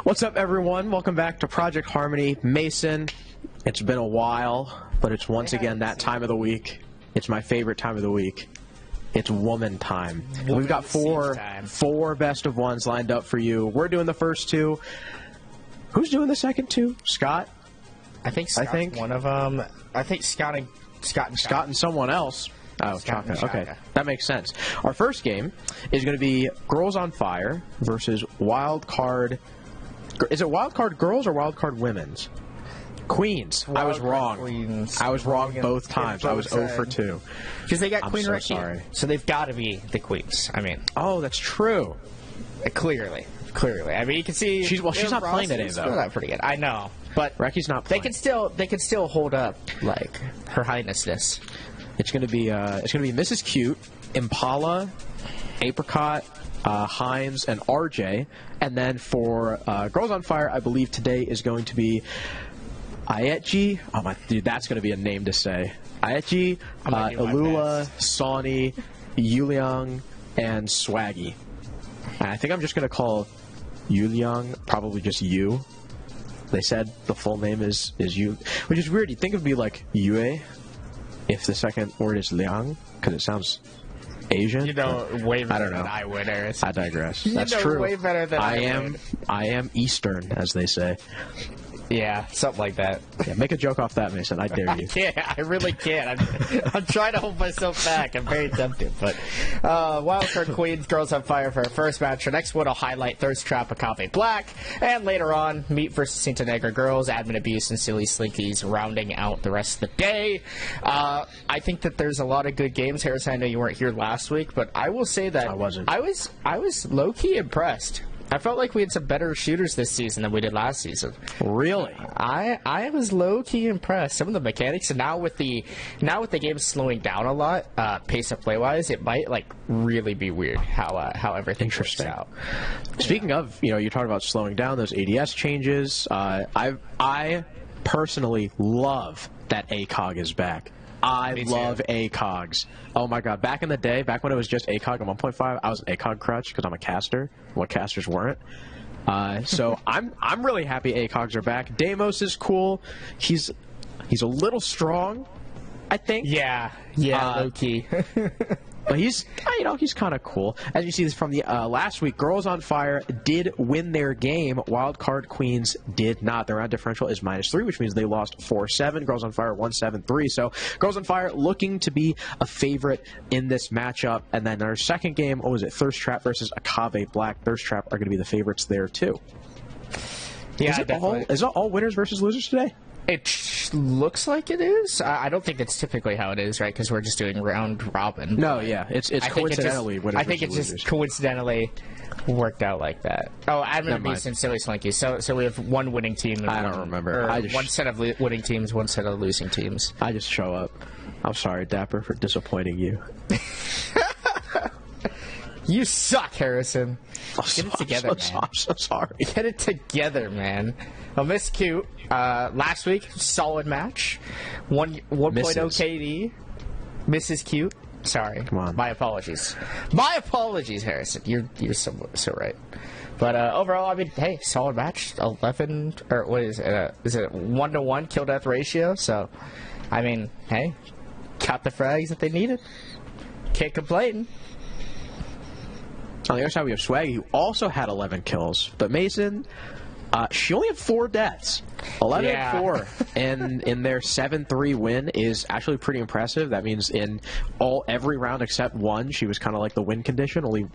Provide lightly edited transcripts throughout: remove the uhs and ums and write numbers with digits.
What's up, everyone? Welcome back to Project Harmony. Mason, it's been a while, but it's once again that time of the week. It's my favorite time of the week. It's woman time. And we've got four best of ones lined up for you. We're doing the first two. Who's doing the second two? Scott? I think Scott's one of them. I think Scott and someone else. Oh, Chaka. Okay, that makes sense. Our first game is going to be Girls on Fire versus Wildcard. Is it Wildcard Girls or Wildcard Women's? Queens. I was wrong. Queens. I was wrong both times. I was 0 for 2. Because they got Queen so Ricky. Sorry. So they've got to be the Queens. I mean. Oh, that's true. Clearly. I mean, you can see. She's not playing today, though. Not pretty good. I know. But Recky's not playing. They can still hold up, like, her highnessness. It's gonna be Mrs. Cute, Impala, Apricot, Hines, and RJ. And then for Girls on Fire, I believe today is going to be Aetji. Oh my dude, that's gonna be a name to say. Aetji, Alula, Sawney, Yuliang, and Swaggy. And I think I'm just gonna call Yuliang probably just Yu. They said the full name is Yu, which is weird. You'd think it'd be like Yue if the second word is Liang, because it sounds Asian. You know way better than I would, Eris. I digress. That's true. Way better than I would. I am Eastern, as they say. Yeah, something like that. Yeah, make a joke off that, Mason. I dare you. I really can't. I'm trying to hold myself back. I'm very tempted. But Wildcard Queens, Girls on Fire for our first match. Our next one will highlight Thirst Trap, Akave Black. And later on, Meat versus Cinta Negra Girls, Admin Abuse, and Silly Slinkies rounding out the rest of the day. I think that there's a lot of good games. Harrison, I know you weren't here last week, but I will say that I wasn't. I was low-key impressed. I felt like we had some better shooters this season than we did last season. Really? I was low-key impressed. Some of the mechanics, and now with the game slowing down a lot, pace of play-wise, it might like really be weird how everything works out. Speaking of, you talked about slowing down those ADS changes. I personally love that ACOG is back. I love ACOGs. Oh my god! Back in the day, back when it was just ACOG and 1.5, I was an ACOG crutch because I'm a caster. What casters weren't. So I'm really happy ACOGs are back. Deimos is cool. He's a little strong, I think. Yeah, low key. But he's kind of cool. As you see this from the last week, Girls on Fire did win their game. Wildcard Queens did not. Their round differential is -3, which means they lost 4-7. Girls on Fire 1-7-3. So Girls on Fire looking to be a favorite in this matchup. And then our second game, what was it? Thirst Trap versus Akave Black. Thirst Trap are going to be the favorites there too. Yeah, is it all winners versus losers today? It looks like it is. I don't think that's typically how it is, right? Because we're just doing round robin. No, yeah, it's coincidentally winners. I think it just coincidentally worked out like that. Oh, Admin Abuse and Silly Slinky. So we have one winning team. I don't remember. One set of winning teams, one set of losing teams. I just show up. I'm sorry, Dapper, for disappointing you. You suck, Harrison. Get it together, man. I'm so sorry. Get it together, man. Well, Miss Cute, last week, solid match. 1.0 KD. Mrs. Cute. Sorry. Come on. My apologies. My apologies, Harrison. You're so right. But overall, I mean, hey, solid match. 11, or what is it? Is it 1-to-1 kill-death ratio? So, I mean, hey, got the frags that they needed. Can't complain. On the other side, we have Swaggy, who also had 11 kills. But Mason, she only had 4 deaths. 11-4. And in their 7-3 win is actually pretty impressive. That means in every round except one, she was kind of like the win condition. Only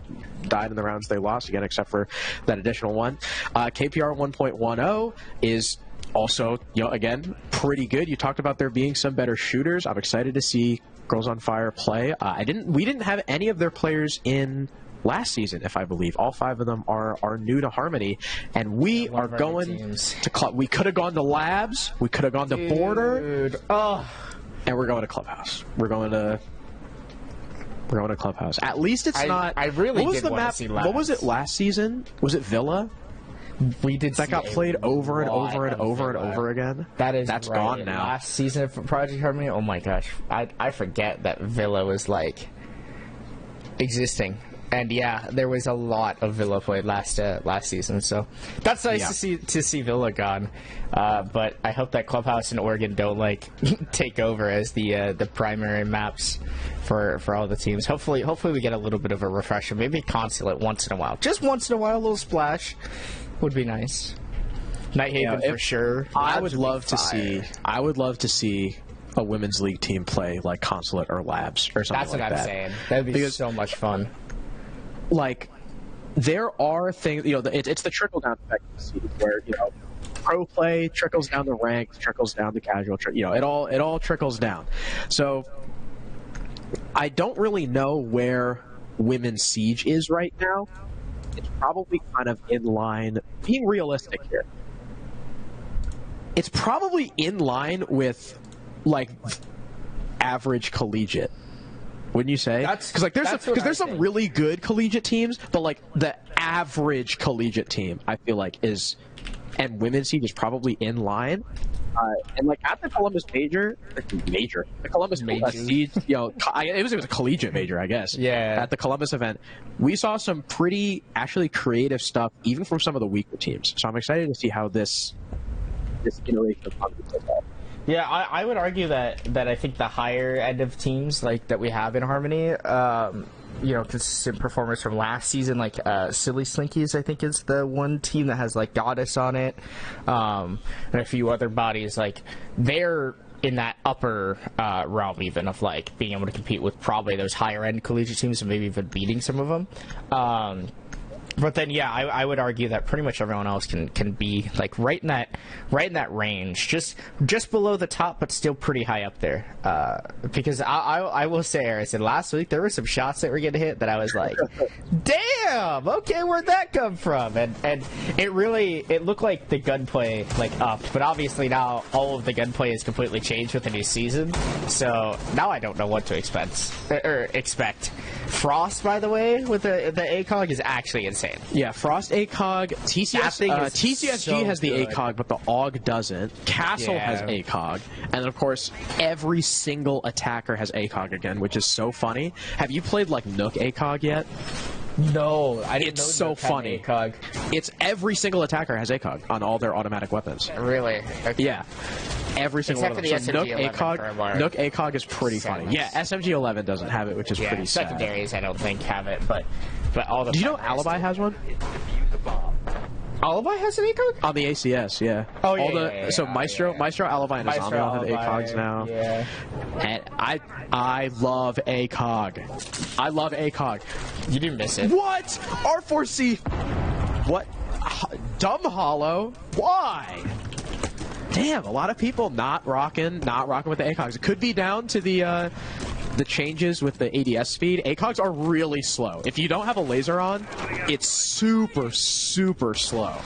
died in the rounds they lost, again, except for that additional one. KPR 1.10 is also, again, pretty good. You talked about there being some better shooters. I'm excited to see Girls on Fire play. We didn't have any of their players in last season, if I believe. All 5 of them are new to Harmony, and we are going to club. We could have gone to Labs, we could have gone to Border, and we're going to Clubhouse. We're going to Clubhouse. At least it's not. I really what was did the want map? to see Labs. What was it last season? Was it Villa? We did. That got played over and over and over and over again. That's right. Gone now. Last season for Project Harmony. Oh my gosh, I forget that Villa was like existing. And yeah, there was a lot of Villa played last season, so that's nice to see Villa gone. But I hope that Clubhouse and Oregon don't like take over as the primary maps for all the teams. Hopefully we get a little bit of a refresher, maybe Consulate once in a while, just once in a while, a little splash would be nice. Nighthaven for sure. I would love to see a women's league team play like Consulate or Labs or something like that. That's what I'm saying. That would be so much fun. Like, there are things, it's the trickle-down effect you see where, pro play trickles down the ranks, trickles down the casual, it all trickles down. So, I don't really know where Women's Siege is right now. It's probably kind of in line, being realistic here. It's probably in line with, like, average collegiate. Wouldn't you say? Because there's some really good collegiate teams, but like the average collegiate team, I feel like and Women's Siege is probably in line. And like at the Columbus the Columbus Siege, it was a collegiate major, I guess. Yeah. At the Columbus event, we saw some pretty actually creative stuff, even from some of the weaker teams. So I'm excited to see how this iteration of Columbus goes out. Yeah, I would argue that I think the higher end of teams like that we have in Harmony, consistent performers from last season, like Silly Slinkies, I think is the one team that has like Goddess on it, and a few other bodies. Like they're in that upper realm even of like being able to compete with probably those higher end collegiate teams and maybe even beating some of them. But then, yeah, I would argue that pretty much everyone else can be like right in that range, just below the top, but still pretty high up there. Because I will say, Harrison, last week there were some shots that were getting hit that I was like, damn, okay, where'd that come from? And it looked like the gunplay like upped, but obviously now all of the gunplay is completely changed with the new season. So now I don't know what to expect. Frost, by the way, with the ACOG is actually insane. Yeah, Frost ACOG, TCSG has the ACOG, but the AUG doesn't. Castle has ACOG, and then of course every single attacker has ACOG again, which is so funny. Have you played like Nook ACOG yet? No, I didn't know. It's so funny. ACOG. It's every single attacker has ACOG on all their automatic weapons. Really? Okay. Yeah. Every single one of them. So Nook ACOG is pretty funny. Yeah, SMG-11 doesn't have it, which is pretty sad. Secondaries I don't think have it, but all the. Do you know Alibi has one? Alibi has an ACOG? On the ACS, yeah. Oh, yeah. So Maestro, Alibi, and Azamiel have ACOGs now. Yeah. And I love ACOG. I love ACOG. You didn't miss it. What? R4C. What? Dumb Hollow? Why? Damn, a lot of people not rocking with the ACOGs. It could be down to the changes with the ADS speed. ACOGs are really slow. If you don't have a laser on, it's super, super slow.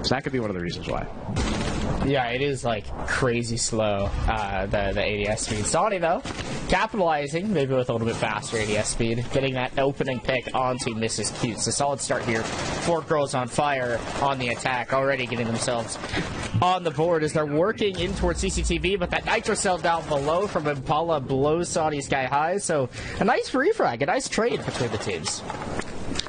So that could be one of the reasons why. Yeah, it is like crazy slow, the ADS speed. Saudi, though, capitalizing, maybe with a little bit faster ADS speed, getting that opening pick onto Mrs. Cute. So solid start here. 4 girls on fire on the attack, already getting themselves on the board as they're working in towards CCTV, but that Nitro Cell down below from Impala blows Saudi sky high. So a nice refrag, a nice trade between the teams.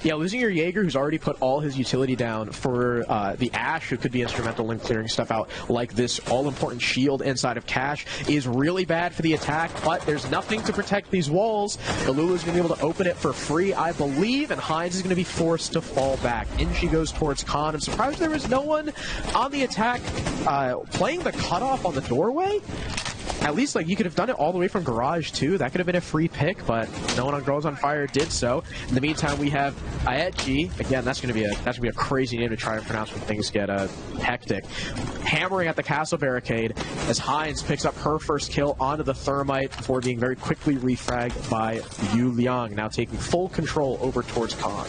Yeah, losing your Jaeger, who's already put all his utility down for the Ashe, who could be instrumental in clearing stuff out, like this all-important shield inside of Cash, is really bad for the attack, but there's nothing to protect these walls. Galula's going to be able to open it for free, I believe, and Hines is going to be forced to fall back. In she goes towards Khan. I'm surprised there was no one on the attack playing the cutoff on the doorway. At least, like, you could have done it all the way from Garage, too. That could have been a free pick, but no one on Girls on Fire did so. In the meantime, we have Aetji. Again, that's going to be a crazy name to try and pronounce when things get hectic. Hammering at the castle barricade as Hines picks up her first kill onto the Thermite before being very quickly refragged by Yu Liang, now taking full control over towards Khan.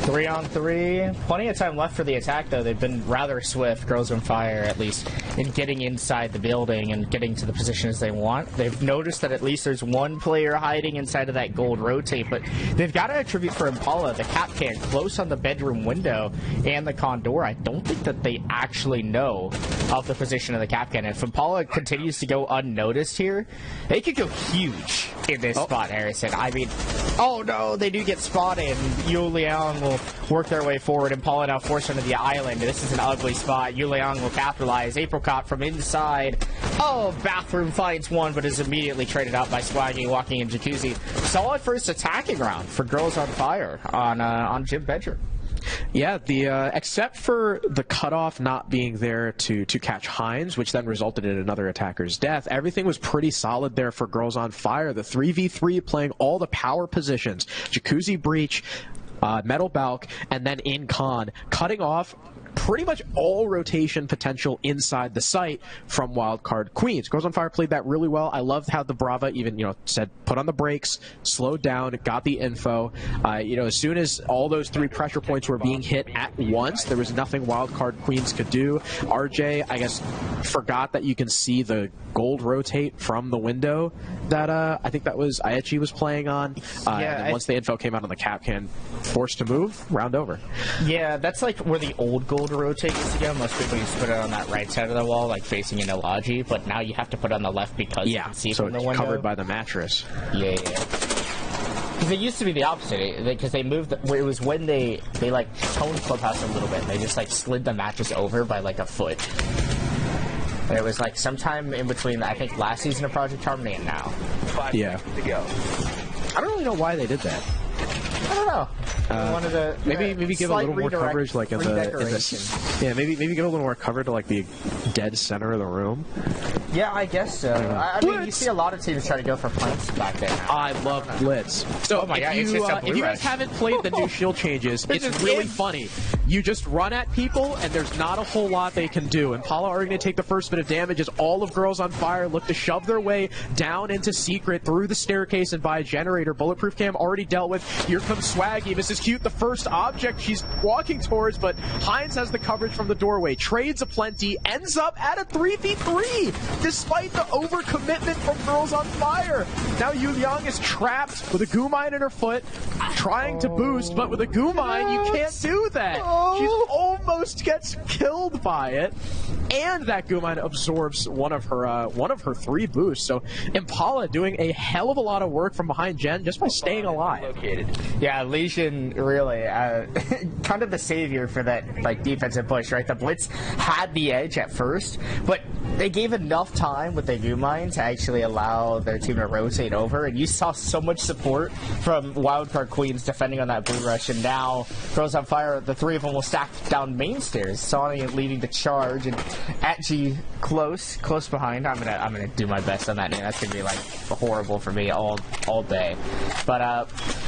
3-on-3. Plenty of time left for the attack, though. They've been rather swift, Girls on Fire, at least, in getting inside the building and getting to the positions they want. They've noticed that at least there's one player hiding inside of that gold rotate, but they've got to attribute for Impala the cap can close on the bedroom window and the condor. I don't think that they actually know of the position of the cap can. If Impala continues to go unnoticed here, they could go huge in this spot, Harrison. I mean, oh no, they do get spotted. Yu Liang will work their way forward. Impala now forced onto the island. This is an ugly spot. Yu Liang will capitalize. Apricot from inside. Oh, Bathroom finds one, but is immediately traded out by Swaggy walking in Jacuzzi. Solid first attacking round for Girls on Fire on Jim Bedger. Yeah, except for the cutoff not being there to catch Hines, which then resulted in another attacker's death, everything was pretty solid there for Girls on Fire. The 3v3 playing all the power positions, Jacuzzi Breach, Metal Balk, and then in Con, cutting off pretty much all rotation potential inside the site from Wildcard Queens. Girls on Fire played that really well. I loved how the Brava even, said put on the brakes, slowed down, got the info. As soon as all those 3 pressure points were being hit at once, there was nothing Wildcard Queens could do. RJ, I guess, forgot that you can see the gold rotate from the window that I think that was Aichi was playing on. And once the info came out on the cap can, forced to move, round over. Yeah, that's like where the old gold rotate used to go. Most people used to put it on that right side of the wall, like facing an Ilagi, but now you have to put it on the left because you can see from the window. Covered by the mattress. Yeah. Because it used to be the opposite, because they moved. It was when they like toned Clubhouse a little bit. And they just like slid the mattress over by like a foot. And it was like sometime in between, I think, last season of Project Harmony and now. 5 seconds to go. I don't really know why they did that. I don't know. Wanted to, maybe give a little more coverage, like in the maybe give a little more cover to like the dead center of the room. Yeah, I guess so. I mean, you see a lot of teams try to go for plants back there now. I love Blitz. So if you guys haven't played the new shield changes, it's really funny. You just run at people, and there's not a whole lot they can do. Impala are going to take the first bit of damage as all of Girls on Fire look to shove their way down into Secret through the staircase and by a generator. Bulletproof Cam already dealt with. Here comes Swaggy. Mrs. Cute, the first object she's walking towards, but Hines has the coverage from the doorway. Trades aplenty, ends up at a 3v3, despite the overcommitment from Girls on Fire. Now Yu Liang is trapped with a goo mine in her foot, trying to boost, but with a goo mine, you can't do that. She almost gets killed by it, and that goo mine absorbs one of her 3 boosts. So Impala doing a hell of a lot of work from behind Gen just by staying alive. Yeah, Legion really kind of the savior for that like defensive push, right? The Blitz had the edge at first, but they gave enough time with the goo mine to actually allow their team to rotate over, and you saw so much support from Wildcard Queens defending on that blue rush, and now Girls on Fire, the 3 of them will stack down main stairs. Sonny leading the charge, and Atchi close behind. I'm gonna do my best on that name. That's gonna be like horrible for me all day. But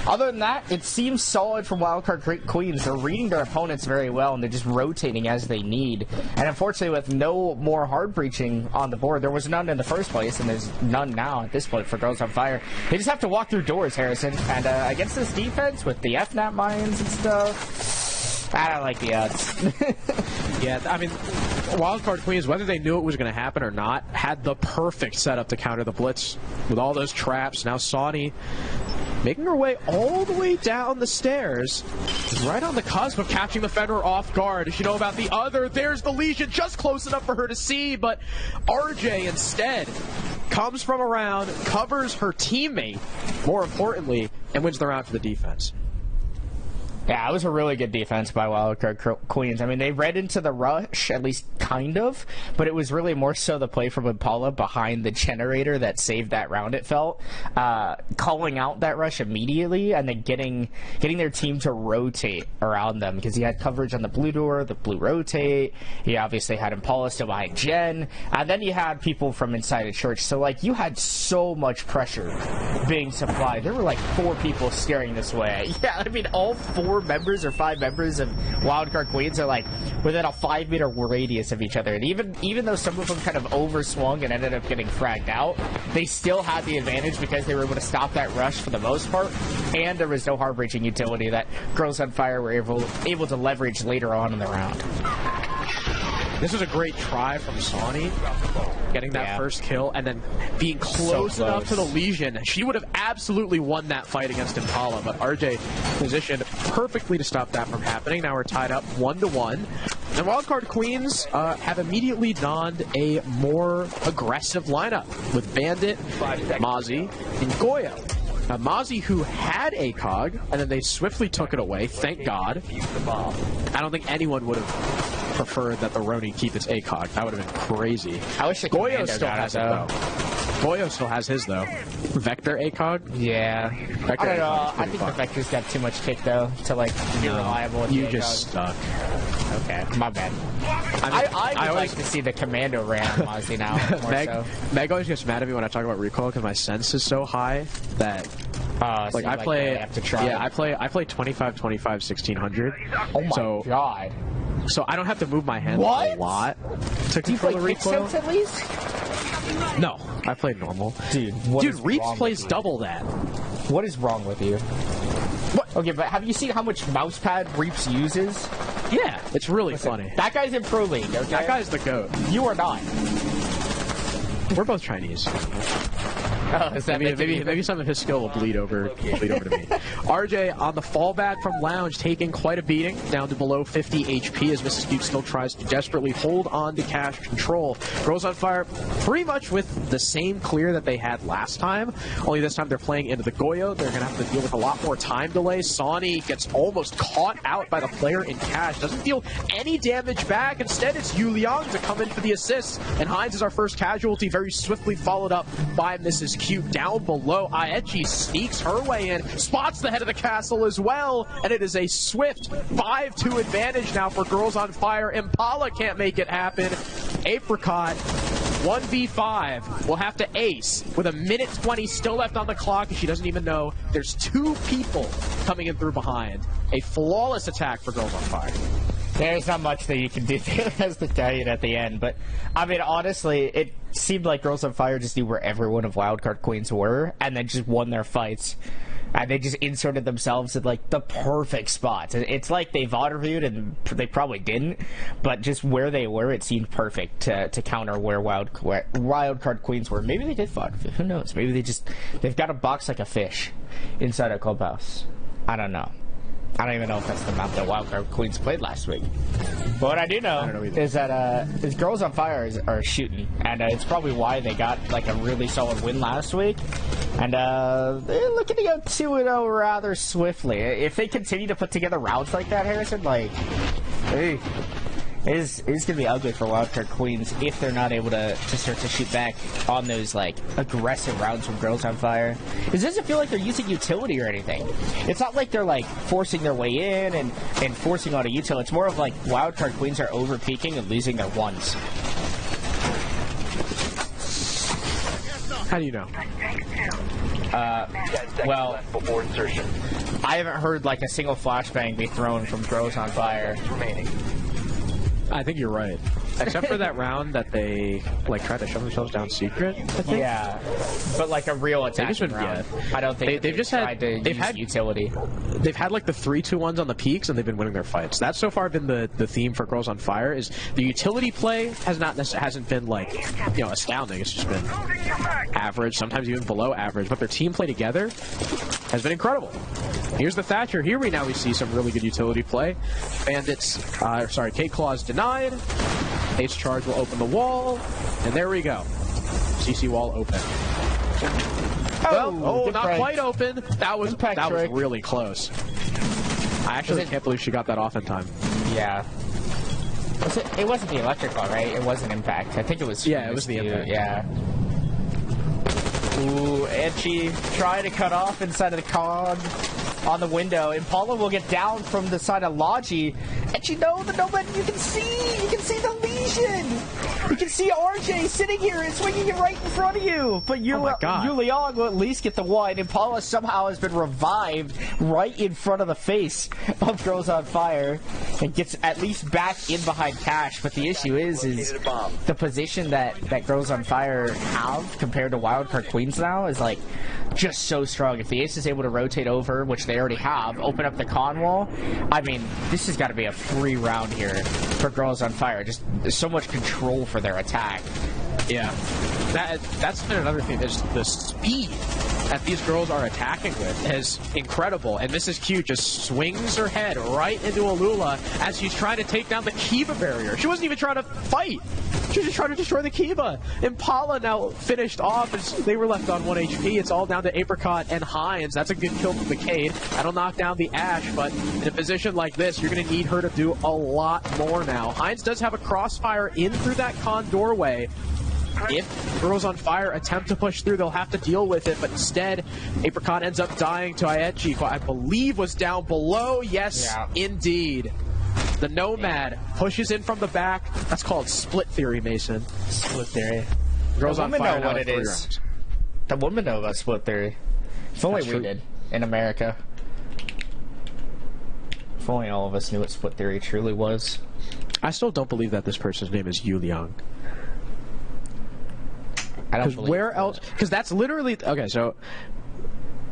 other than that, it seems solid from Wildcard Queens. They're reading their opponents very well, and they're just rotating as they need. And unfortunately, with no more hard breaching on the board, there was none in the first place, and there's none now at this point for Girls on Fire. They just have to walk through doors, Harrison. And against this defense with the FNAP mines and stuff, I don't like the odds. Yeah, I mean, Wildcard Queens, whether they knew it was going to happen or not, had the perfect setup to counter the Blitz with all those traps. Now Sawney making her way all the way down the stairs, right on the cusp of catching the Fenrir off guard. Does she know about the other? There's the Legion, just close enough for her to see, but RJ instead comes from around, covers her teammate, more importantly, and wins the round for the defense. Yeah, it was a really good defense by Wildcard Queens. I mean, they read into the rush, at least kind of, but it was really more so the play from Impala behind the generator that saved that round, it felt. Calling out that rush immediately and then getting their team to rotate around them, because he had coverage on the blue door, the blue rotate. He obviously had Impala still behind Gen, and then you had people from inside a church. So, like, you had so much pressure being supplied. There were, like, 4 people staring this way. Yeah, I mean, all 4 4 members or 5 members of Wildcard Queens are like within a 5-meter radius of each other. And even though some of them kind of overswung and ended up getting fragged out, they still had the advantage because they were able to stop that rush for the most part, and there was no hard-breaching utility that Girls on Fire were able to leverage later on in the round. This was a great try from Sawney, getting that first kill and then being close enough to the Legion. She would have absolutely won that fight against Impala, but RJ positioned perfectly to stop that from happening. Now we're tied up 1-1. And Wildcard Queens have immediately donned a more aggressive lineup with Bandit, Mozzie, and Goyo. Now, Mozzie, who had ACOG, and then they swiftly took it away, thank God. I don't think anyone would have preferred that the Roni keep its ACOG. That would have been crazy. I wish the Goyo still has it, though. Goyo still has his, though. Vector ACOG? Yeah. Vector, I don't know. I think the Vector's got too much kick, though, to, like, be reliable with you the just ACOG. stuck. Okay, my bad. I would like to see the Commando ram Mozzie now, more so. Meg always gets mad at me when I talk about recoil because my sense is so high that like I play. Have to try. Yeah, I play 25, 1600. Oh my god! So I don't have to move my hand a lot to control the recoil. At least? No, I play normal. Dude, Reaps plays double that. What is wrong with you? What? Okay, but have you seen how much mousepad Reaps uses? Yeah, it's really funny. That guy's in Pro League, okay? That guy's the GOAT. You are not. We're both Chinese. Maybe some of his skill will bleed over to me. RJ on the fallback from Lounge, taking quite a beating, down to below 50 HP as Mrs. Cute still tries to desperately hold on to cash control. Girls on Fire pretty much with the same clear that they had last time, only this time they're playing into the Goyo. They're going to have to deal with a lot more time delay. Sawney gets almost caught out by the player in cash, doesn't deal any damage back. Instead, it's Yu Liang to come in for the assist, and Hines is our first casualty, very swiftly followed up by Mrs. Cute down below. Aechi sneaks her way in, spots the head of the castle as well, and it is a swift 5-2 advantage now for Girls on Fire. Impala can't make it happen. Apricot 1v5 will have to ace with a minute 20 still left on the clock, and she doesn't even know there's 2 people coming in through behind. A flawless attack for Girls on Fire. There's not much that you can do as the Italian at the end, but I mean, honestly, it seemed like Girls on Fire just knew where everyone of Wildcard Queens were, and then just won their fights. And they just inserted themselves in, like, the perfect spots. It's like they've auto-reviewed, and they probably didn't, but just where they were, it seemed perfect to counter where Wildcard Queens were. Maybe they did auto-review. Who knows? Maybe they've got a box like a fish inside a clubhouse. I don't know. I don't even know if that's the map that Wildcard Queens played last week. But what I do know is that Girls on Fire are shooting, and it's probably why they got like a really solid win last week. And they're looking to go 2-0 rather swiftly. If they continue to put together rounds like that, Harrison, like, hey, it's going to be ugly for Wildcard Queens if they're not able to start to shoot back on those, like, aggressive rounds from Girls on Fire. It doesn't feel like they're using utility or anything. It's not like they're, like, forcing their way in and forcing on a util. It's more of, like, Wildcard Queens are over-peaking and losing their ones. How do you know? Well, I haven't heard, like, a single flashbang be thrown from Girls on Fire. I think you're right. Except for that round that they like tried to shove themselves down secret, I think. Yeah, but like a real attacking round. Yeah. I don't think they've just tried to use utility. They've had like the 3-2-1s on the peaks, and they've been winning their fights. That's so far been the theme for Girls on Fire. Is the utility play hasn't been like astounding. It's just been average, sometimes even below average. But their team play together has been incredible. Here's the Thatcher. Here we see some really good utility play. Bandits, K-Claws denied. Ace Charge will open the wall, and there we go. CC wall open. Not quite open. That was really close. I actually can't believe she got that off in time. Yeah. It wasn't the electric ball, right? It was an impact. I think it was. Yeah, it was the impact. Yeah. Ooh, Edgy tried to cut off inside of the cog. on the window. Impala will get down from the side of Logi. And you know, the Nomad, you can see the lesion. You can see RJ sitting here and swinging it right in front of you. But Yuliang will at least get the one. Impala somehow has been revived right in front of the face of Girls on Fire and gets at least back in behind Cash. But the issue is the position that Girls on Fire have compared to Wildcard Queens now is like just so strong. If the Ace is able to rotate over, which they already have, open up the con wall, I mean, this has got to be a free round here for Girls on Fire. Just so much control for their attack. Yeah, that's been another thing. Is the speed that these girls are attacking with is incredible. And Mrs. Q just swings her head right into Alula as she's trying to take down the Kiva barrier. She wasn't even trying to fight. She was just trying to destroy the Kiva. Impala now finished off as they were left on 1 HP. It's all down to Apricot and Hines. That's a good kill from McCade. That'll knock down the Ash, but in a position like this, you're going to need her to do a lot more now. Hines does have a crossfire in through that con doorway. If Girls on Fire attempt to push through, they'll have to deal with it, but instead, Apricot ends up dying to Aechi, who I believe was down below. Yes, indeed. The Nomad pushes in from the back. That's called split theory, Mason. Split theory. Girls on Fire know what it is. Rounds. The women know about split theory. If only we did in America. If only all of us knew what split theory truly was. I still don't believe that this person's name is Yu Liang. Because where else? Because that's literally okay. So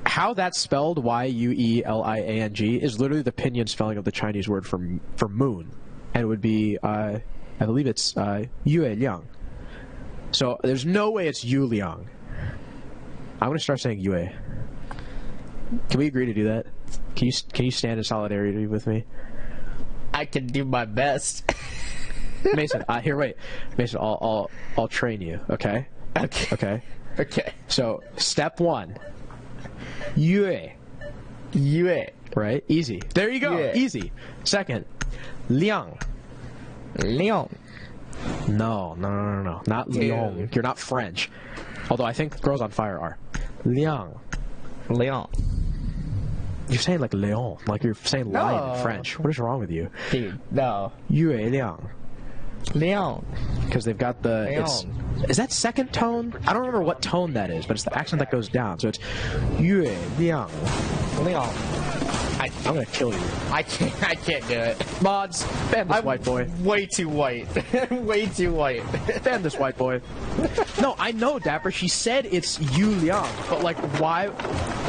how that's spelled, Yueliang, is literally the pinyin spelling of the Chinese word for moon, and it would be I believe it's Yue Liang. So there's no way it's Yu Liang. I'm gonna start saying Yue. Can we agree to do that? Can you stand in solidarity with me? I can do my best. Mason, here, wait, Mason, I'll train you. Okay. Okay. So, step 1. Yue. Right? Easy. There you go. Yue. Easy. Second. Liang. No. Not Liang. You're not French. Although I think Girls on Fire are. Liang. You're saying like Leon. Like you're saying lion in French. What is wrong with you? Dude, no. Yue Liang. Leon. Because they've got the... Is that second tone? I don't remember what tone that is, but it's the accent that goes down. So it's Yue Liang. Leon. I'm gonna kill you. I can't do it. Mods, ban this white boy. Way too white. Way too white. Ban this white boy. No, I know, Dapper. She said it's Yu Liang, but like, why?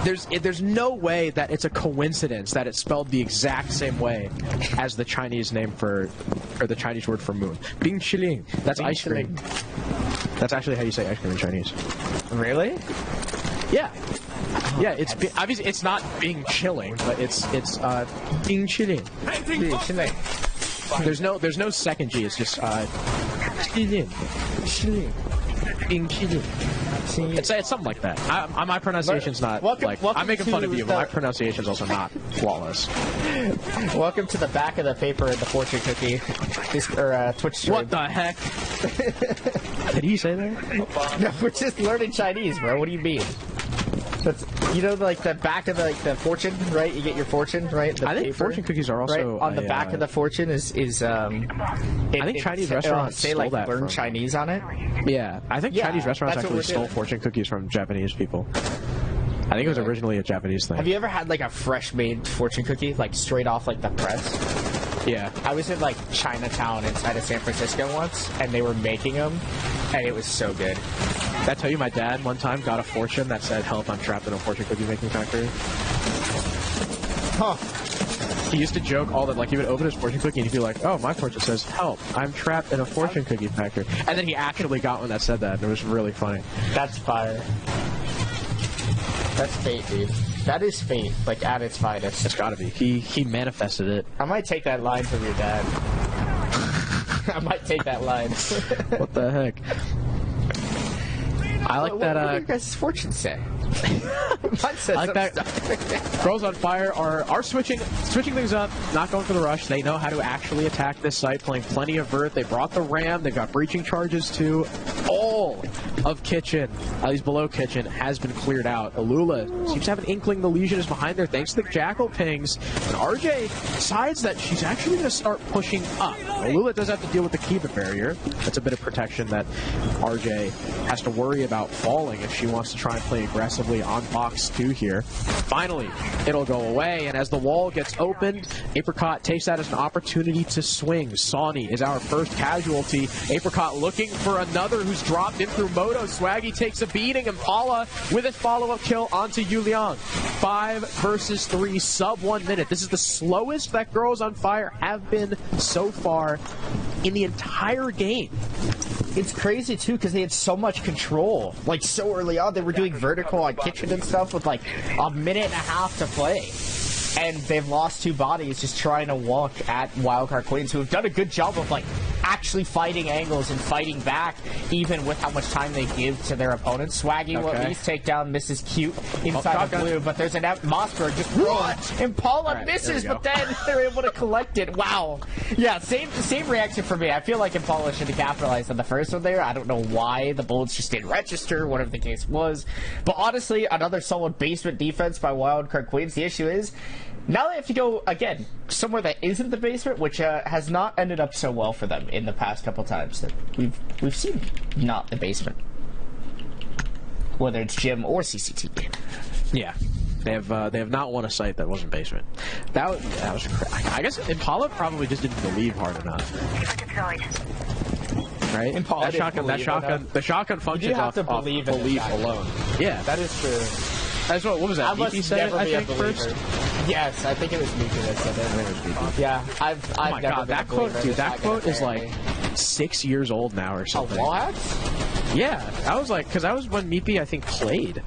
There's no way that it's a coincidence that it's spelled the exact same way as the Chinese name or the Chinese word for moon. Bing Chiling. That's ice cream. That's actually how you say ice cream in Chinese. Really? Yeah. Yeah, it's obviously it's not Bing chilling, but it's Bing chilling. There's no second G. It's just chilling. Bing chilling. It's something like that. My pronunciation's not welcome I'm making fun of you, but my pronunciation's also not flawless. Welcome to the back of the paper in the fortune cookie, Twitch stream. What the heck? Did he say that? No, we're just learning Chinese, bro. What do you mean? That's, like the back of the fortune, right? You get your fortune, right? The I think fortune cookies are also right? On the back of the fortune is I think Chinese restaurants say stole like that learn from, Chinese on it. Yeah, I think Chinese restaurants actually stole fortune cookies from Japanese people. I think it was originally a Japanese thing. Have you ever had like a fresh made fortune cookie, like straight off like the press? Yeah. I was in like Chinatown inside of San Francisco once, and they were making them, and it was so good. Did I tell you my dad one time got a fortune that said, "Help, I'm trapped in a fortune cookie making factory"? Huh. He used to joke all that, like he would open his fortune cookie and he'd be like, "Oh, my fortune says, help, I'm trapped in a fortune cookie factory." And then he actually got one that said that, and it was really funny. That's fire. That's fate, dude. That is fate, like at its finest. It's gotta be. He manifested it. I might take that line from your dad. I might take that line. What the heck? I like that. What do your guys' fortune say? like that. Girls on Fire are switching things up, not going for the rush. They know how to actually attack this site, playing plenty of Vert. They brought the Ram. They've got breaching charges too. All of Kitchen, at least below Kitchen, has been cleared out. Alula seems to have an inkling the Legion is behind there thanks to the Jackal pings. And RJ decides that she's actually going to start pushing up. Alula does have to deal with the Kiba barrier. That's a bit of protection that RJ has to worry about falling if she wants to try and play aggressively on box 2 here. Finally, it'll go away, and as the wall gets opened, Apricot takes that as an opportunity to swing. Sawney is our first casualty. Apricot looking for another who's dropped in through Moto. Swaggy takes a beating, and Paula with a follow-up kill onto Yuliang. 5 versus 3, sub 1 minute. This is the slowest that Girls on Fire have been so far in the entire game. It's crazy too because they had so much control. Like so early on, they were doing vertical on Kitchen and stuff with like a minute and a half to play. And they've lost 2 bodies just trying to walk at Wildcard Queens, who have done a good job of like actually fighting angles and fighting back, even with how much time they give to their opponents. Swaggy will at least take down Mrs. Cute inside of blue, but there's an Mossberg just what? And Paula misses, but then they're able to collect it. Wow. Yeah, same reaction for me. I feel like Impala should have capitalized on the first one there. I don't know why the bullets just didn't register, whatever the case was. But honestly, another solid basement defense by Wildcard Queens. The issue is, now they have to go, again, somewhere that isn't the basement, which has not ended up so well for them in the past couple times that we've seen not the basement. Whether it's gym or CCTV. Yeah. They have not won a site that wasn't basement. That was I guess Impala probably just didn't believe hard enough. Right? Impala the shotgun functions off belief alone. Yeah. That is true. That's what was that? Miki said it, I think, first? Yes, I think it was Miki that said it. Yeah, I've oh my never god, that quote, dude, that quote is like 6 years old now or something. A what? Yeah, I was like, because that was when Meepy, I think, played.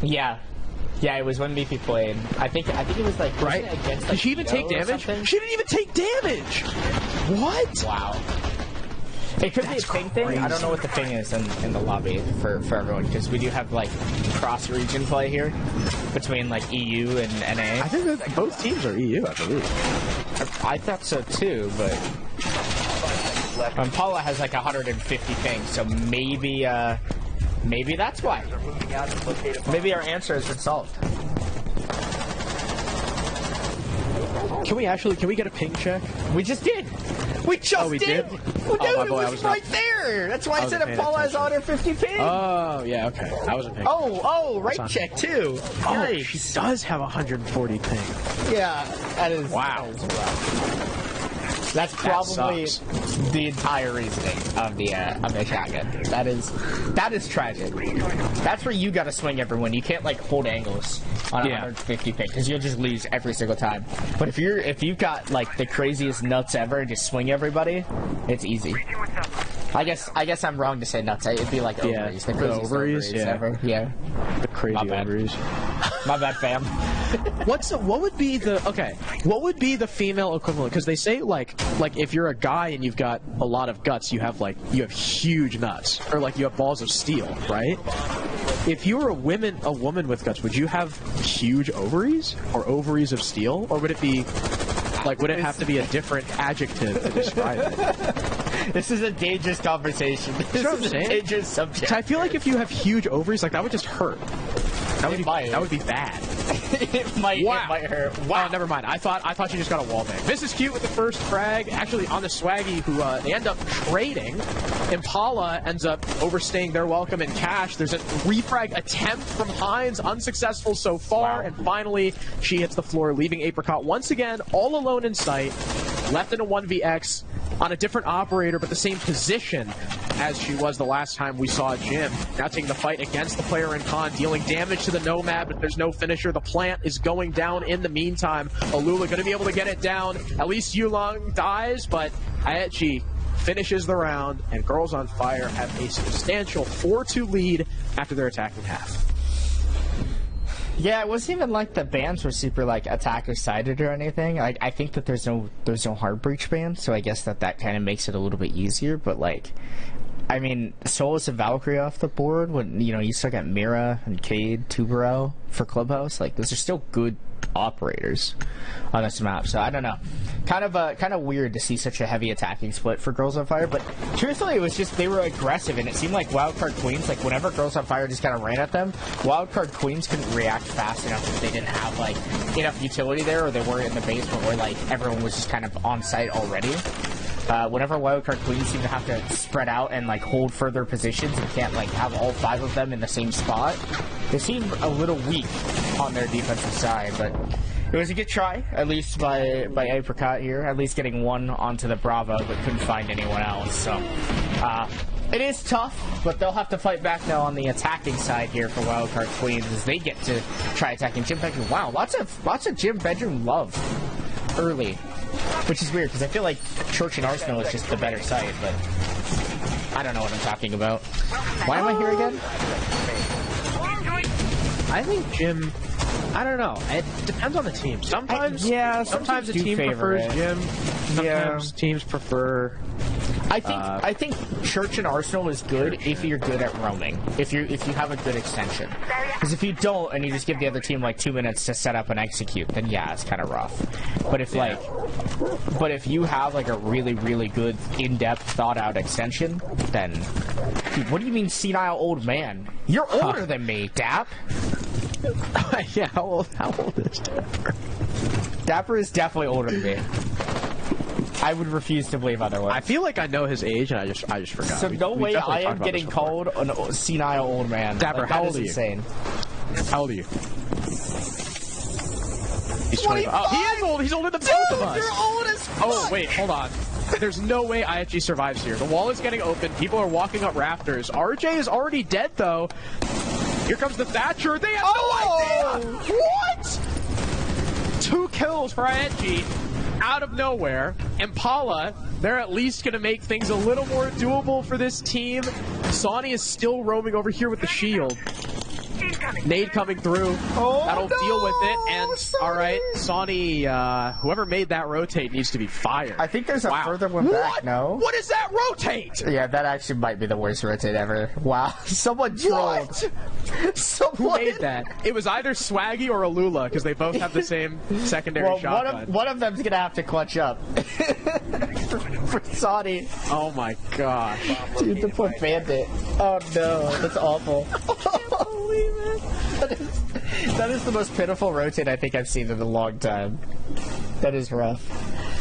Yeah. Yeah, it was when Meepy played. I think it was like, right? Against, like, did she even take damage? She didn't even take damage! What? Wow. It could be a thing. I don't know what the thing is in the lobby for everyone, because we do have like cross-region play here between like EU and NA. I think that both teams are EU, I believe. I thought so too, but Paula has like 150 ping, so maybe that's why. Maybe our answer has been solved. Can we get a ping check? We just did. We just did. Well, dude, it was right there. That's why I said Paula has 150 ping. Oh, yeah, okay. I wasn't ping. Right check too. Oh, nice. She does have 140 ping. Yeah, that is. Wow. That's probably the entire reasoning of the shotgun. That is tragic. That's where you gotta swing everyone. You can't like hold angles on 150 ping because you'll just lose every single time. But if you've got like the craziest nuts ever and just swing everybody, it's easy. I guess I'm wrong to say nuts. It'd be like ovaries. The craziest ovaries ever. Yeah. The crazy ovaries. My bad, fam. What would be the female equivalent? Because they say like if you're a guy and you've got a lot of guts, you have huge nuts, or like you have balls of steel, right? If you were a woman with guts, would you have huge ovaries or ovaries of steel, or would it be like would it have to be a different adjective to describe it? This is a dangerous conversation. This is a dangerous subject. I feel like if you have huge ovaries, like that would just hurt. That would be bad. It might hurt. Wow. Oh, never mind. I thought you just got a wall bang. This is cute with the first frag. Actually, on the Swaggy, who they end up trading. Impala ends up overstaying their welcome in cash. There's a refrag attempt from Hines, unsuccessful so far, and finally she hits the floor, leaving Apricot once again all alone in sight, left in a 1vx on a different operator, but the same position as she was the last time we saw Jim. Now taking the fight against the player in con, dealing damage to the Nomad, but there's no finisher. The plant is going down in the meantime. Alula going to be able to get it down. At least Yulong dies, but Aechi finishes the round, and Girls on Fire have a substantial 4-2 lead after their attacking half. Yeah, it wasn't even like the bans were super like attacker-sided or anything. I think that there's no hard breach ban, so I guess that kind of makes it a little bit easier. But like, I mean, Solus and Valkyrie off the board, when, you know, you still got Mira and Cade, Tuberel for Clubhouse. Like, those are still good operators on this map. So, I don't know. Kind of weird to see such a heavy attacking split for Girls on Fire, but truthfully, it was just they were aggressive, and it seemed like Wildcard Queens, like, whenever Girls on Fire just kind of ran at them, Wildcard Queens couldn't react fast enough if they didn't have, like, enough utility there, or they were in the basement where, like, everyone was just kind of on site already. Whenever Wildcard Queens seem to have to spread out and, like, hold further positions and can't, like, have all 5 of them in the same spot, they seem a little weak on their defensive side, but it was a good try, at least by Apricot here, at least getting one onto the Bravo, but couldn't find anyone else, so it is tough, but they'll have to fight back now on the attacking side here for Wildcard Queens as they get to try attacking Gym Bedroom. Wow, lots of Gym Bedroom love early, which is weird because I feel like Church and Arsenal is just the better side, but I don't know what I'm talking about. Why am I here again? I think Gym, I don't know. It depends on the team. Sometimes the team prefers Gym. Sometimes teams prefer. I think Church and Arsenal is good if you're good at roaming. If you have a good extension. Because if you don't and you just give the other team like 2 minutes to set up and execute, then yeah, it's kind of rough. But if you have like a really, really good in-depth thought out extension, then dude, what do you mean senile old man? You're older than me, Dap. Yeah, how old is Dapper? Dapper is definitely older than me. I would refuse to believe otherwise. I feel like I know his age, and I just forgot. So no way I am getting called a senile old man. Dapper, like, how old are you? Insane. How old are you? He's 25. Oh, he is old. He's older than both of us. You're old as fuck. Oh, wait, hold on. There's no way IFG survives here. The wall is getting open. People are walking up rafters. RJ is already dead, though. Here comes the Thatcher. They have no idea. What? 2 kills for IFG. Out of nowhere. Impala, they're at least going to make things a little more doable for this team. Sonny is still roaming over here with the shield. Nade coming through. That'll deal with it. And, alright, Sonny, whoever made that rotate needs to be fired. I think there's a further one back, no? What is that rotate? Yeah, that actually might be the worst rotate ever. Wow. Someone trolled. Who made that? It was either Swaggy or Alula, because they both have the same secondary shotgun. One of them's going to have to clutch up. for Sonny. Oh my gosh. Dude, the poor bandit. Oh no, that's awful. That is the most pitiful rotate I think I've seen in a long time. That is rough.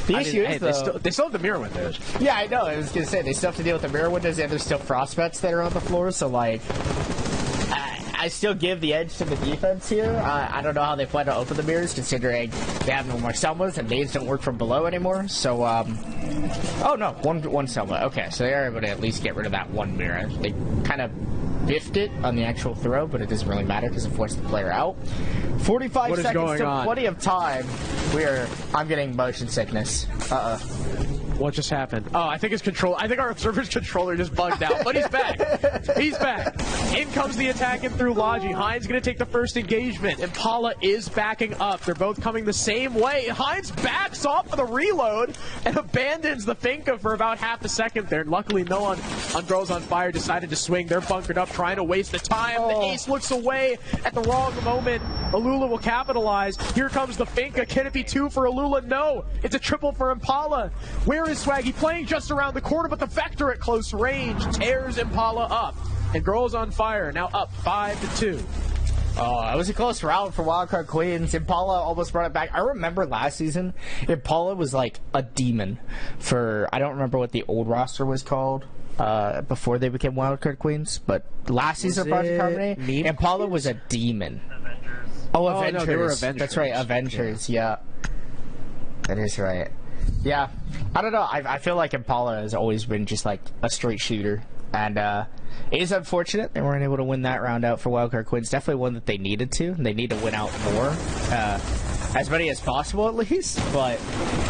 The issue is, though... They still have the mirror windows. Yeah, I know. I was going to say, they still have to deal with the mirror windows, and there's still frostbets that are on the floor, so, like... I still give the edge to the defense here. I don't know how they plan to open the mirrors, considering they have no more Selmas, and nades don't work from below anymore, so, Oh, no. One Selma. Okay, so they are able to at least get rid of that one mirror. They kind of biffed it on the actual throw, but it doesn't really matter because it forced the player out. 45 seconds to plenty of time. I'm getting motion sickness. What just happened? Oh, I think our server's controller just bugged out, but he's back. He's back. In comes the attack in through Logi. Heinz going to take the first engagement. Impala is backing up. They're both coming the same way. Heinz backs off of the reload and abandons the Finka for about half a second there. Luckily, no one on Girls on Fire decided to swing. They're bunkered up, trying to waste the time. The ace looks away at the wrong moment. Alula will capitalize. Here comes the Finka. Can it be 2 for Alula? No. It's a triple for Impala. Where is Swaggy? Playing just around the corner, but the Vector at close range tears Impala up. And Girls on Fire now up 5-2. Oh, it was a close round for Wildcard Queens. Impala almost brought it back. I remember last season, Impala was like a demon for, I don't remember what the old roster was called before they became Wildcard Queens, but last season Project Harmony, Impala was a demon. Avengers. No, they were Avengers. That's right, Avengers, yeah. That is right. Yeah, I don't know. I feel like Impala has always been just like a straight shooter, and it is unfortunate they weren't able to win that round out for Wildcard Queens. Definitely one that they needed to. They need to win out more, as many as possible at least. But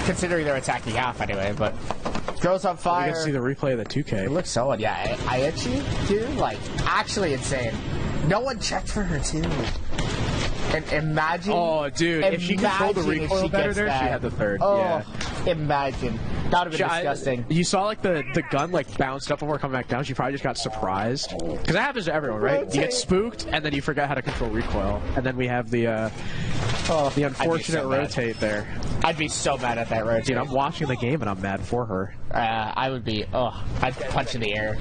considering they're attacking half anyway, but Girls on Fire. You can see the replay of the 2K. It looks solid. Yeah, Aichi too, like actually insane. No one checked for her too. And imagine. Oh, dude! If she controlled the recoil better there, she had the third. Oh, yeah. Imagine. That would have been disgusting. You saw like the gun like bounced up before coming back down. She probably just got surprised. Because that happens to everyone, right? You get spooked and then you forget how to control recoil. And then we have the unfortunate rotate there. I'd be so mad at that rotate. Dude, I'm watching the game and I'm mad for her. I would be, I'd punch in the air.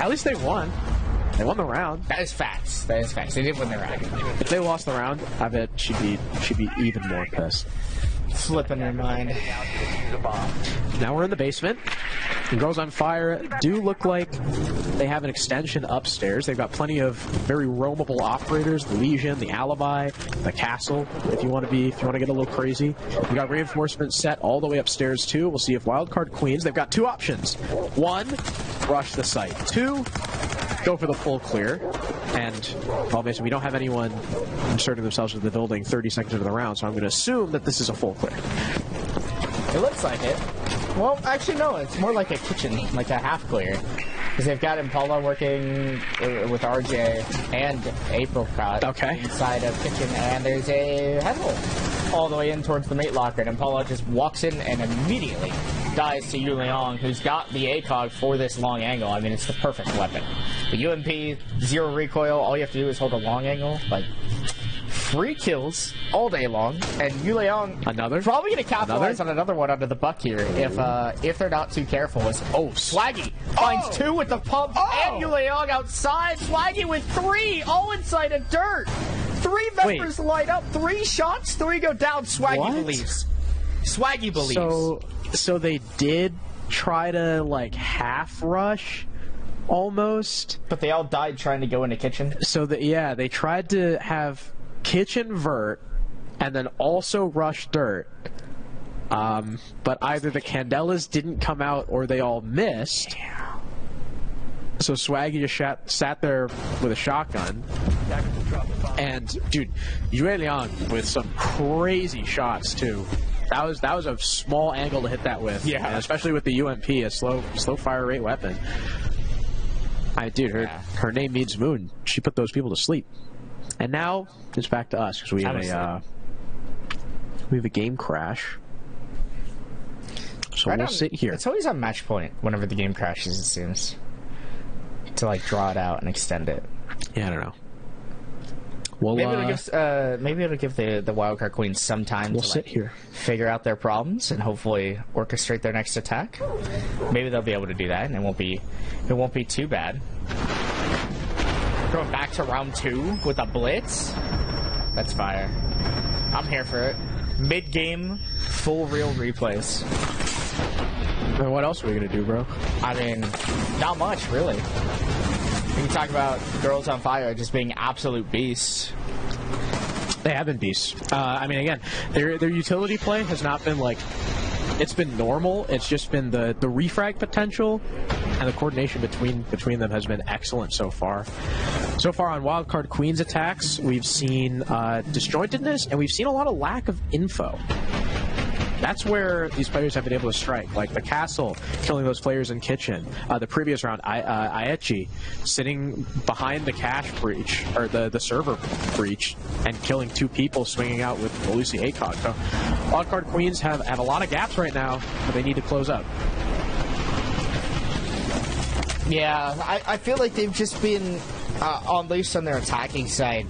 At least they won. They won the round. That is facts. That is facts. They did win the round. If they lost the round, I bet she'd be even more pissed. Flipping her mind. Now we're in the basement. The Girls on Fire do look like they have an extension upstairs. They've got plenty of very roamable operators, the Legion, the Alibi, the Castle, if you want to get a little crazy. We got reinforcements set all the way upstairs too. We'll see if Wildcard Queens, they've got two options. One, rush the site. Two, go for the full clear. And, well, basically, we don't have anyone inserting themselves into the building 30 seconds into the round, so I'm going to assume that this is a full clear. It looks like it. Well, actually, no. It's more like a kitchen, like a half clear. Because they've got Impala working with RJ and Apricot inside of kitchen, and there's a headhole all the way in towards the mate locker, and Impala just walks in and immediately dies to Yu Leong, who's got the ACOG for this long angle. I mean, it's the perfect weapon. The UMP, 0 recoil, all you have to do is hold a long angle, like, free kills all day long, and Yu Leong probably going to capitalize on another one under the buck here if they're not too careful. Swaggy finds 2 with the pump, and Yu Leong outside, Swaggy with 3, all inside of dirt. 3 members light up, 3 shots, 3 go down. Swaggy believes. Swaggy believes. So they did try to, like, half rush, almost. But they all died trying to go into kitchen? So, they tried to have kitchen vert, and then also rush dirt. But either the Candelas didn't come out, or they all missed. So Swaggy just sat there with a shotgun. And, dude, Yu Leong with some crazy shots, too. That was a small angle to hit that with. Yeah. And especially with the UMP, a slow fire rate weapon. Dude, her name means Moon. She put those people to sleep. And now it's back to us because we have a game crash. So we'll sit here. It's always on match point whenever the game crashes, it seems. To like draw it out and extend it. Yeah, I don't know. Well, maybe it'll give the Wildcard Queens some time to sit here, figure out their problems, and hopefully orchestrate their next attack. Maybe they'll be able to do that, and it won't be too bad. Going back to round 2 with a blitz. That's fire. I'm here for it. Mid-game, full real replays. And what else are we gonna do, bro? I mean, not much, really. We can talk about Girls on Fire just being absolute beasts. They have been beasts. I mean, again, their utility play has not been like... It's been normal. It's just been the refrag potential and the coordination between them has been excellent so far. So far on Wildcard Queen's attacks, we've seen disjointedness, and we've seen a lot of lack of info. That's where these players have been able to strike, like the Castle killing those players in kitchen. The previous round, Aechi sitting behind the cache breach, or the server breach, and killing 2 people swinging out with the Lucy ACOG. So Wildcard Queens have a lot of gaps right now that they need to close up. Yeah, I feel like they've just been, at least on their attacking side,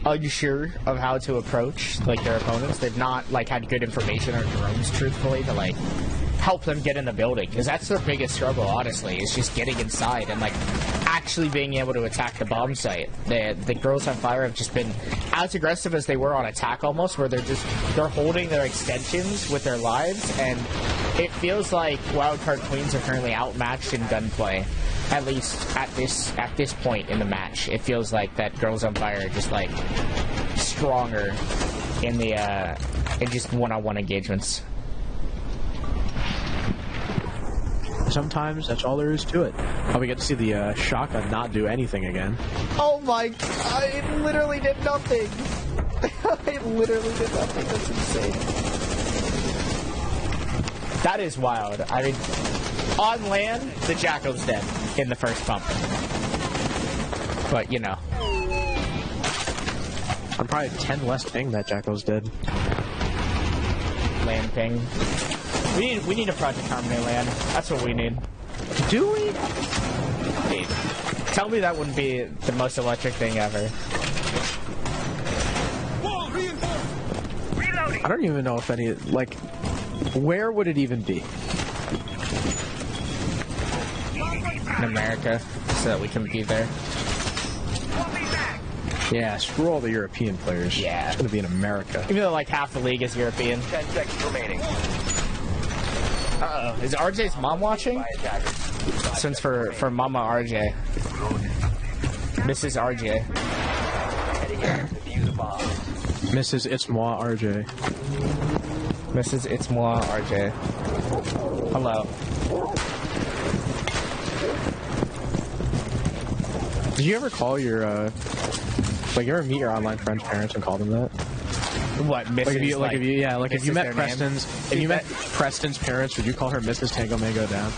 unsure of how to approach like their opponents. They've not like had good information or drones, truthfully, to like help them get in the building, because that's their biggest struggle, honestly, is just getting inside and like actually being able to attack the bomb site. The Girls on Fire have just been as aggressive as they were on attack, almost, where they're holding their extensions with their lives, and it feels like Wildcard Queens are currently outmatched in gunplay. At least at this point in the match, it feels like that Girls on Fire are just like stronger in just one-on-one engagements. Sometimes that's all there is to it. Oh, we get to see the shotgun not do anything again. Oh my god, it literally did nothing. It literally did nothing. That's insane. That is wild. I mean, on land, the Jackal's dead in the first pump. But, you know. I'm probably 10 less ping that Jackal's dead. Land ping. We need a Project Harmony land. That's what we need. Do we? Dude, tell me that wouldn't be the most electric thing ever. I don't even know if any, like, where would it even be? In America, so that we can be there. Yeah, screw all the European players. Yeah. It's going to be in America. Even though, like, half the league is European. 10 seconds remaining. Uh-oh. Is RJ's mom watching? Since for Mama RJ. Mrs. RJ. Mrs. It's Moi RJ. Mrs. It's Moi RJ. Hello. Did you ever call your, like, you ever meet your online friend's parents and call them that? What, Mrs. If you met Preston's parents, would you call her Mrs. Tango Mango Down?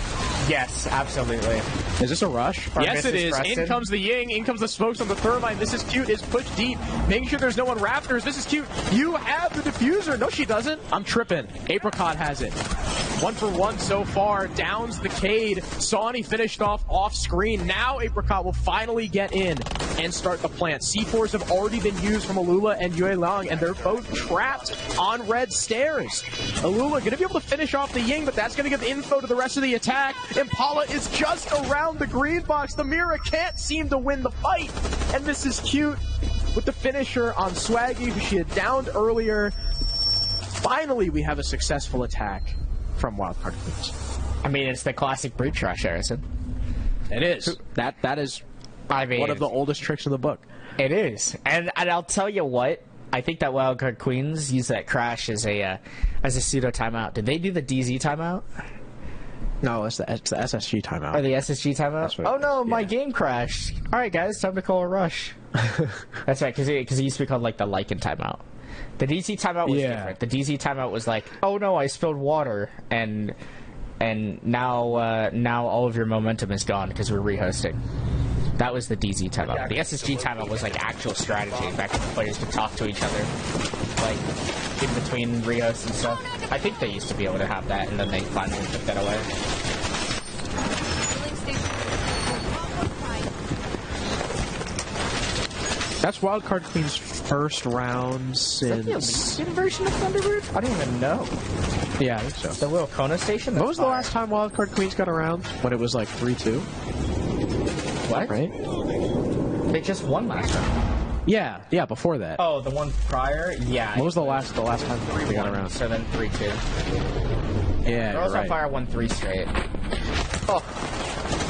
Yes, absolutely. Is this a rush? Yes, it is. Preston? In comes the Ying, in comes the smokes on the thermite. This is cute, is pushed deep, making sure there's no one Raptors. This is cute. You have the diffuser. No, she doesn't. I'm tripping. Apricot has it. 1 for 1 so far. Downs the Cade. Sawney finished off screen. Now Apricot will finally get in and start the plant. C4s have already been used from Alula and Yue Long, and they're both trapped on red stairs. Alula going to be able to finish off the Ying, but that's going to give info to the rest of the attack. Impala is just around the green box. The Mira can't seem to win the fight, and this is cute with the finisher on Swaggy, who she had downed earlier. Finally, we have a successful attack from Wildcard Queens. I mean, it's the classic brute rush, Harrison. It is. That is one of the oldest tricks in the book. It is. And I'll tell you what, I think that Wildcard Queens used that crash as a pseudo timeout. Did they do the DZ timeout? No, it's the SSG timeout. Or the SSG timeout? Oh no, my game crashed. Alright guys, time to call a rush. That's right, because it used to be called like the Lycan timeout. The DZ timeout was different. The DZ timeout was like, oh no, I spilled water, and now all of your momentum is gone because we're rehosting. That was the DZ timeout. The SSG timeout was like actual strategy. In fact, the players could talk to each other, like in between rehosts and stuff. I think they used to be able to have that, and then they finally took that away. That's Wildcard Queen's first round since... Is that the Elysian version of Thunderbird? I don't even know. Yeah, I think so. The little Kona station? When was the last time Wildcard Queens got around? When it was like 3-2? What? Right? They just won last round. Yeah, before that. Oh, the one prior? Yeah. When was the last time they got around? So then 3-2. Yeah, Girls on Fire won 3 straight. Oh.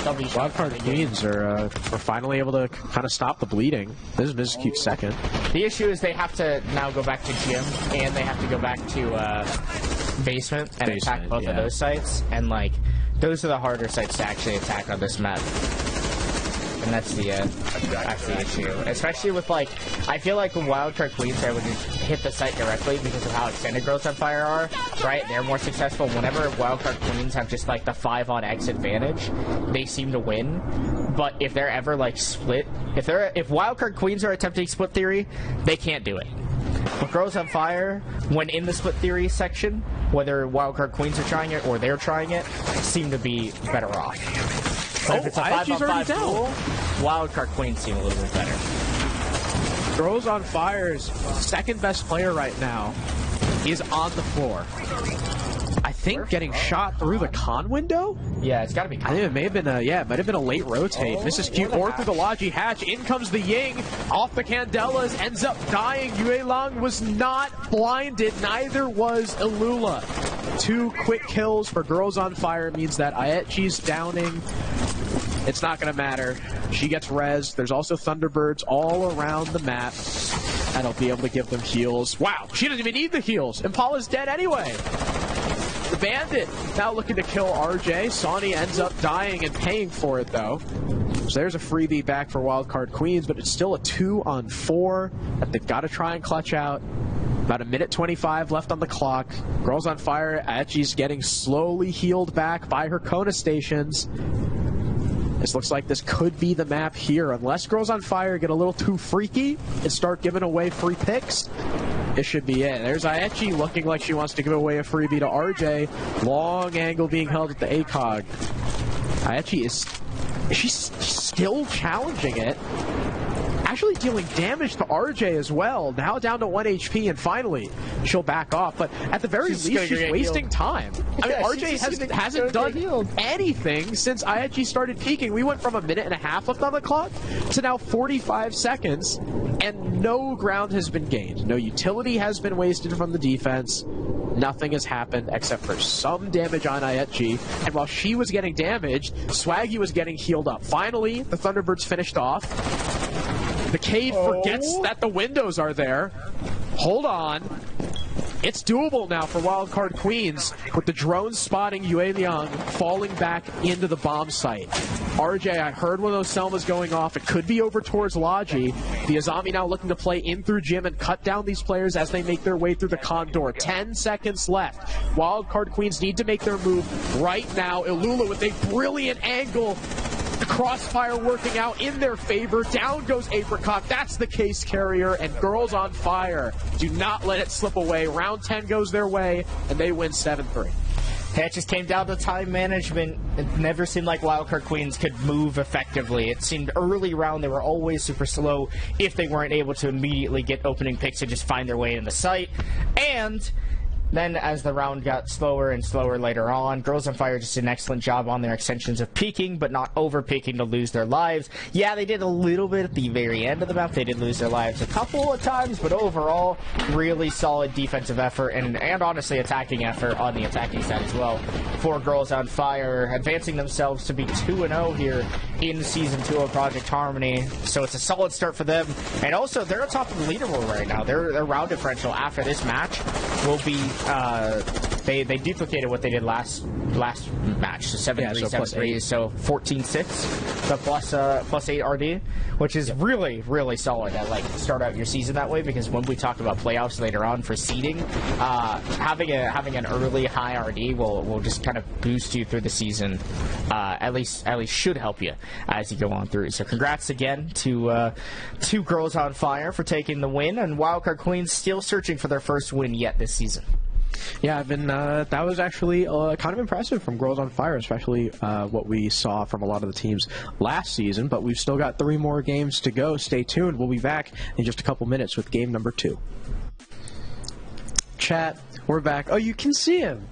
Wildcard Queens are finally able to kind of stop the bleeding. This is Mrs. Cute's second. The issue is they have to now go back to gym, and they have to go back to basement and attack both of those sites. And, like, those are the harder sites to actually attack on this map. And that's the issue. Especially with, like, I feel like when Wildcard Queens are able to hit the site directly because of how extended Girls on Fire are, right? They're more successful. Whenever Wildcard Queens have just, like, the 5-on-X advantage, they seem to win. But if they're ever, like, split, if Wildcard Queens are attempting split theory, they can't do it. But Girls on Fire, when in the split theory section, whether Wildcard Queens are trying it or they're trying it, seem to be better off. But if it's a 5-on-5 duel, Wildcard Queens seem a little bit better. Girls on Fire's second best player right now is on the floor. I think getting shot through the con window? Yeah, it's got to be con. I think it may have been it might have been a late rotate. Mrs. Cute or through the Logi hatch. In comes the Ying. Off the Candelas. Ends up dying. Yue Long was not blinded. Neither was Alula. 2 quick kills for Girls on Fire means that Aetchi's downing. It's not going to matter. She gets res. There's also Thunderbirds all around the map. And I'll be able to give them heals. Wow, she doesn't even need the heals. Impala's dead anyway. The Bandit now looking to kill RJ. Sawney ends up dying and paying for it, though. So there's a freebie back for Wildcard Queens, but it's still a 2-on-4 that they've got to try and clutch out. About 1:25 left on the clock. Girls on Fire. Aetchi's getting slowly healed back by her Kona stations. This looks like this could be the map here, unless Girls on Fire get a little too freaky and start giving away free picks. it should be it. There's Aechi looking like she wants to give away a freebie to RJ. Long angle being held at the ACOG. Aechi she's still challenging it. Actually dealing damage to RJ as well. Now down to 1 HP, and finally she'll back off. But at the very least, she's wasting time. I mean, RJ hasn't done anything since Aechi started peaking. We went from 1.5 minutes left on the clock to now 45 seconds, and no ground has been gained. No utility has been wasted from the defense. Nothing has happened except for some damage on Aechi, and while she was getting damaged, Swaggy was getting healed up. Finally, the Thunderbirds finished off. The Cade forgets that the windows are there. Hold on. It's doable now for Wildcard Queens, with the drone spotting Yue Liang falling back into the bomb site. RJ, I heard one of those Selmas going off. It could be over towards Logi. The Azami now looking to play in through Jim and cut down these players as they make their way through the Condor. 10 seconds left. Wildcard Queens need to make their move right now. Ilula with a brilliant angle. The crossfire working out in their favor. Down goes Apricot. That's the case carrier. And Girls on Fire do not let it slip away. Round 10 goes their way, and they win 7-3. It just came down to time management. It never seemed like Wildcard Queens could move effectively. It seemed early round they were always super slow if they weren't able to immediately get opening picks and just find their way in the site. And then as the round got slower and slower later on, Girls on Fire just did an excellent job on their extensions of peaking, but not over-peaking to lose their lives. Yeah, they did a little bit at the very end of the map. They did lose their lives a couple of times, but overall, really solid defensive effort and honestly attacking effort on the attacking side as well for Girls on Fire, advancing themselves to be 2-0 here in Season 2 of Project Harmony. So it's a solid start for them. And also, they're on top of the leaderboard right now. Their round differential after this match will be they duplicated what they did last match, so 7-3, 7-3, so 14-6, the plus 8 RD, which is really solid at like start out your season that way, because when we talk about playoffs later on for seeding, having an early high RD will just kind of boost you through the season. At least should help you as you go on through. So congrats again to Girls on Fire for taking the win, and Wildcard Queens still searching for their first win yet this season. Yeah, that was actually kind of impressive from Girls on Fire, especially what we saw from a lot of the teams last season. But we've still got 3 more games to go. Stay tuned. We'll be back in just a couple minutes with game number 2. Chat, we're back. Oh, you can see him.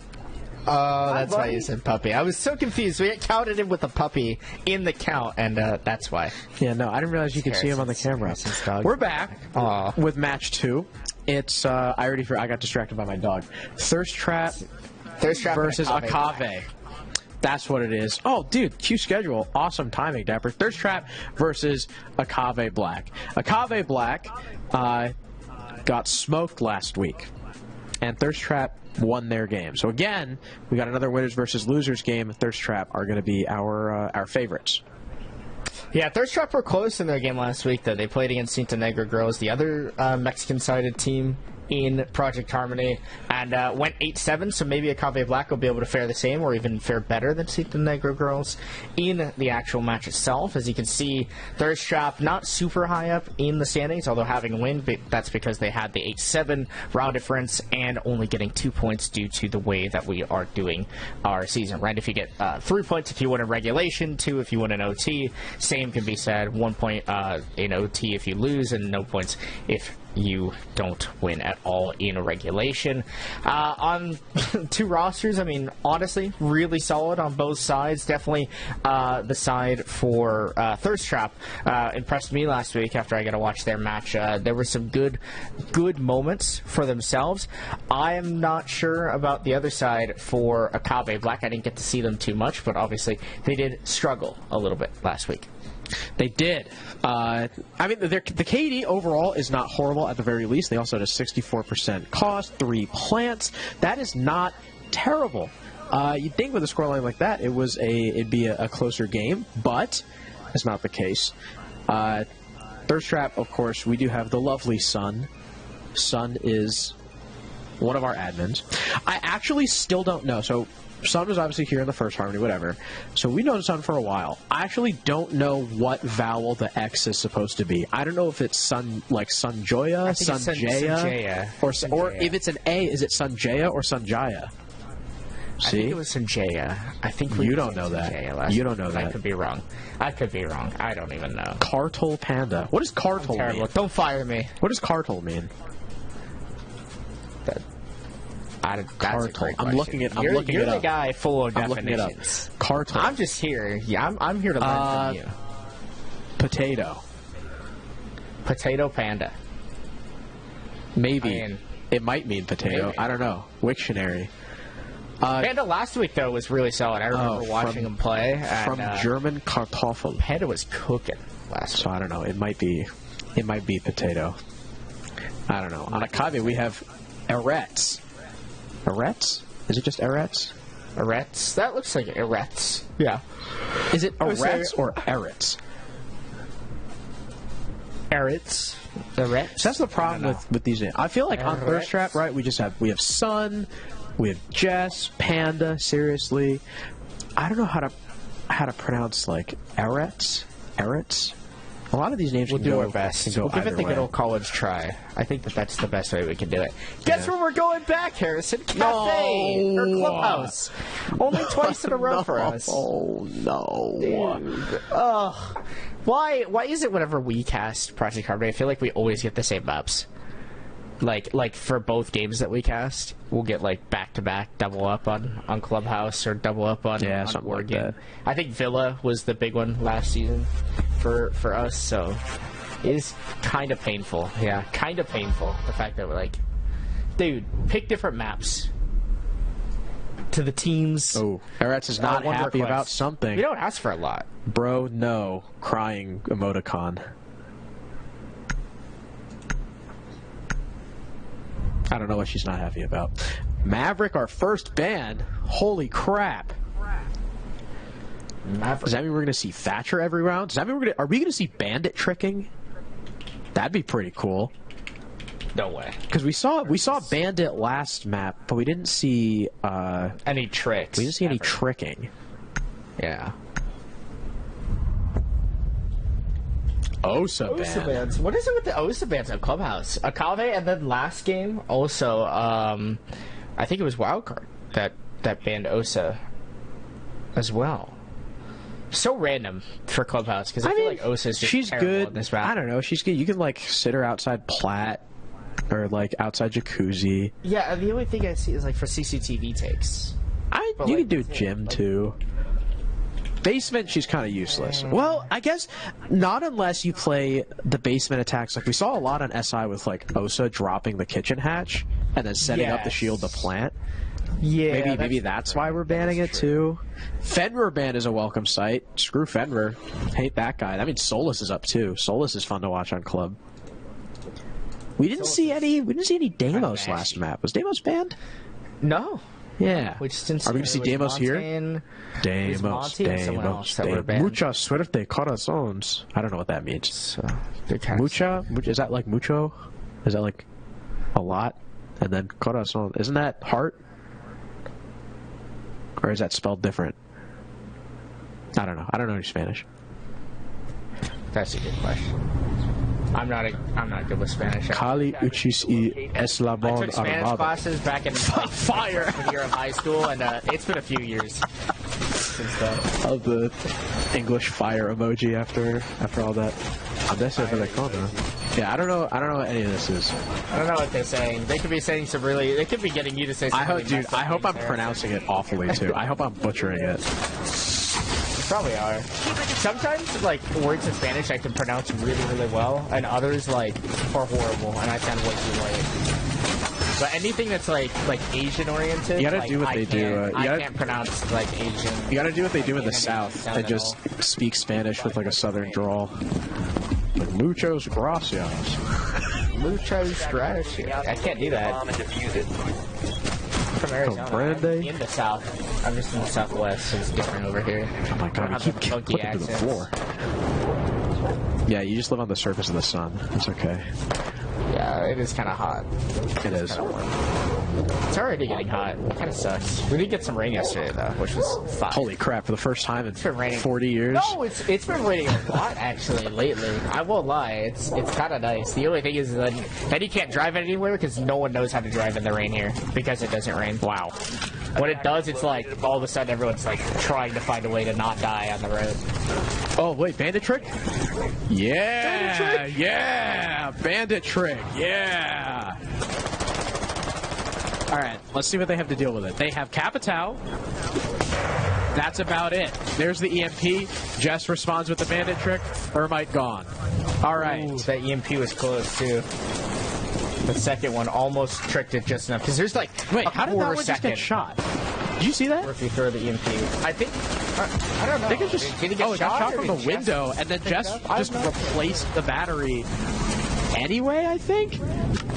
Oh, that's why you said puppy. I was so confused. We counted him with a puppy in the count, and that's why. Yeah, no, I didn't realize you could see him on the camera. We're back with match 2. It's I got distracted by my dog. Thirst Trap versus Akave. That's what it is. Oh, dude, Q schedule. Awesome timing, Dapper. Thirst Trap versus Akave Black. Akave Black got smoked last week, and Thirst Trap won their game. So again, we got another winners versus losers game. Thirst Trap are going to be our favorites. Yeah, Thirst Trap were close in their game last week, though. They played against Cinta Negra Girls, the other Mexican-sided team in Project Harmony, and went 8-7, so maybe Akave Black will be able to fare the same or even fare better than Cinta Negra Girls in the actual match itself. As you can see, Thirst Trap not super high up in the standings, although having a win, but that's because they had the 8-7 round difference and only getting 2 points due to the way that we are doing our season, right? If you get 3 points if you win in regulation, 2 if you win in OT, same can be said, 1 point in OT if you lose, and no points if you don't win at all in regulation. On 2 rosters, I mean, honestly, really solid on both sides. Definitely the side for Thirst Trap impressed me last week after I got to watch their match. There were some good moments for themselves. I am not sure about the other side for Akave Black. I didn't get to see them too much, but obviously they did struggle a little bit last week. They did. I mean, the KD overall is not horrible at the very least. They also had a 64% cost, 3 plants. That is not terrible. You'd think with a scoreline like that, it'd be a closer game, but that's not the case. Thirst Trap, of course, we do have the lovely Sun. Sun is one of our admins. I actually still don't know. So Sun was obviously here in the first Harmony, whatever. So we know Sun for a while. I actually don't know what vowel the X is supposed to be. I don't know if it's Sun, like Sunjoya, Sunjaya, or if it's an A, is it Sunjaya or Sunjaya? See? I think it was Sanjaya. I think you don't know that. You don't know that. I could be wrong. I don't even know. Cartol Panda. What does Cartol mean? Don't fire me. What does Cartol mean? Cartol. I'm looking it up. You're the guy full of definitions. Cartol. I'm just here. Yeah, I'm here to learn from you. Potato. Potato Panda. Maybe. It might mean potato. Maybe. I don't know. Wiktionary. Panda last week, though, was really solid. I remember watching him play. From German Kartoffel. Panda was cooking last week. So I don't know. It might be potato. I don't know. On Akave, we have Eretz. Eretz? Is it just Eretz? Eretz? That looks like Eretz. Yeah. Is it Eretz or Eretz? Eretz. Eretz. So that's the problem with these names. I feel like on Thirst Trap, right? We have Sun. We have Jess, Panda, seriously. I don't know how to pronounce, like, Eretz. A lot of these names we'll do our best. We'll give it the good old college try. I think that's the best way we can do it. Guess where we're going back, Harrison? Cafe or Clubhouse. Only twice in a row for us. Oh no! Dude. Why is it whenever we cast Project Harmony, I feel like we always get the same maps? Like for both games that we cast, we'll get like back-to-back double up on Clubhouse or double up on War Game. Like I think Villa was the big one last season for us, so it is kind of painful. Yeah, kind of painful. The fact that we're like, dude, pick different maps to the teams. Oh, Eretz is not happy about something. We don't ask for a lot. Bro, no. Crying emoticon. I don't know what she's not happy about. Maverick, our first ban. Holy crap. Maverick. Does that mean we're going to see Thatcher every round? Does that mean are we going to see Bandit tricking? That'd be pretty cool. No way. Because we saw Bandit last map, but we didn't see any tricks. We didn't see any tricking. Yeah. Osa bans. What is it with the Osa bans at Clubhouse? Akave, and then last game also, I think it was Wildcard that banned Osa as well. So random for Clubhouse because I feel like Osa is just terrible good. In this map. I don't know. She's good. You can like sit her outside Plat or like outside Jacuzzi. Yeah, the only thing I see is like for CCTV takes. You can do gym too. Basement, she's kind of useless. Well, I guess not unless you play the basement attacks. Like we saw a lot on SI with like Osa dropping the kitchen hatch and then setting up the shield to plant. Yeah, maybe that's why we're banning it too. Fenrir ban is a welcome sight. Screw Fenrir. Hate that guy. That means Solus is up too. Solus is fun to watch on Club. We didn't see any Deimos last map. Was Deimos banned? No. Yeah. We just didn't see Are we going to see Deimos here? Deimos. Mucha suerte, corazones. I don't know what that means. Mucha? Is that like mucho? Is that like a lot? And then corazon. Isn't that heart? Or is that spelled different? I don't know. I don't know any Spanish. That's a good question. I'm not good with Spanish. Kali uchis y eslabon I took Spanish classes back in fire year of high school, and it's been a few years since then. Of the English fire emoji after all that. Yeah, I don't know what any of this is. I don't know what they're saying. They could be saying some really. They could be getting you to say something. I hope I'm pronouncing it awfully too. I hope I'm butchering it. Probably are. Sometimes, like, words in Spanish I can pronounce really, really well, and others, like, are horrible, and I sound way too white. But anything that's, like Asian-oriented, you gotta do what they do. I can't pronounce, like, Asian. You gotta do what they do in the South, and just speak Spanish with, like, a Southern drawl. Like, muchos gracias. Muchos gracias. I can't do that. From Arizona. I'm in the South. I'm just in the Southwest, so it's different over here. Oh my god, you keep flipping to the floor. Yeah, you just live on the surface of the sun. It's okay. Yeah, it is kind of hot. It is. It's already getting hot. It kind of sucks. We did get some rain yesterday, though, which was fun. Holy crap, for the first time in it's been raining. 40 years? No, it's been raining a lot, actually, lately. I won't lie. It's kind of nice. The only thing is that then you can't drive anywhere because no one knows how to drive in the rain here because it doesn't rain. Wow. When it does, it's like all of a sudden everyone's like trying to find a way to not die on the road. Oh, wait, bandit trick? Yeah! Bandit trick? Yeah! Bandit trick, yeah! Alright, let's see what they have to deal with it. They have Capitao. That's about it. There's the EMP. Jess responds with the bandit trick. Ermite gone. Alright. That EMP was close, too. The second one almost tricked it just enough. Because there's like wait, a how did that one just get shot? Did you see that? Or if you throw the EMP. I think... I don't know. I think it just... Did he get shot from the window, and then Jess just replaced the battery anyway, I think?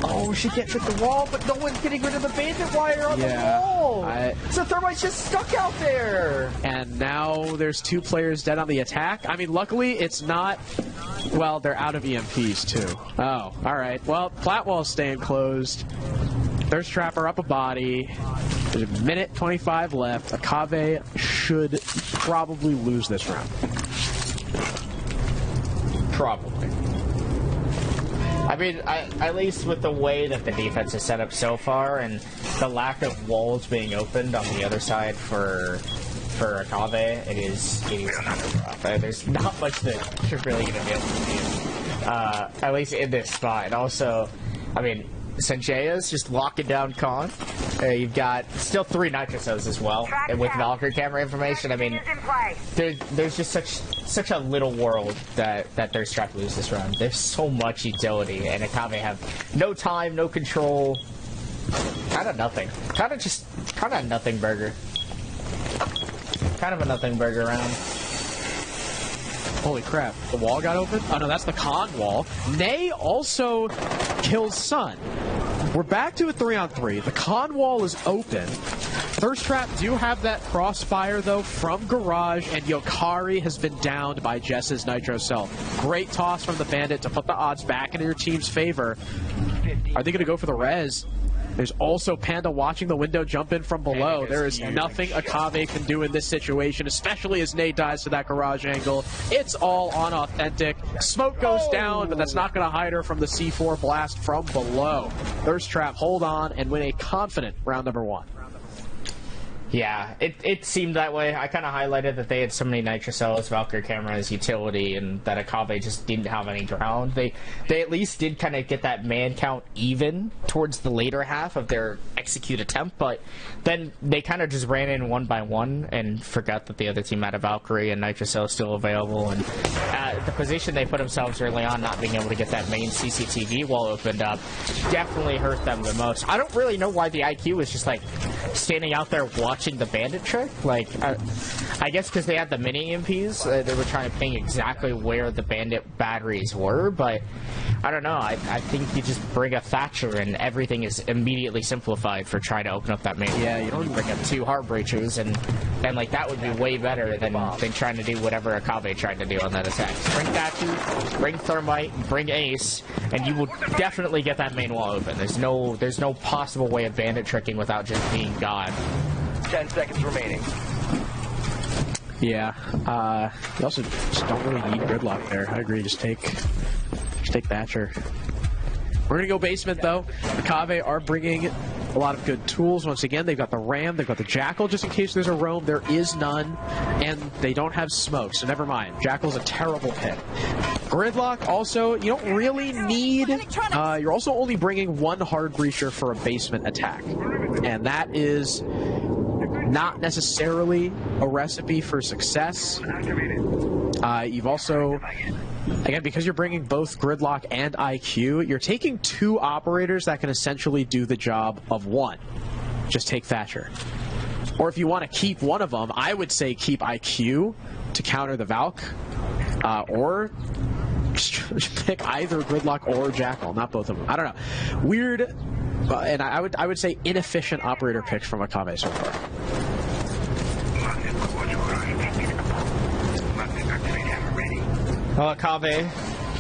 Oh, she gets hit the wall, but no one's getting rid of the bandit wire on the wall. So Thermite's just stuck out there. And now there's 2 players dead on the attack. I mean, luckily it's not... Well, they're out of EMPs, too. Oh, alright. Well, Platwall's staying closed. Thirst Trapper up a body. There's a minute 25 left. Akave should probably lose this round. Probably. I mean, at least with the way that the defense is set up so far and the lack of walls being opened on the other side for Akave, it is kind of rough. There's not much that you're really going to be able to do, at least in this spot. And also, I mean, Sanjaya's just locking down Khan. You've got still 3 Nitrosos as well, and with Valkyrie camera information, I mean, there's just such a little world that Thirst Trap lose this round. There's so much utility, and Akave have no time, no control, kind of nothing. Kind of a nothing burger. Kind of a nothing burger round. Holy crap, the wall got open? Oh no, that's the Khan wall. Nay also kills Sun. We're back to a 3-on-3. The Khan wall is open. Thirst Trap do have that crossfire, though, from Garage, and Yokari has been downed by Jess's Nitro Cell. Great toss from the Bandit to put the odds back into your team's favor. Are they going to go for the res? There's also Panda watching the window jump in from below. There is nothing Akave can do in this situation, especially as Nate dies to that garage angle. It's all on Authentic. Smoke goes down, but that's not going to hide her from the C4 blast from below. Thirst Trap hold on and win a confident round number 1. Yeah, it seemed that way. I kind of highlighted that they had so many Nitro Cells, Valkyrie cameras, utility, and that Akave just didn't have any ground. They at least did kind of get that man count even towards the later half of their execute attempt, but then they kind of just ran in one by one and forgot that the other team had a Valkyrie and Nitro Cell still available. And the position they put themselves early on, not being able to get that main CCTV wall opened up, definitely hurt them the most. I don't really know why the IQ was just like standing out there watching the bandit trick. Like, I guess because they had the mini EMPs, they were trying to ping exactly where the bandit batteries were, but I don't know. I think you just bring a Thatcher and everything is immediately simplified for trying to open up that main. Yeah, you don't bring up 2 heart breachers, and like that would be way better than trying to do whatever Akave tried to do on that attack. Bring Thatcher, bring Thermite, bring Ace, and you will definitely get that main wall open. There's no possible way of bandit tricking without just being God. 10 seconds remaining. Yeah, you also just don't really need gridlock there. I agree, just take Thatcher. We're gonna go basement though. Akave are bringing a lot of good tools. Once again, they've got the Ram, they've got the Jackal just in case there's a roam. There is none, and they don't have smoke, so never mind. Jackal's a terrible pick. Gridlock also, you don't really need, you're also only bringing 1 hard breacher for a basement attack, and that is not necessarily a recipe for success. You've also, again, because you're bringing both Gridlock and IQ, you're taking 2 operators that can essentially do the job of 1. Just take Thatcher. Or if you want to keep one of them, I would say keep IQ to counter the Valk, or just pick either Gridlock or Jackal, not both of them. I don't know. Weird, and I would say inefficient operator picks from Akave so far. Well, Akave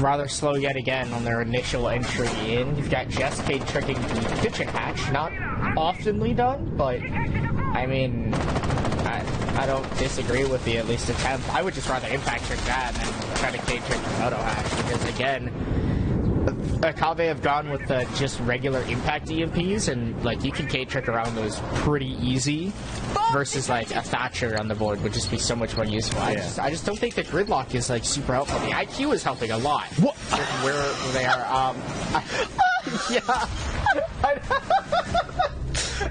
rather slow yet again on their initial entry in. You've got Jesscade tricking the kitchen hatch. Not oftenly done, but I mean, I don't disagree with the at least attempt. I would just rather impact trick that than try to Cade trick the moto hatch, because again, Akave have gone with just regular impact EMPs, and like you can Cade trick around those pretty easy, versus like a Thatcher on the board would just be so much more useful. Yeah. I just don't think the gridlock is like super helpful. The IQ is helping a lot. What? Where they are. Yeah.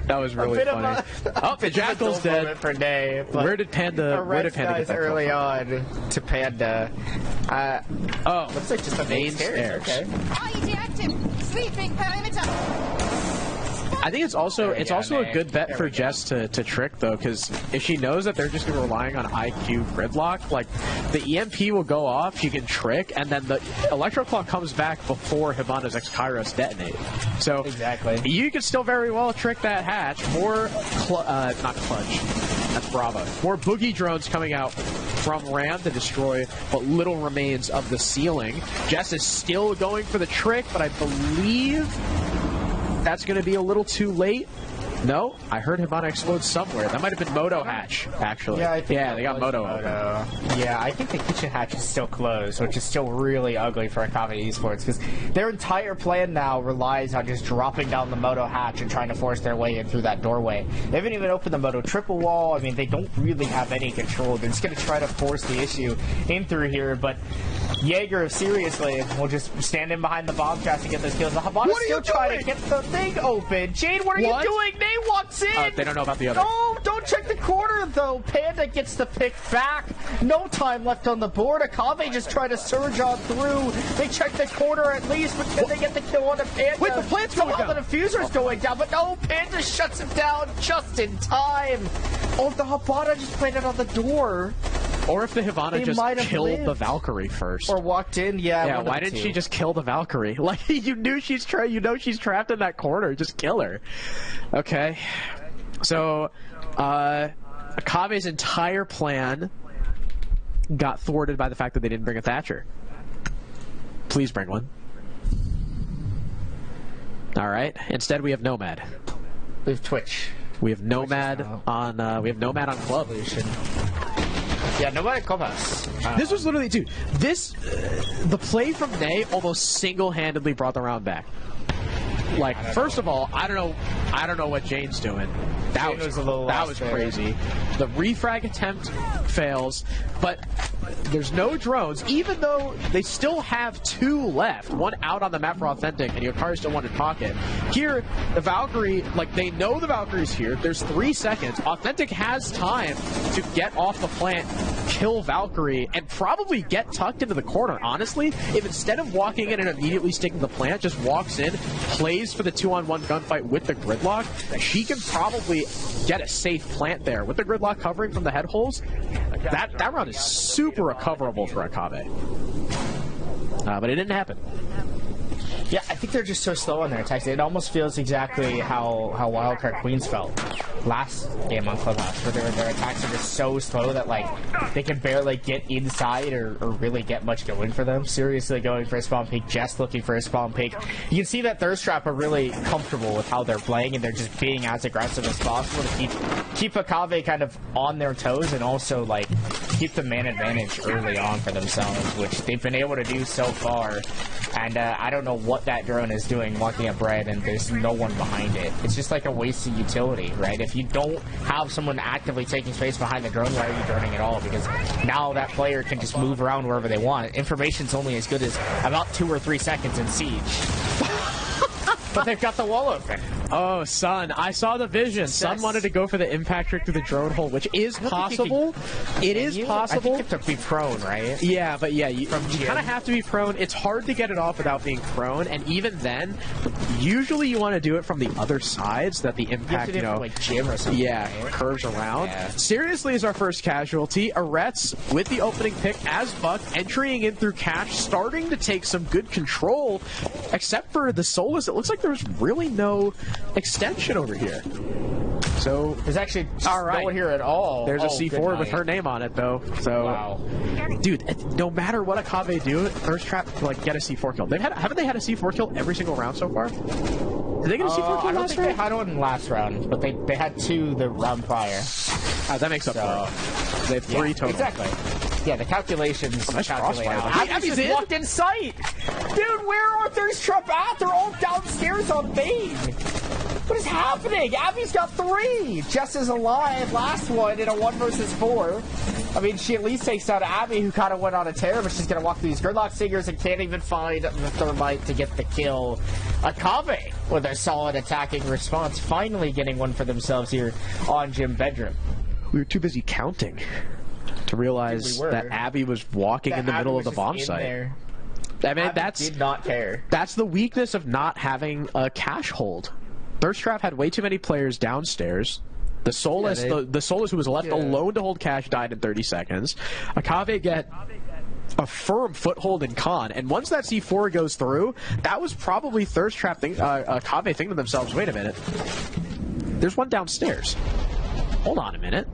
That was really funny. Oh, the Jackal's dead. For Day, where did Panda get that early on to Panda. Oh, looks like just the main stairs. Okay. IED active. Sweeping perimeter. I think it's also a good bet for Jess to trick, though, because if she knows that they're just going to be relying on IQ gridlock, like the EMP will go off, she can trick, and then the Electro Clock comes back before Hibana's X-Kairos detonate. So exactly, you could still very well trick that hatch. More not clutch. That's Bravo. More boogie drones coming out from Ram to destroy what little remains of the ceiling. Jess is still going for the trick, but I believe that's going to be a little too late. No, I heard Hibana explode somewhere. That might have been Moto Hatch, actually. Yeah, they got Moto open. Yeah, I think the kitchen hatch is still closed, which is still really ugly for Akave Esports, because their entire plan now relies on just dropping down the Moto Hatch and trying to force their way in through that doorway. They haven't even opened the Moto triple wall. I mean, they don't really have any control. They're just going to try to force the issue in through here, but Jaeger, seriously, will just stand in behind the bomb trash to get those kills. Hibana's still trying to get the thing open. Jade, what are you doing? Nate walks in! They don't know about the other. No, don't check the corner, though. Panda gets the pick back. No time left on the board. Akave just tried to surge on through. They check the corner at least, but can they get the kill on the Panda? Wait, the plant's going down. The diffuser's going down, but no, Panda shuts it down just in time. Oh, the Hibana just planted on the door. Or if the Hibana just killed the Valkyrie first. Or walked in, yeah. Why didn't she just kill the Valkyrie? Like, you knew she's she's trapped in that corner. Just kill her. Okay. So, Akave's entire plan got thwarted by the fact that they didn't bring a Thatcher. Please bring one. Alright. Instead, we have Nomad. We have Twitch. We have Nomad on Club. Yeah, Nomad at Clubhouse. This was literally, dude, the play from Nay almost single-handedly brought the round back. Like, first of all, I don't know what Jane's doing. That was crazy. The refrag attempt fails, but there's no drones, even though they still have 2 left. One out on the map for Authentic, and Yokari still wanted pocket. Here, the Valkyrie, like, they know the Valkyrie's here. There's 3 seconds. Authentic has time to get off the plant, kill Valkyrie, and probably get tucked into the corner. Honestly, if instead of walking in and immediately sticking the plant, just walks in, plays for the 2-on-1 gunfight with the gridlock, she can probably get a safe plant there. With the gridlock covering from the head holes, that round is super recoverable for Akave. But it didn't happen. Yeah, I think they're just so slow on their attacks. It almost feels exactly how Wildcard Queens felt last game on Clubhouse, where their attacks are just so slow that, like, they can barely get inside or really get much going for them. Seriously going for a spawn peek, just looking for a spawn peek. You can see that Thirst Trap are really comfortable with how they're playing, and they're just being as aggressive as possible to keep Akave kind of on their toes, and also, like, keep the man advantage early on for themselves, which they've been able to do so far. And I don't know what that drone is doing walking up red, and there's no one behind it. It's just like a wasted utility, right? If you don't have someone actively taking space behind the drone, why are you droning at all? Because now that player can just move around wherever they want. Information's only as good as about 2 or 3 seconds in Siege. But they've got the wall open. Oh, Sun. I saw the vision. Sun wanted to go for the impact trick through the drone hole, which is possible. It is possible. I think you have to be prone, right? Yeah, but yeah, you kind of have to be prone. It's hard to get it off without being prone, and even then, usually you want to do it from the other side so that the impact, like jam or something, right? curves around. Yeah. Seriously is our first casualty. Aretz with the opening pick as Buck, entering in through Cash, starting to take some good control, except for the Solus. It looks like there's really no extension over here. So there's actually no one here at all. There's a C4 with her name on it, though. So, wow. Dude, no matter what Akave do, Thirst Trap get a C4 kill. Haven't they had a C4 kill every single round so far? Did they get a C4 kill I don't last think round? they had one last round, but they had 2 the round prior. That makes up for it. They have 3 total. Exactly. Yeah, the calculations calculate out. Abby's just walked in sight! Dude, where are Thirst Trap at? They're all downstairs on main! What is happening? Abby's got 3! Jess is alive, last one in a 1 versus 4. I mean, she at least takes out Abby, who kind of went on a tear, but she's going to walk through these gridlock singers and can't even find the thermite to get the kill. Akave, with a solid attacking response, finally getting one for themselves here on Gym Bedroom. We were too busy counting to realize that Abby was walking in the middle of the bomb site. There. I mean, Abby did not care. That's the weakness of not having a cash hold. Thirst Trap had way too many players downstairs. The Soulless, the Soulless who was left alone to hold cash died in 30 seconds. Akave get a firm foothold in Con, and once that C4 goes through, that was probably Thirst Trap Akave thinking to themselves, wait a minute, there's one downstairs. Hold on a minute.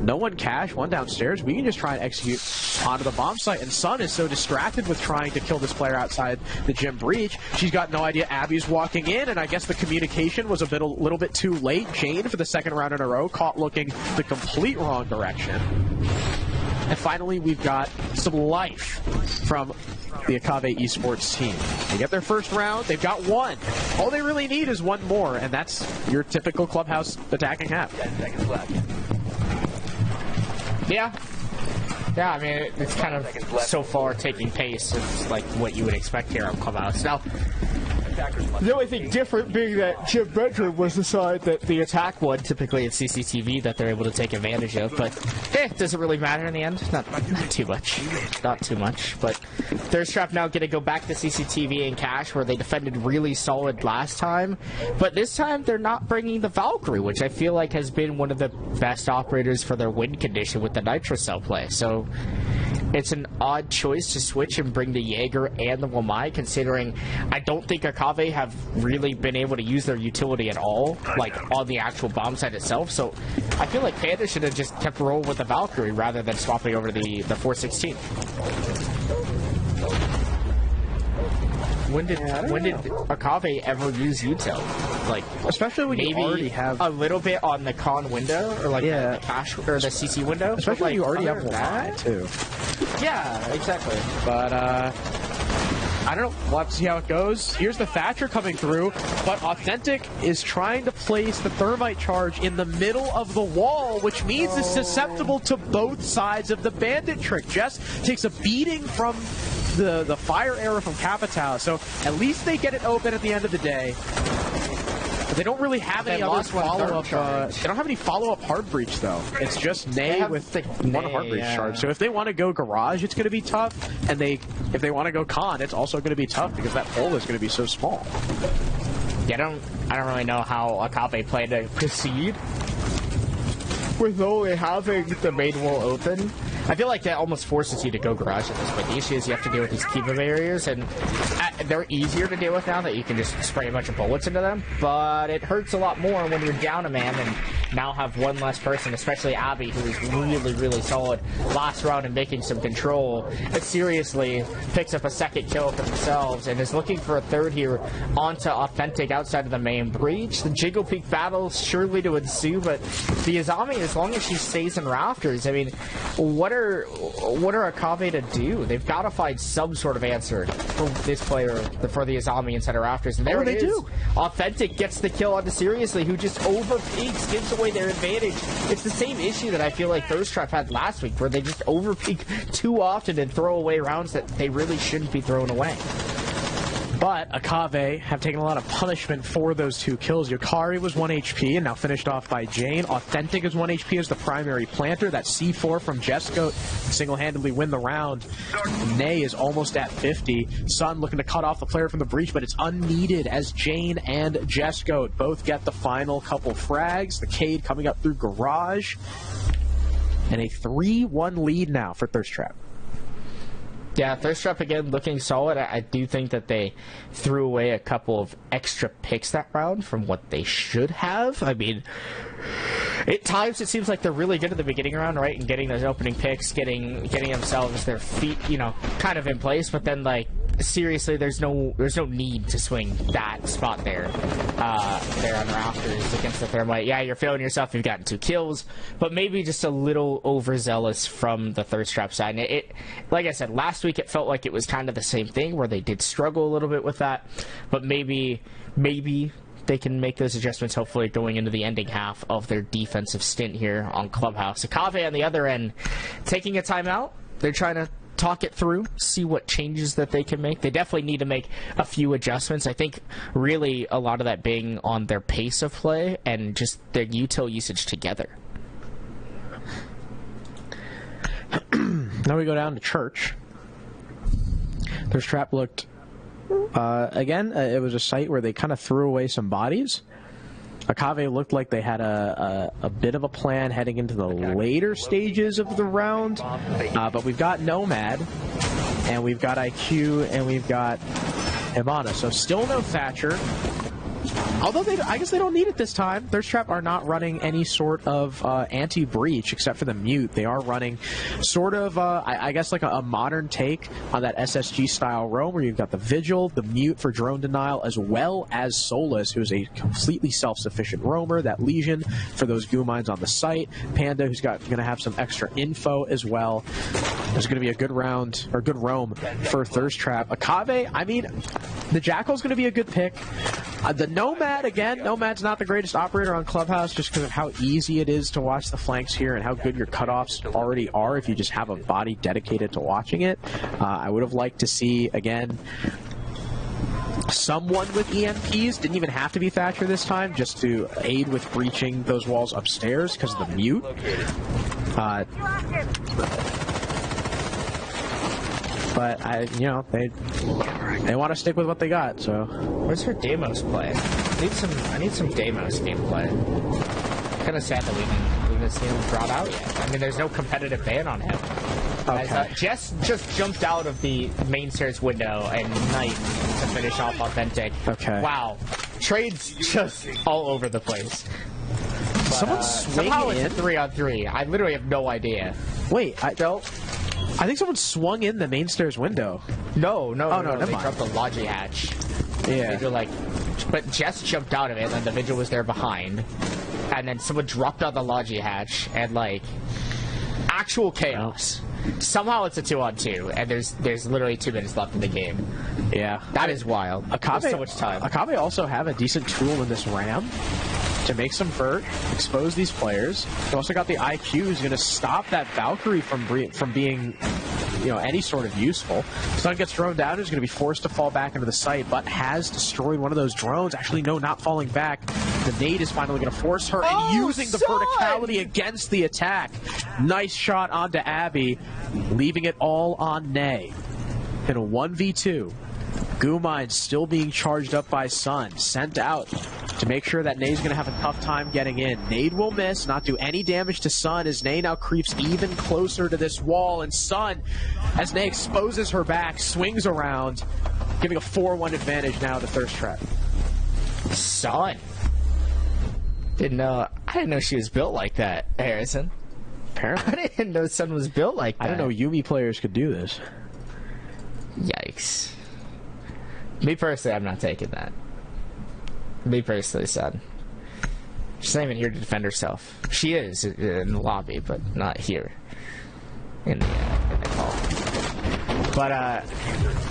No one cash, one downstairs. We can just try and execute onto the bomb site. And Sun is so distracted with trying to kill this player outside the gym breach. She's got no idea Abby's walking in, and I guess the communication was a little bit too late. Jane, for the 2nd round in a row, caught looking the complete wrong direction. And finally, we've got some life from the Akave Esports team. They get their first round. They've got 1. All they really need is 1 more, and that's your typical clubhouse attacking half. 10 seconds left. Yeah. Yeah, I mean, it's kind of so far taking pace. It's like what you would expect here on Clubhouse. Now, the only thing different being that Gym Bedroom was the side that the attack won. Typically it's CCTV that they're able to take advantage of, but does it really matter in the end? Not too much. Not too much, but Thirst Trap now going to go back to CCTV and Cash, where they defended really solid last time, but this time they're not bringing the Valkyrie, which I feel like has been one of the best operators for their win condition with the Nitro Cell play, so it's an odd choice to switch and bring the Jaeger and the Wamai, considering I don't think Akave have really been able to use their utility at all, like on the actual bomb site itself. So I feel like Panda should have just kept rolling with the Valkyrie rather than swapping over to the 416. When did Akave ever use util? Like, especially when you already have a little bit on the con window, or like the cash or the CC window. Especially when you already have that too. Yeah, exactly. But I don't know. We'll have to see how it goes. Here's the Thatcher coming through, but Authentic is trying to place the thermite charge in the middle of the wall, which means it's susceptible to both sides of the bandit trick. Jess takes a beating from the fire arrow from Capital, so at least they get it open at the end of the day. But they don't really have any other follow-up. They don't have any follow-up hard breach though. It's just Nay with one hard breach charge. So if they want to go garage, it's going to be tough, and if they want to go con, it's also going to be tough because that hole is going to be so small. Yeah, I don't really know how Akave plan to proceed with only having the main wall open. I feel like that almost forces you to go garage at this point. The issue is you have to deal with these Kiva barriers, and they're easier to deal with now that you can just spray a bunch of bullets into them, but it hurts a lot more when you're down a man and now have one less person, especially Abby, who is really, really solid last round and making some control. It seriously picks up a 2nd kill for themselves and is looking for a 3rd here onto Authentic outside of the main breach. The Jiggle Peak battle surely to ensue, but the Izami, as long as she stays in rafters, I mean, what are Akave to do? They've got to find some sort of answer for this player, for the Izami inside of rafters, and there it is. Do. Authentic gets the kill onto Seriously, who just overpeaks, gives away their advantage. It's the same issue that I feel like Thirst Trap had last week, where they just overpeak too often and throw away rounds that they really shouldn't be throwing away. But Akave have taken a lot of punishment for those 2 kills. Yukari was 1 HP and now finished off by Jane. Authentic is 1 HP as the primary planter. That C4 from Jesco single-handedly win the round. Nay is almost at 50. Sun looking to cut off the player from the breach, but it's unneeded as Jane and Jesco both get the final couple frags. The Cade coming up through garage. And a 3-1 lead now for Thirst Trap. Yeah, Thirst Trap again looking solid. I do think that they threw away a couple of extra picks that round from what they should have. I mean, at times it seems like they're really good at the beginning round, right? And getting those opening picks, getting themselves their feet, kind of in place. But then, like, seriously, there's no need to swing that spot there on rafters against the Thermite. Yeah, you're feeling yourself. You've gotten 2 kills, but maybe just a little overzealous from the Thirst Trap side. And it, like I said, last week it felt like it was kind of the same thing where they did struggle a little bit with that, but maybe they can make those adjustments, hopefully, going into the ending half of their defensive stint here on Clubhouse. Akave on the other end, taking a timeout. They're trying to talk it through, see what changes that they can make. They definitely need to make a few adjustments. I think really a lot of that being on their pace of play and just their util usage together. Now we go down to Church. Their trap looked, again, it was a site where they kind of threw away some bodies. Akave looked like they had a bit of a plan heading into the later stages of the round, but we've got Nomad, and we've got IQ, and we've got Hibana, so still no Thatcher. Although I guess they don't need it this time. Thirst Trap are not running any sort of anti-breach except for the mute. They are running sort of, I guess, like a modern take on that SSG-style roam where you've got the Vigil, the mute for drone denial, as well as Solus, who's a completely self-sufficient roamer, that Legion for those goo mines on the site, Panda, who's going to have some extra info as well. There's going to be a good round, or good roam for Thirst Trap. Akave, I mean, the Jackal's going to be a good pick. The Nomad, again, Nomad's not the greatest operator on Clubhouse just because of how easy it is to watch the flanks here and how good your cutoffs already are if you just have a body dedicated to watching it. I would have liked to see, again, someone with EMPs. Didn't even have to be Thatcher this time, just to aid with breaching those walls upstairs because of the mute. But they want to stick with what they got. So where's her Deimos play? I need some Deimos gameplay. Kind of sad that we haven't seen him brought out yet. I mean, there's no competitive ban on him. Okay. Jess just jumped out of the main stairs window and Knight to finish off Authentic. Okay. Wow, trades just all over the place. Someone's swinging somehow it's in. a 3-on-3. I literally have no idea. Wait, I think someone swung in the main stairs window. No, never they mind. dropped the Logi hatch. Yeah. But Jess jumped out of it, and then the Vigil was there behind. And then someone dropped out the Logi hatch, and, like, actual chaos. Somehow it's a 2-on-2, and there's literally 2 minutes left in the game. Yeah. That is wild. Akave, There's so much time. Akave also have a decent tool in this Ram to make some hurt, expose these players. They also got the IQ who's going to stop that Valkyrie from being, any sort of useful. Sun gets thrown down, who's going to be forced to fall back into the site, but has destroyed one of those drones. Actually, no, not falling back. The nade is finally going to force her, and using the verticality against the attack. Nice shot onto Abby, leaving it all on Nay. In a 1v2. Goo Mine still being charged up by Sun, sent out to make sure that Nay's going to have a tough time getting in. Nade will miss, not do any damage to Sun as Nay now creeps even closer to this wall. And Sun, as Nay exposes her back, swings around, giving a 4-1 advantage now to Thirst Trap. Sun. I didn't know she was built like that, Harrison. Apparently. I didn't know Sun was built like that. I didn't know Yumi players could do this. Yikes. Me personally, I'm not taking that. Me personally, Sun. She's not even here to defend herself. She is in the lobby, but not here in the call. But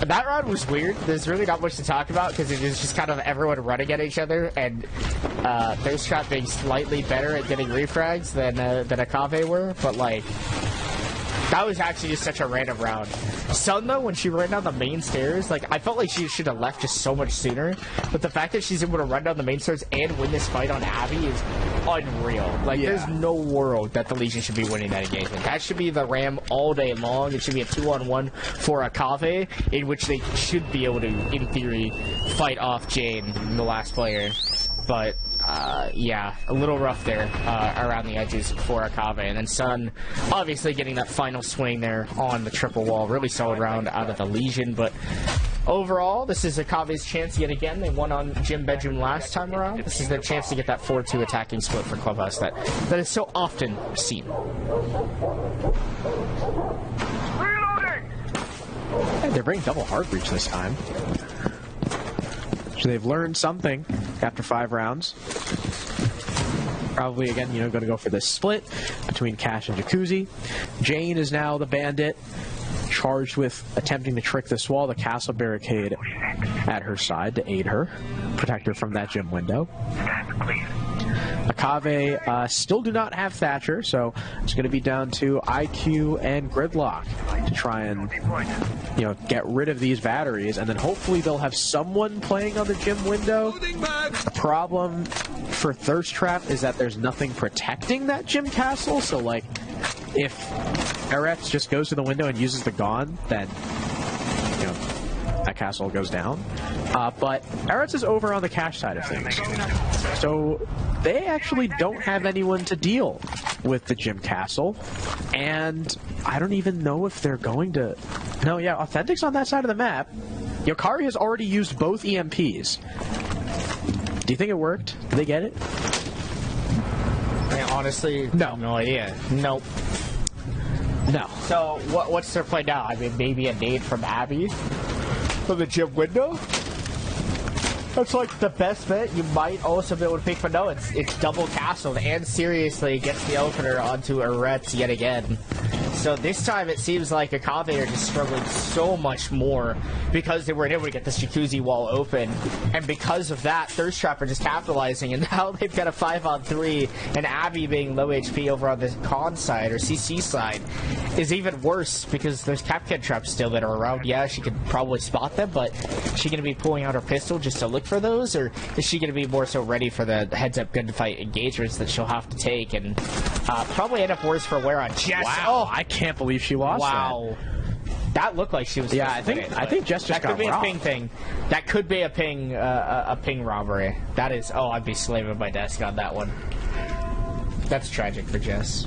that round was weird. There's really not much to talk about because it was just kind of everyone running at each other, and Thirst Trap being slightly better at getting refrags than Akave were, but like that was actually just such a random round. Sun, though, when she ran down the main stairs, like, I felt like she should have left just so much sooner. But the fact that she's able to run down the main stairs and win this fight on Abby is unreal. Like, There's no world that the Legion should be winning that engagement. That should be the Ram all day long. It should be a 2-on-1 for Akave, in which they should be able to, in theory, fight off Jane, the last player. But yeah, a little rough there around the edges for Akave. And then Sun obviously getting that final swing there on the triple wall. Really solid round out of the Legion, but overall, this is Akave's chance yet again. They won on Gym Bedroom last time around. This is their chance to get that 4-2 attacking split for Clubhouse that is so often seen. And they're bringing double hard breach this time. So they've learned something after 5 rounds. Probably, again, going to go for this split between Cash and Jacuzzi. Jane is now the bandit, charged with attempting to trick this wall, the castle barricade at her side to aid her, protect her from that gym window. Akave still do not have Thatcher, so it's going to be down to IQ and Gridlock to try and get rid of these batteries, and then hopefully they'll have someone playing on the gym window. The problem for Thirst Trap is that there's nothing protecting that gym castle, so like if Eretz just goes to the window and uses the Gone, then that castle goes down. But Eretz is over on the Cash side of things, so they actually don't have anyone to deal with the gym castle, and I don't even know if they're going to. No, yeah, Authentic's on that side of the map. Yokari has already used both EMPs. Do you think it worked? Did they get it? I honestly, no idea. Nope. No. So what's their play now? I mean, maybe a nade from Abby from the gym window? That's like the best bet you might also be able to pick, but no, it's double castled and seriously gets the opener onto Eretz yet again. So this time it seems like Akave are just struggling so much more because they weren't able to get this Jacuzzi wall open, and because of that, Thirst Trap are just capitalizing, and now they've got a 5-on-3, and Abby being low HP over on the con side or CC side is even worse because there's Capcan traps still that are around. Yeah, she could probably spot them, but is she going to be pulling out her pistol just to look for those, or is she going to be more so ready for the heads-up gunfight engagements that she'll have to take, and probably end up worse for wear on Jess. Wow, I can't believe she lost that. That looked like she was. Yeah, I think Jess just got robbed. That could be a ping thing. That could be a ping robbery. That is. Oh, I'd be slaving my desk on that one. That's tragic for Jess.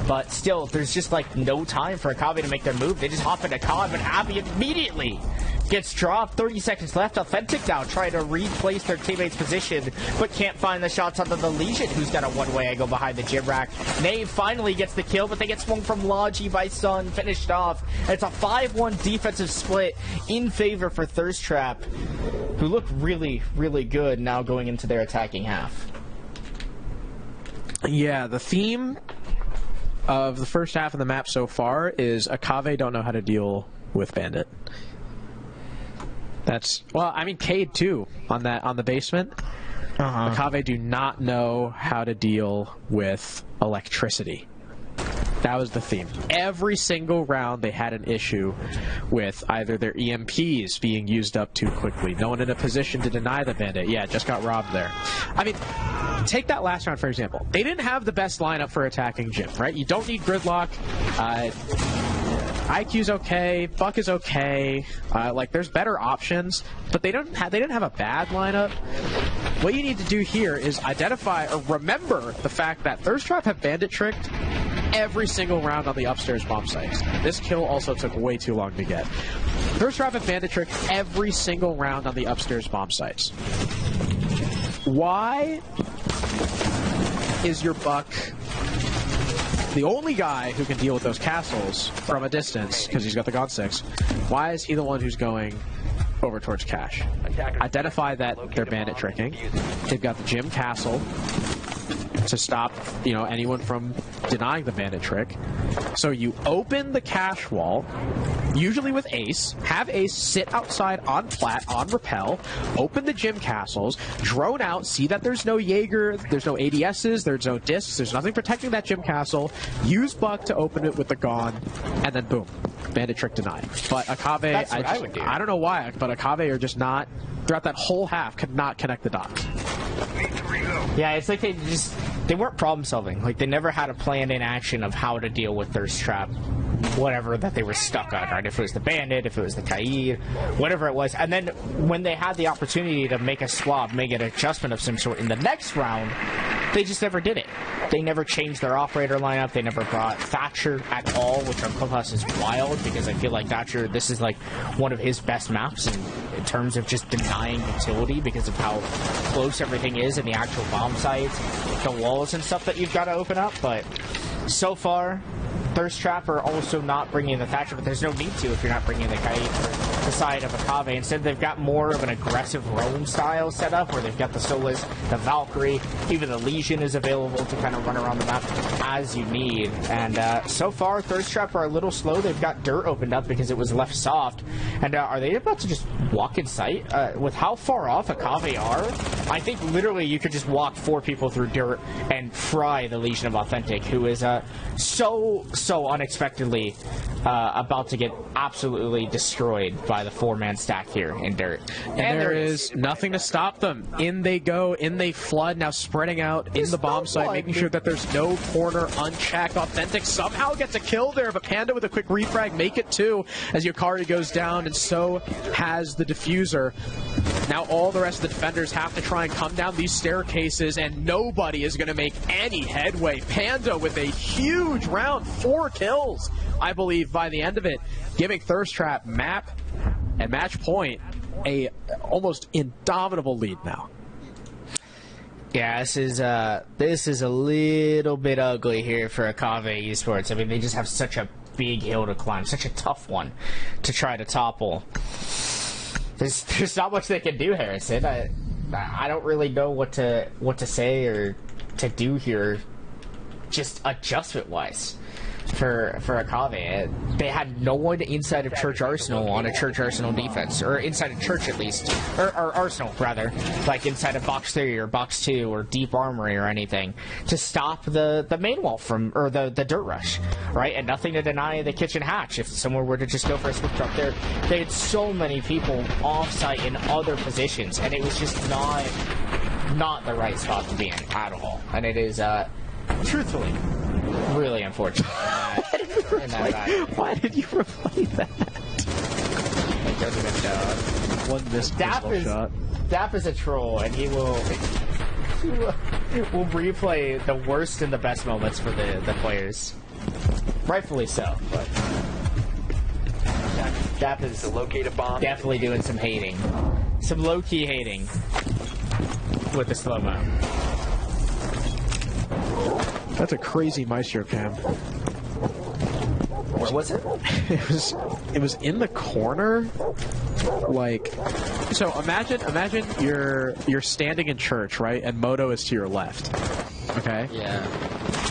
But still, there's just like no time for Akave to make their move. They just hop into Akave, and Abby immediately gets dropped. 30 seconds left. Authentic now trying to replace their teammate's position, but can't find the shots onto the Legion, who's got a one-way angle behind the gym rack. Nave finally gets the kill, but they get swung from Logi by Sun, finished off. It's a 5-1 defensive split in favor for Thirst Trap, who look really, really good now going into their attacking half. Yeah, the theme of the first half of the map so far is Akave don't know how to deal with Bandit. That's, well, I mean, Cade too on the basement. Akave do not know how to deal with electricity. That was the theme. Every single round they had an issue with either their EMPs being used up too quickly, no one in a position to deny the Bandit. Yeah, just got robbed there. I mean, take that last round for example. They didn't have the best lineup for attacking Jim, right? You don't need Gridlock. IQ's okay, Buck is okay. Like there's better options, but they didn't have a bad lineup. What you need to do here is identify or remember the fact that Thirst Trap have Bandit tricked every single round on the upstairs bomb sites. This kill also took way too long to get. Thirst Trap have Bandit tricked every single round on the upstairs bomb sites. Why is your Buck the only guy who can deal with those castles from a distance, because he's got the God 6, why is he the one who's going over towards Cash? Identify that they're bandit tricking. They've got the gym castle to stop, anyone from denying the bandit trick. So you open the Cash wall, usually with Ace, have Ace sit outside on plat, on rappel, open the gym castles, drone out, see that there's no Jaeger, there's no ADSs, there's no discs, there's nothing protecting that gym castle, use Buck to open it with the Gone, and then boom, bandit trick denied. But Akave, I don't know why, but Akave are just not, throughout that whole half, could not connect the dots. Yeah, it's like they just they weren't problem solving. Like, they never had a plan in action of how to deal with Thirst Trap, whatever that they were stuck on, right? If it was the Bandit, if it was the Kaid, whatever it was. And then when they had the opportunity to make a swap, make an adjustment of some sort in the next round, they just never did it. They never changed their operator lineup. They never brought Thatcher at all, which on Clubhouse is wild, because I feel like Thatcher, this is like one of his best maps in terms of just denying utility because of how close everything is and the actual bomb sites, the walls and stuff that you've got to open up. But so far, Thirst Trap are also not bringing the Thatcher, but there's no need to if you're not bringing the Kaid for the side of Akave. Instead, they've got more of an aggressive roam style setup where they've got the Solas, the Valkyrie, even the Legion is available to kind of run around the map as you need. And so far, Thirst Trap are a little slow. They've got dirt opened up because it was left soft. And are they about to just walk in sight? With how far off Akave are, I think literally you could just walk 4 people through dirt and fry the Legion of Authentic, who is so unexpectedly about to get absolutely destroyed by the 4-man stack here in dirt. And there is nothing to stop them. In they go, in they flood, now spreading out in the bomb site, making sure that there's no corner unchecked. Authentic somehow gets a kill there, but Panda with a quick refrag make it too as Yokari goes down, and so has the diffuser. Now all the rest of the defenders have to try and come down these staircases, and nobody is going to make any headway. Panda with a huge round, 4 kills, I believe, by the end of it, giving Thirst Trap map and match point a almost indomitable lead now. Yeah, this is a little bit ugly here for Akave Esports. I mean, they just have such a big hill to climb, such a tough one to try to topple. There's not much they can do, Harrison. I don't really know what to say or to do here, just adjustment wise. For Akave, they had no one inside of Church Arsenal on a Church Arsenal defense, or inside of Church at least, or Arsenal rather, like inside of Box 3 or Box 2 or Deep Armory or anything to stop the main wall from, or the dirt rush, right? And nothing to deny the kitchen hatch if someone were to just go for a switch drop there. They had so many people off-site in other positions, and it was just not the right spot to be in at all. And it is, truthfully, really unfortunate. Why did you replay that? One missed pistol shot. Dap is a troll, and he will replay the worst and the best moments for the players. Rightfully so, but Dap is definitely doing some hating. Some low-key hating with the slow-mo. That's a crazy Maestro cam. What was it? It was in the corner. Like, so imagine you're standing in church, right? And Moto is to your left. Okay? Yeah.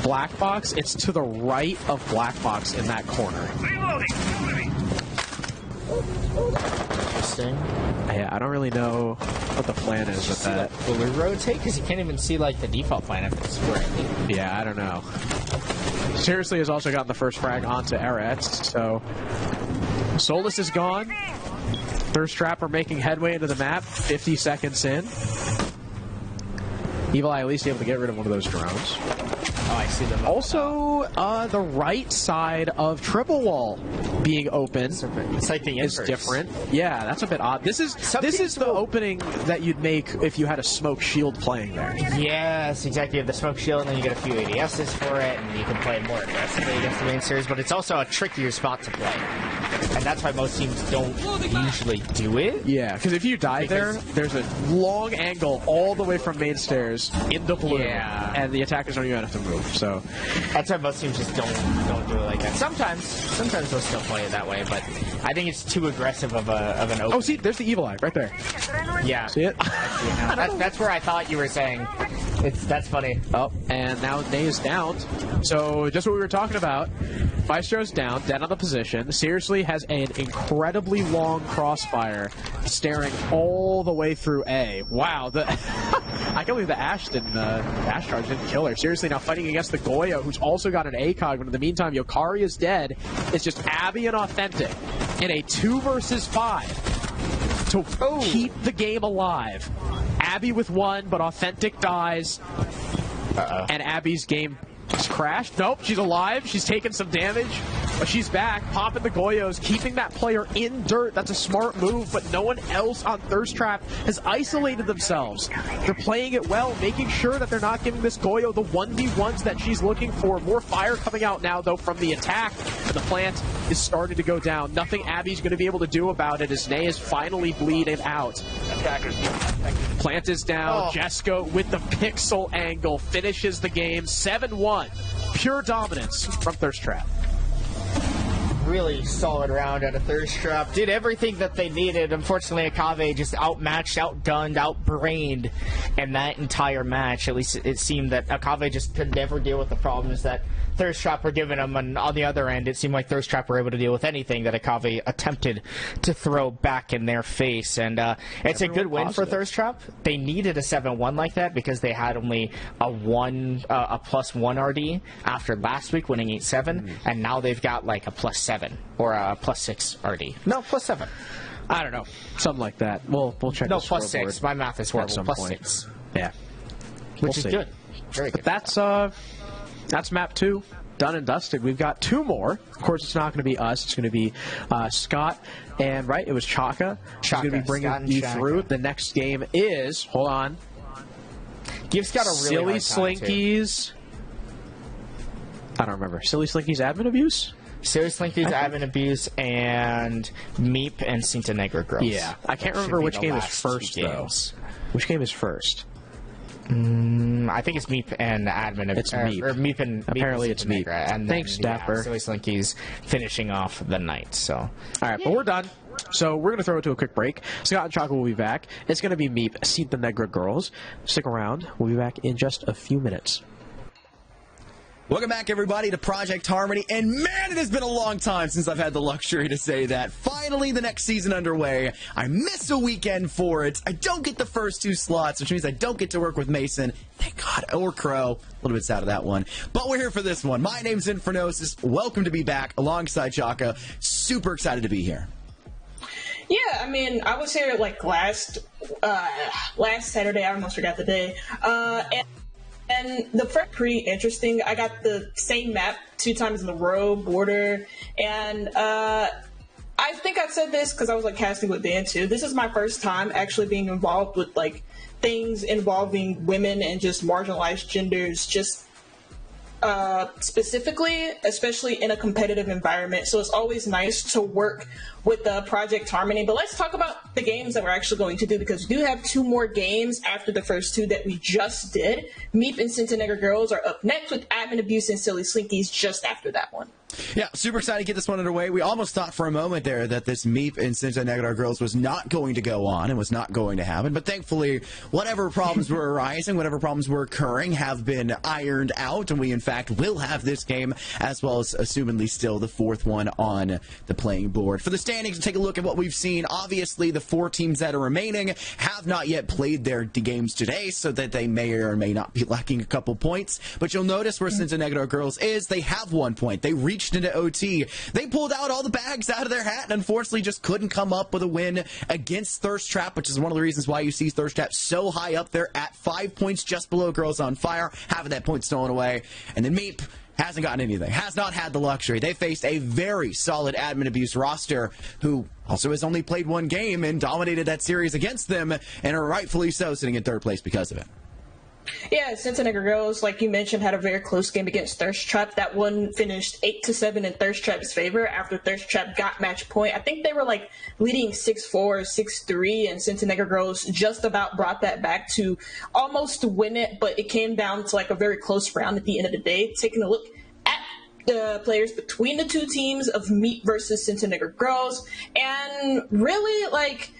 Black box, it's to the right of black box in that corner. Interesting. Yeah, I don't really know what the plan is with that. Will we rotate? Because you can't even see like the default plan if it's right. Yeah, I don't know. Seriously has also gotten the first frag onto Eretz, so Solus is gone. Thirst Trap are making headway into the map, 50 seconds in. Evil Eye at least able to get rid of one of those drones. Oh, I see them. Also, the right side of Triple Wall being open. It's like the inverse. Is different. Yeah, that's a bit odd. This is the opening that you'd make if you had a smoke shield playing there. Yes, exactly. You have the smoke shield, and then you get a few ADSs for it, and you can play more aggressively against the main series. But it's also a trickier spot to play, and that's why most teams don't usually do it. Yeah, because if you die there, there's a long angle all the way from main stairs into blue, and the attackers don't even have to move. So that's why most teams just don't do it like that. Sometimes they'll still play it that way, but I think it's too aggressive of an open. Oh, see, there's the Evil Eye right there. Yeah, see it? That's where I thought you were saying. That's funny. Oh, and now Ney is down. So just what we were talking about. Maestro's down, dead on the position. Seriously has an incredibly long crossfire staring all the way through A. Wow, I can't believe the Ash charge didn't kill her. Seriously, now fighting against the Goya, who's also got an ACOG, but in the meantime, Yokari is dead. It's just Abby and Authentic in a 2 versus 5 to keep the game alive. Abby with 1, but Authentic dies. And Abby's game has crashed. Nope, she's alive. She's taking some damage, but she's back. Popping the Goyos, keeping that player in dirt. That's a smart move, but no one else on Thirst Trap has isolated themselves. They're playing it well, making sure that they're not giving this Goyo the 1v1s that she's looking for. More fire coming out now, though, from the attack, and the plant is starting to go down. Nothing Abby's going to be able to do about it as Nay is finally bleeding out. Attackers. Plant is down. Jesco with the pixel angle finishes the game 7-1. Pure dominance from Thirst Trap. Really solid round out of Thirst Trap. Did everything that they needed. Unfortunately, Akave just outmatched, outgunned, outbrained in that entire match. At least it seemed that Akave just could never deal with the problems that Thirst Trap were giving them. And on the other end, it seemed like Thirst Trap were able to deal with anything that Akave attempted to throw back in their face. And it's a good win for Thirst Trap. They needed a 7-1 like that because they had only a +1 RD after last week winning 8-7, and now they've got like a +7 or a +6 RD. No, +7. I don't know, something like that. We'll check. No, +6. My math is horrible. +6. Yeah, which is good. Very good. But that's map 2. Done and dusted. We've got 2 more. Of course, it's not going to be us. It's going to be Scott and it was Chaka. She's going to be bringing you through. The next game is hold on. Give Scott a really Silly Slinkies. I don't remember. Silly Slinkies admin abuse. Silly Slinkies admin abuse and Meep and Cinta Negra Girls. Yeah, I can't remember which game is first though. Which game is first? I think it's Meep and admin. It's Meep. Or Meep and apparently it's Meep. And thanks, Dapper. Silly Slinkies finishing off the night. So, all right, but we're done. So we're going to throw it to a quick break. Scott and Chaka will be back. It's going to be Meep, Cinta Negra Girls. Stick around. We'll be back in just a few minutes. Welcome back, everybody, to Project Harmony. And man, it has been a long time since I've had the luxury to say that. Finally, the next season underway. I miss a weekend for it. I don't get the first 2 slots, which means I don't get to work with Mason. Thank God. Or Crow. A little bit sad of that one. But we're here for this one. My name's Infernosis. Welcome to be back alongside Chaka. Super excited to be here. Yeah, I mean, I was here like last Saturday. I almost forgot the day. And the first pretty interesting. I got the same map 2 times in a row, border, and I think I said this because I was like casting with Dan too. This is my first time actually being involved with like things involving women and just marginalized genders, just specifically, especially in a competitive environment. So it's always nice to work with the Project Harmony. But let's talk about the games that we're actually going to do, because we do have 2 more games after the first 2 that we just did. Meep and Cinta Negra Girls are up next, with Admin Abuse and Silly Slinkies just after that one. Yeah, super excited to get this one underway. We almost thought for a moment there that this Meep and Cinta Negra Girls was not going to go on and was not going to happen. But thankfully, whatever problems were arising, whatever problems were occurring have been ironed out. And we, in fact, will have this game, as well as assumedly still the 4th one on the playing board. For the standings, take a look at what we've seen. Obviously, the 4 teams that are remaining have not yet played their games today, so that they may or may not be lacking a couple points. But you'll notice where Cinta Negra Girls is, they have 1 point. They reached into OT. They pulled out all the bags out of their hat and unfortunately just couldn't come up with a win against Thirst Trap, which is one of the reasons why you see Thirst Trap so high up there at 5 points, just below Girls on Fire, half of that point stolen away. And then Meep hasn't gotten anything, has not had the luxury. They faced a very solid Admin Abuse roster who also has only played 1 game and dominated that series against them, and are rightfully so sitting in 3rd place because of it. Yeah, Cinta Negra Girls, like you mentioned, had a very close game against Thirst Trap. That one finished 8-7 in Thirst Trap's favor after Thirst Trap got match point. I think they were like leading 6-4, 6-3, and Cinta Negra Girls just about brought that back to almost to win it, but it came down to like a very close round at the end of the day. Taking a look at the players between the 2 teams of Meep versus Cinta Negra Girls, and really like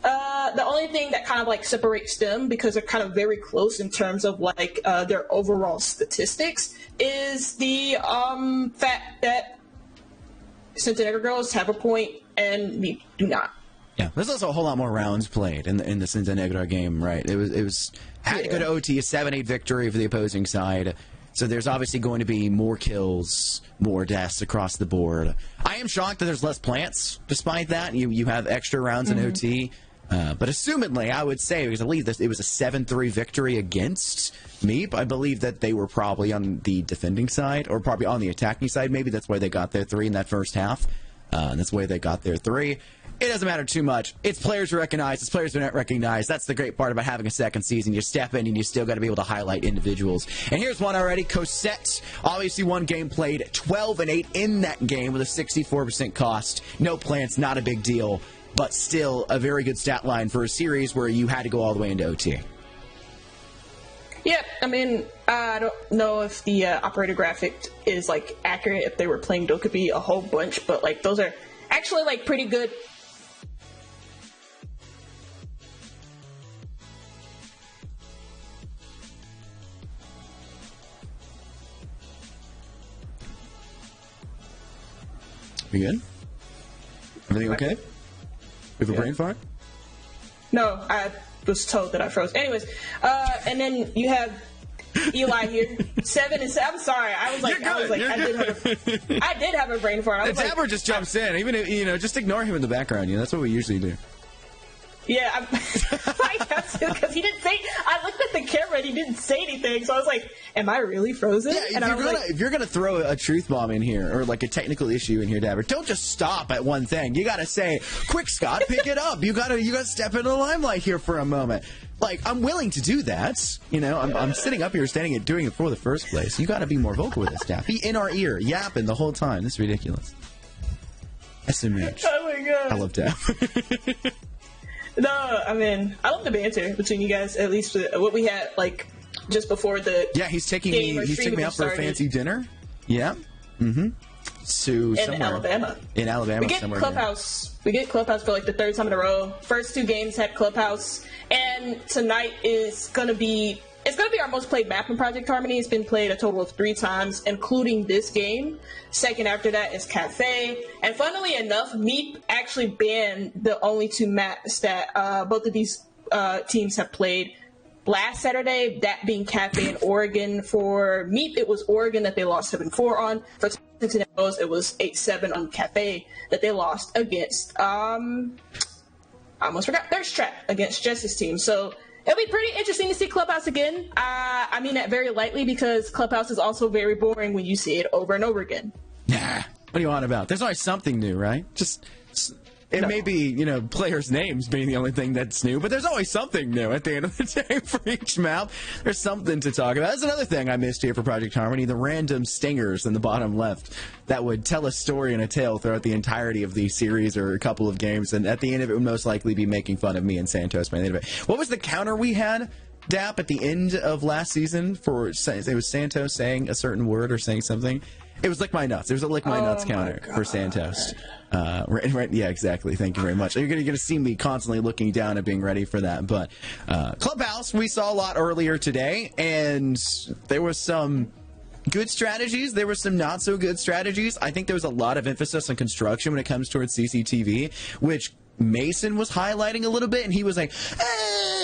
the only thing that kind of like separates them, because they're kind of very close in terms of like their overall statistics, is the fact that Cinta Negra Girls have a point and we do not. Yeah, there's also a whole lot more rounds played in the Cinta Negra game, right? It was had to go to OT, a 7-8 victory for the opposing side. So there's obviously going to be more kills, more deaths across the board. I am shocked that there's less plants despite that. You have extra rounds in OT. But assumedly, I would say, because I believe it was a 7-3 victory against Meep, I believe that they were probably on the defending side, or probably on the attacking side. Maybe that's why they got their 3 in that first half. And that's why they got their 3. It doesn't matter too much. It's players recognized. It's players who don't recognize. That's the great part about having a second season. You step in and you still got to be able to highlight individuals. And here's one already. Cosette, obviously one game played, 12-8 in that game with a 64% cost. No plants, not a big deal, but still a very good stat line for a series where you had to go all the way into OT. Yeah, I mean, I don't know if the operator graphic is, like, accurate if they were playing Dokkaebi a whole bunch, but, like, those are actually, like, pretty good. We good? Everything okay? We have a brain fart? No, I was told that I froze. Anyways, and then you have Eli here, 7 and 7. I'm sorry, I did have a brain fart. I was the Dabber just jumps in, even if, just ignore him in the background. That's what we usually do. Yeah, I have to, because he didn't say. I looked at the camera and he didn't say anything, so I was like, "Am I really frozen?" Yeah, if you're gonna throw a truth bomb in here or like a technical issue in here, Dabber, don't just stop at one thing. You gotta say, "Quick, Scott, pick it up." You gotta step into the limelight here for a moment. Like, I'm willing to do that. I'm sitting up here, standing and doing it for the first place. You gotta be more vocal with this, Dab. Be in our ear, yapping the whole time. This is ridiculous. SMH. Oh my god. I love Dab. No, I mean, I love the banter between you guys, at least what we had, like, just before the he's taking me out for a fancy dinner. Yeah. Mm-hmm. So in Alabama. In Alabama, we get Clubhouse. We get Clubhouse for, like, the 3rd time in a row. First 2 games had Clubhouse. And tonight is going to be... It's going to be our most played map in Project Harmony. It's been played a total of 3 times, including this game. Second after that is Cafe. And funnily enough, Meep actually banned the only 2 maps that both of these teams have played last Saturday, that being Cafe and Oregon. For Meep, it was Oregon that they lost 7-4 on. For Cincinnati, it was 8-7 on Cafe that they lost against, I almost forgot, Thirst Trap against Jess's team. So it'll be pretty interesting to see Clubhouse again. I mean that very lightly because Clubhouse is also very boring when you see it over and over again. Nah, what do you want about? There's always something new, right? It may be, players' names being the only thing that's new, but there's always something new at the end of the day for each map. There's something to talk about. That's another thing I missed here for Project Harmony, the random stingers in the bottom left that would tell a story and a tale throughout the entirety of the series or a couple of games, and at the end of it would most likely be making fun of me and Santos by the end of it. What was the counter we had, Dap, at the end of last season it was Santos saying a certain word or saying something? It was Lick My Nuts. It was a Lick My Nuts counter for Santos. Right, yeah, exactly. Thank you very much. You're going to see me constantly looking down and being ready for that. But Clubhouse, we saw a lot earlier today, and there was some good strategies. There were some not so good strategies. I think there was a lot of emphasis on construction when it comes towards CCTV, which Mason was highlighting a little bit, and he was like,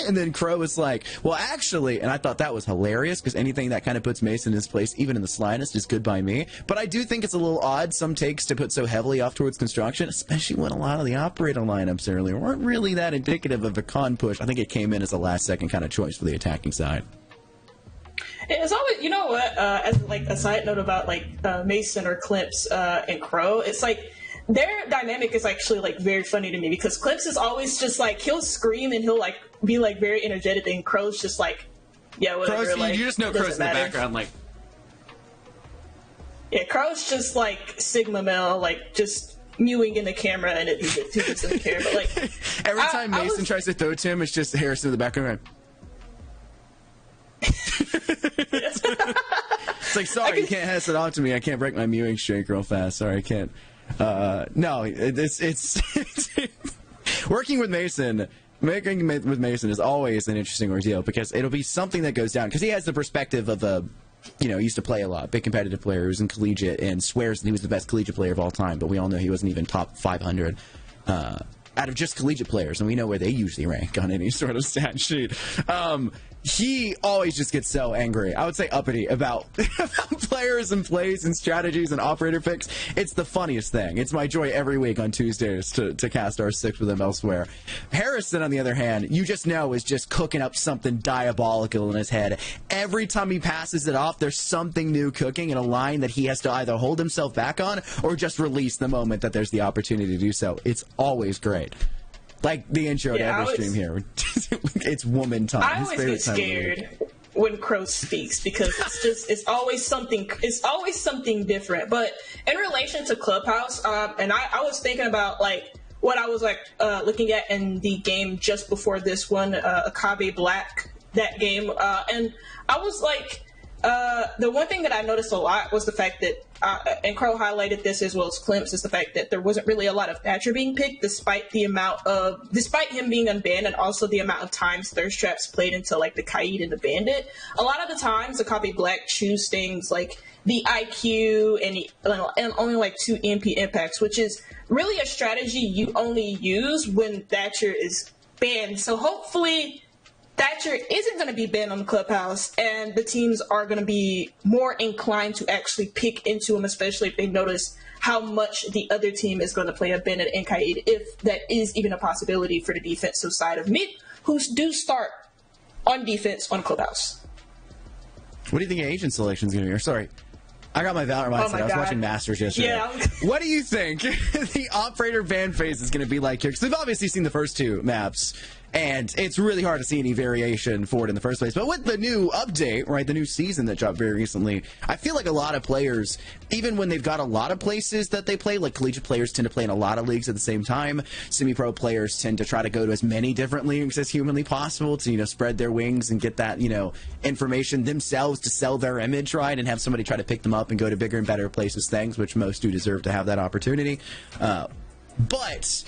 and then Crow was like, well, actually, and I thought that was hilarious, because anything that kind of puts Mason in his place, even in the slightest, is good by me. But I do think it's a little odd, some takes to put so heavily off towards construction, especially when a lot of the operator lineups earlier weren't really that indicative of a con push. I think it came in as a last-second kind of choice for the attacking side. It's always, you know what, as like a side note about like Mason or Clips and Crow, it's like, their dynamic is actually like very funny to me because Clips is always just like he'll scream and he'll like be like very energetic, and Crow's just like, yeah, whatever. Crow's, like, you just know Crow's in the background, like, yeah, Crow's just like Sigma male, like just mewing in the camera, and he doesn't care. But like every time Mason tries to throw to him, it's just Harrison in the background. It's like, sorry, you can't pass it on to me. I can't break my mewing streak real fast. Sorry, I can't. No, it's working with Mason. Making with Mason is always an interesting ordeal because it'll be something that goes down because he has the perspective of a, used to play a lot, big competitive player who's in collegiate and swears that he was the best collegiate player of all time, but we all know he wasn't even top 500 out of just collegiate players, and we know where they usually rank on any sort of stat sheet. he always just gets so angry. I would say uppity about players and plays and strategies and operator picks. It's the funniest thing. It's my joy every week on Tuesdays to cast R6 with him elsewhere. Harrison, on the other hand, you just know is just cooking up something diabolical in his head. Every time he passes it off, there's something new cooking in a line that he has to either hold himself back on or just release the moment that there's the opportunity to do so. It's always great. Like the intro to every stream here. It's woman time. I always get scared when Crow speaks because it's always something different. But in relation to Clubhouse, and I was thinking about like what I was like looking at in the game just before this one, Akave Black, that game, and I was like, the one thing that I noticed a lot was the fact that, and Crow highlighted this as well as Klimps, is the fact that there wasn't really a lot of Thatcher being picked, despite him being unbanned, and also the amount of times Thirst Traps played into like the Kaid and the Bandit. A lot of the times, the Copy Black choose things like the IQ and only like 2 EMP impacts, which is really a strategy you only use when Thatcher is banned. So hopefully Thatcher isn't going to be banned on the Clubhouse, and the teams are going to be more inclined to actually pick into him, especially if they notice how much the other team is going to play a Bandit and Kaid, if that is even a possibility for the defensive side of mid, who do start on defense on Clubhouse. What do you think agent selection is going to be? Sorry, I got my Valorant mindset. I was watching Masters yesterday. Yeah. What do you think the operator ban phase is going to be like here? Because they've obviously seen the first 2 maps, and it's really hard to see any variation for it in the first place. But with the new update, right, the new season that dropped very recently, I feel like a lot of players, even when they've got a lot of places that they play, like collegiate players tend to play in a lot of leagues at the same time. Semi-pro players tend to try to go to as many different leagues as humanly possible to, spread their wings and get that, information themselves to sell their image, right, and have somebody try to pick them up and go to bigger and better places, things, which most do deserve to have that opportunity. But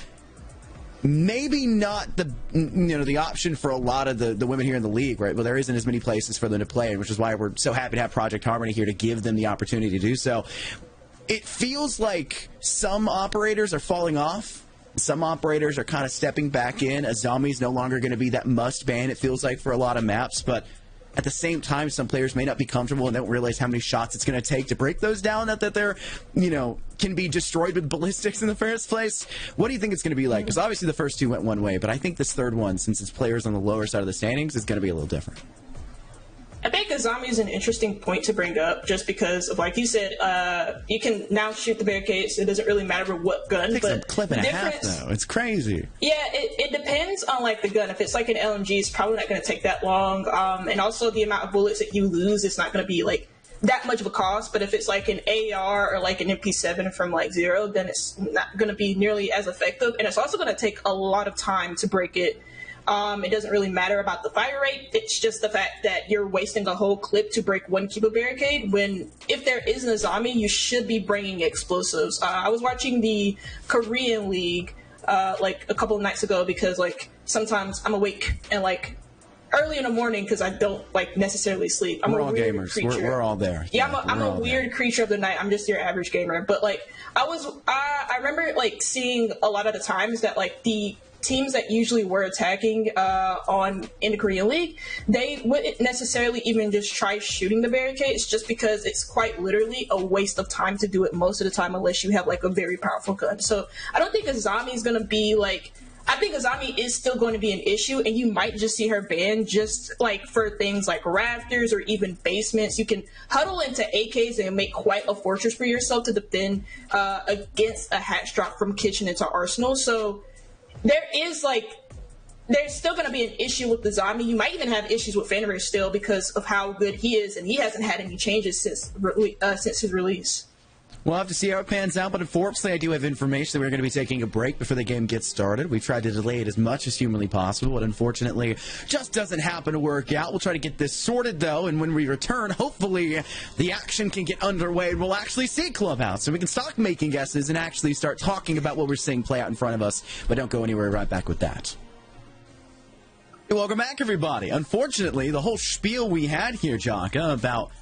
maybe not the option for a lot of the women here in the league, right? Well, there isn't as many places for them to play, which is why we're so happy to have Project Harmony here to give them the opportunity to do so. It feels like some operators are falling off. Some operators are kind of stepping back in. A zombie's no longer going to be that must ban, it feels like, for a lot of maps, but at the same time, some players may not be comfortable and don't realize how many shots it's going to take to break those down, that they're, can be destroyed with ballistics in the first place. What do you think it's going to be like? Because obviously the first 2 went one way, but I think this third one, since it's players on the lower side of the standings, is going to be a little different. I think a zombie is an interesting point to bring up, just because of, like you said, you can now shoot the barricades. It doesn't really matter what gun. It takes a clip and a half, though. It's crazy. Yeah, it depends on like the gun. If it's like an LMG, it's probably not going to take that long. And also the amount of bullets that you lose, it's not going to be like that much of a cost. But if it's like an AR or like an MP7 from like 0, then it's not going to be nearly as effective. And it's also going to take a lot of time to break it. It doesn't really matter about the fire rate. It's just the fact that you're wasting a whole clip to break 1 Kiba barricade, when if there isn't a zombie, you should be bringing explosives. I was watching the Korean League like a couple of nights ago, because like sometimes I'm awake and like early in the morning because I don't like necessarily sleep. We're all gamers. We're all there. Yeah, I'm a weird creature of the night. I'm just your average gamer. But like I remember like seeing a lot of the times that like the teams that usually were attacking in the Korean League, they wouldn't necessarily even just try shooting the barricades, just because it's quite literally a waste of time to do it most of the time, unless you have like a very powerful gun. So I don't think a zombie is going to be like, I think a zombie is still going to be an issue, and you might just see her banned just like for things like rafters or even basements. You can huddle into AKs and make quite a fortress for yourself to defend against a hatch drop from kitchen into arsenal. So there's still going to be an issue with the zombie. You might even have issues with Fenrir still because of how good he is, and he hasn't had any changes since his release. We'll have to see how it pans out, but unfortunately I do have information that we're going to be taking a break before the game gets started. We've tried to delay it as much as humanly possible, but unfortunately just doesn't happen to work out. We'll try to get this sorted, though, and when we return, hopefully the action can get underway and we'll actually see Clubhouse, and we can stop making guesses and actually start talking about what we're seeing play out in front of us. But don't go anywhere, right back with that. Welcome back, everybody. Unfortunately, the whole spiel we had here, Jaka, about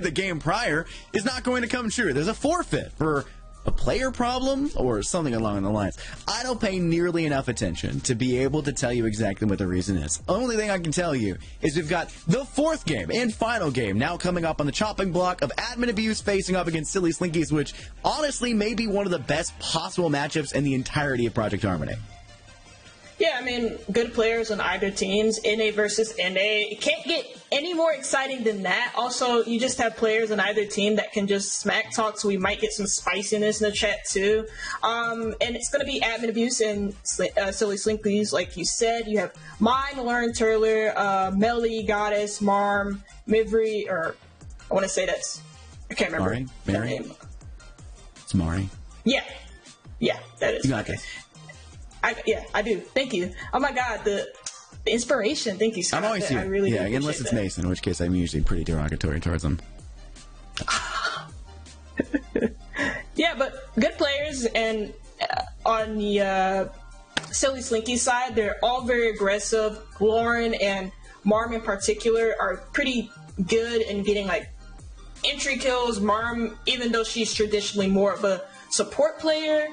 the game prior is not going to come true. There's a forfeit for a player problem or something along the lines. I don't pay nearly enough attention to be able to tell you exactly what the reason is. Only thing I can tell you is we've got the fourth game and final game now coming up on the chopping block of Admin Abuse facing up against Silly Slinkies, which honestly may be one of the best possible matchups in the entirety of Project Harmony. Yeah, I mean, good players on either teams, NA versus NA. It can't get any more exciting than that. Also, you just have players on either team that can just smack talk, so we might get some spiciness in the chat too. And it's going to be Admin Abuse and Silly Slinkies, like you said. You have Mine, Lauren Turler, Melly, Goddess, Marm, Mivri, or I want to say that's, I can't remember. Mary? It's Mari. Yeah, that is. You got this. I do. Thank you. Oh my God, the inspiration. Thank you, Scott. I'm always here. I really unless it's that. Mason, in which case I'm usually pretty derogatory towards him. Yeah, but good players, and on the Silly Slinky side, they're all very aggressive. Lauren and Marm in particular are pretty good in getting like entry kills. Marm, even though she's traditionally more of a support player,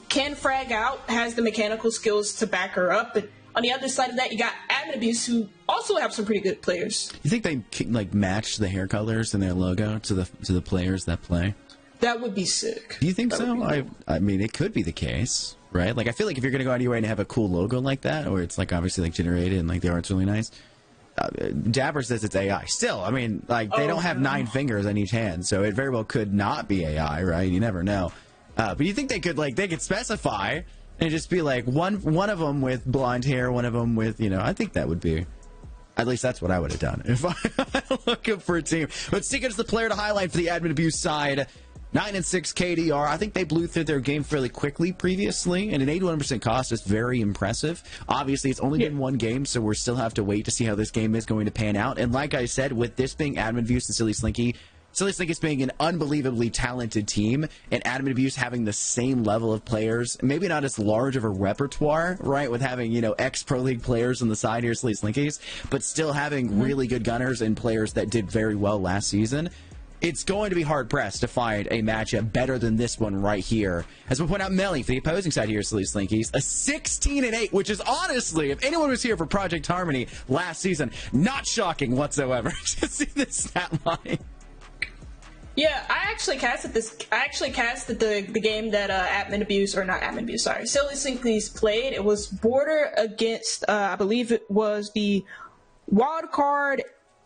can frag out, has the mechanical skills to back her up. But on the other side of that, you got Admin Abuse, who also have some pretty good players. You think they like match the hair colors in their logo to the players that play? That would be sick. Do you think so? I mean, it could be the case, right? Like, I feel like if you're going to go out of your way and have a cool logo like that, or it's like obviously like generated and like the art's really nice. Dapper says it's AI. Still, I mean, like they don't have 9 fingers on each hand, so it very well could not be AI, right? You never know. But you think they could specify and just be like one of them with blonde hair, one of them with, I think that would be, at least that's what I would have done if I'm looking for a team. But Slinkys is the player to highlight for the Admin Abuse side. 9-6 KDR. I think they blew through their game fairly quickly previously, and an 81% cost is very impressive. Obviously, it's only been one game, so we'll still have to wait to see how this game is going to pan out. And like I said, with this being Admin Abuse and Silly Slinkies being an unbelievably talented team, and Admin Abuse having the same level of players, maybe not as large of a repertoire, right, with having, ex-Pro League players on the side here, Silly Slinkies, but still having really good gunners and players that did very well last season. It's going to be hard-pressed to find a matchup better than this one right here. As we point out, Melly for the opposing side here, Silly Slinkies, a 16-8, which is honestly, if anyone was here for Project Harmony last season, not shocking whatsoever to see this stat line. Yeah, I actually casted the game that Admin Abuse, or not Admin Abuse, sorry, Silly Slinkies played. It was Border against, I believe it was the Wildcard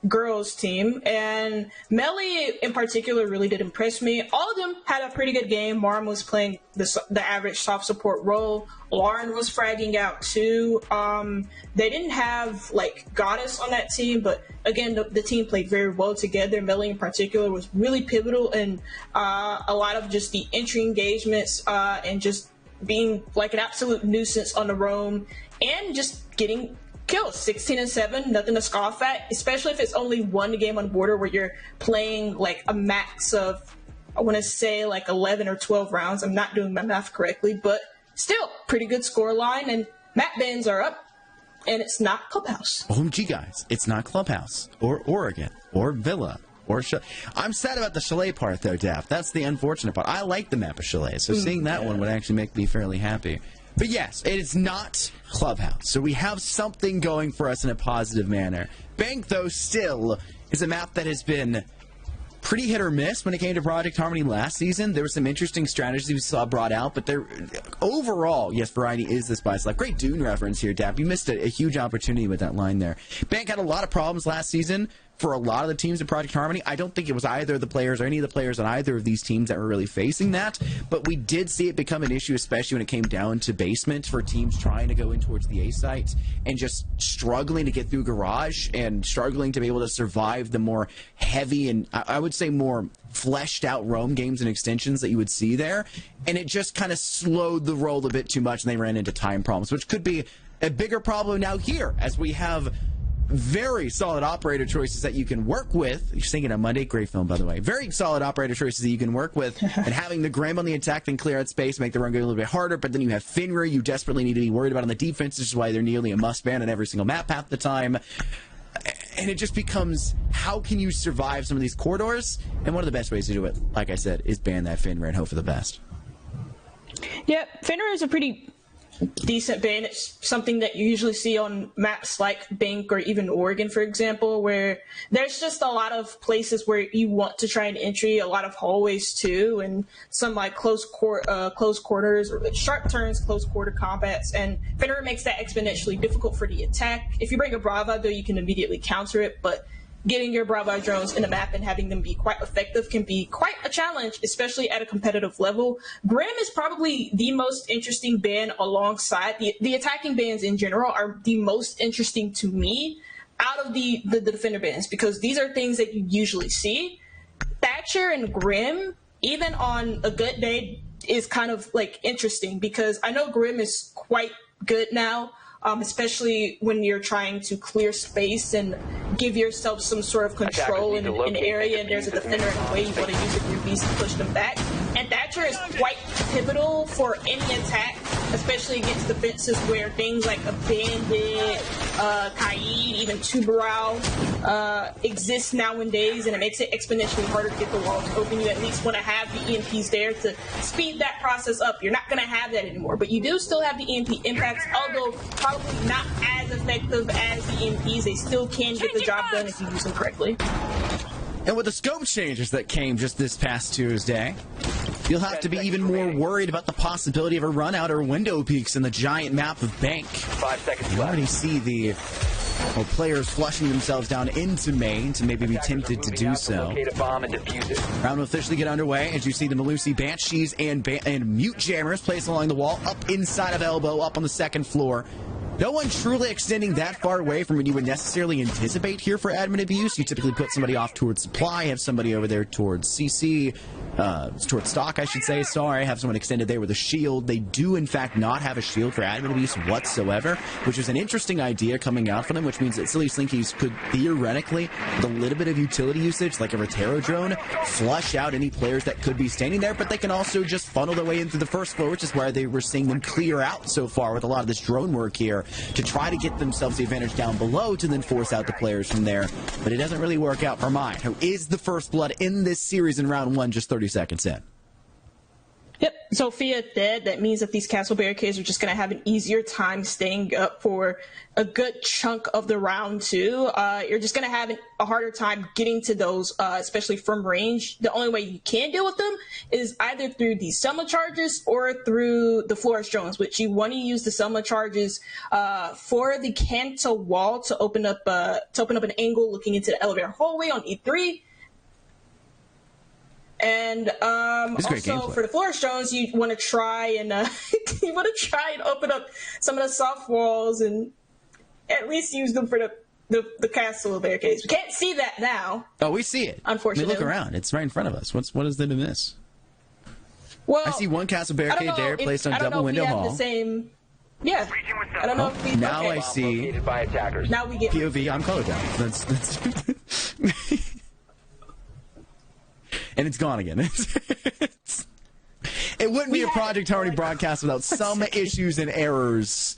girls team, and Melly in particular really did impress me. All of them had a pretty good game. Marm was playing the average soft support role. Lauren was fragging out too. They didn't have like Goddess on that team, but again, the team played very well together. Melly in particular was really pivotal in a lot of just the entry engagements and just being like an absolute nuisance on the roam and just getting kills. 16-7, nothing to scoff at, especially if it's only one game on Border where you're playing like a max of, I want to say like 11 or 12 rounds. I'm not doing my math correctly, but still pretty good score line, and map bans are up, and it's not Clubhouse. OMG, guys, it's not Clubhouse or Oregon or Villa or I'm sad about the Chalet part though, Daft. That's the unfortunate part. I like the map of Chalet, so seeing that one would actually make me fairly happy. But yes, it is not Clubhouse, so we have something going for us in a positive manner. Bank, though, still is a map that has been pretty hit or miss when it came to Project Harmony last season. There were some interesting strategies we saw brought out, but overall, yes, variety is the spice. Like, great Dune reference here, Dap. You missed a huge opportunity with that line there. Bank had a lot of problems last season for a lot of the teams in Project Harmony. I don't think it was either of the players or any of the players on either of these teams that were really facing that, but we did see it become an issue, especially when it came down to basement for teams trying to go in towards the A site and just struggling to get through Garage and struggling to be able to survive the more heavy and I would say more fleshed out roam games and extensions that you would see there. And it just kind of slowed the roll a bit too much, and they ran into time problems, which could be a bigger problem now here as we have very solid operator choices that you can work with. You're singing on Monday. Great film, by the way. Very solid operator choices that you can work with. And having the Graham on the attack and clear out space make the run go a little bit harder. But then you have Finra you desperately need to be worried about on the defense, which is why they're nearly a must ban on every single map half the time. And it just becomes, how can you survive some of these corridors? And one of the best ways to do it, like I said, is ban that Finra and hope for the best. Yep, Fenrir is a pretty decent ban. It's something that you usually see on maps like Bank or even Oregon, for example, where there's just a lot of places where you want to try an entry, a lot of hallways too, and some like close quarters, or sharp turns, close quarter combats, and Fenrir makes that exponentially difficult for the attack. If you bring a Brava, though, you can immediately counter it, but getting your Brava drones in a map and having them be quite effective can be quite a challenge, especially at a competitive level. Grim is probably the most interesting ban alongside the attacking bans in general are the most interesting to me out of the defender bans, because these are things that you usually see. Thatcher and Grim, even on a good day, is kind of like interesting, because I know Grim is quite good now, especially when you're trying to clear space and give yourself some sort of control in an area, and there's a defender in the way, you want to use the Grim Beast to push them back. And Thatcher is quite pivotal for any attack, especially against defenses where things like Abandoned, Kaid, even Tuberal exist nowadays, and it makes it exponentially harder to get the wall to open. You at least want to have the EMPs there to speed that process up. You're not going to have that anymore, but you do still have the EMP impacts, although probably not as effective as the EMPs. They still can get the job done if you use them correctly. And with the scope changes that came just this past Tuesday, you'll have to be even more worried about the possibility of a run out or window peaks in the giant map of Bank. 5 seconds You left. already see the players flushing themselves down into main to maybe be tempted to do so. Locate a bomb and defuse it. Round will officially get underway as you see the Malusi Banshees and Mute Jammers placed along the wall, up inside of Elbow, up on the second floor. No one truly extending that far away from what you would necessarily anticipate here for admin abuse. You typically put somebody off towards supply, have somebody over there towards CC, towards stock, I should say. Sorry, have someone extended there with a shield. They do, in fact, not have a shield for admin abuse whatsoever, which is an interesting idea coming out from them, which means that Silly Slinkies could theoretically, with a little bit of utility usage, like a Rotero drone, flush out any players that could be standing there, but they can also just funnel their way into the first floor, which is where they were seeing them clear out so far with a lot of this drone work here, to try to get themselves the advantage down below to then force out the players from there. But it doesn't really work out for Mine, who is the first blood in this series in round one, just 30 seconds in. Yep, Sophia dead. That means that these castle barricades are just going to have an easier time staying up for a good chunk of the round two. You're just going to have a harder time getting to those, especially from range. The only way you can deal with them is either through the Selma charges or through the Flores drones, which you want to use the Selma charges for the Kanto wall to open up an angle looking into the elevator hallway on E3. And also for the Flores drones, you want to try and open up some of the soft walls and at least use them for the castle barricades. We can't see that now. Oh, we see it. Unfortunately, look around; it's right in front of us. What is there to miss? Well, I see one castle barricade there placed on double window hall. Yeah, I don't know if we now okay. I see by attackers. Now we get POV. I'm colorblind. That's and it's gone again. It wouldn't be a Project Harmony broadcast without some issues and errors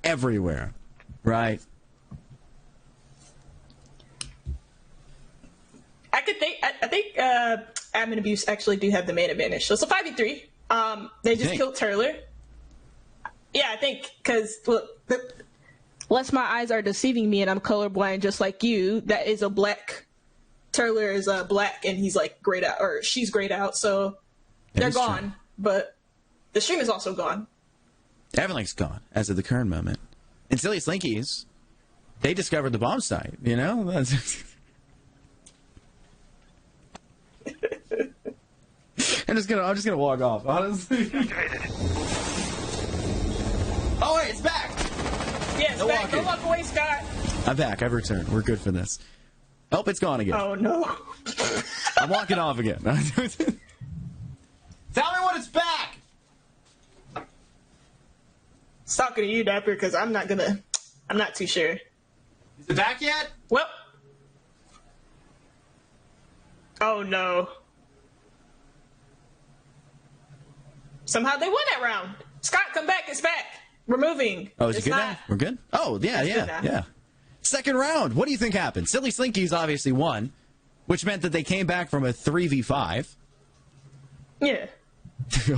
everywhere, right? I think admin abuse actually do have the main advantage. So it's a 5v3. They just killed Turler. Yeah, I think because unless my eyes are deceiving me and I'm colorblind just like you, that is a black. Turler is black and he's like grayed out, or she's grayed out, so they're gone. True. But the stream is also gone. Everything's gone as of the current moment. And Silly Slinkies, they discovered the bomb site. You know, I'm just gonna walk off. Honestly. Oh wait, it's back. Yeah, it's back. Don't walk away, Scott. I'm back. I've returned. We're good for this. Oh, it's gone again. Oh, no. I'm walking off again. Tell me when it's back! It's talking to you, Dapper, because I'm not too sure. Is it back yet? Well. Oh, no. Somehow they won that round. Scott, come back. It's back. We're moving. Oh, is it good now? We're good? Oh, yeah. Second round. What do you think happened? Silly Slinkies obviously won, which meant that they came back from a 3v5. Yeah.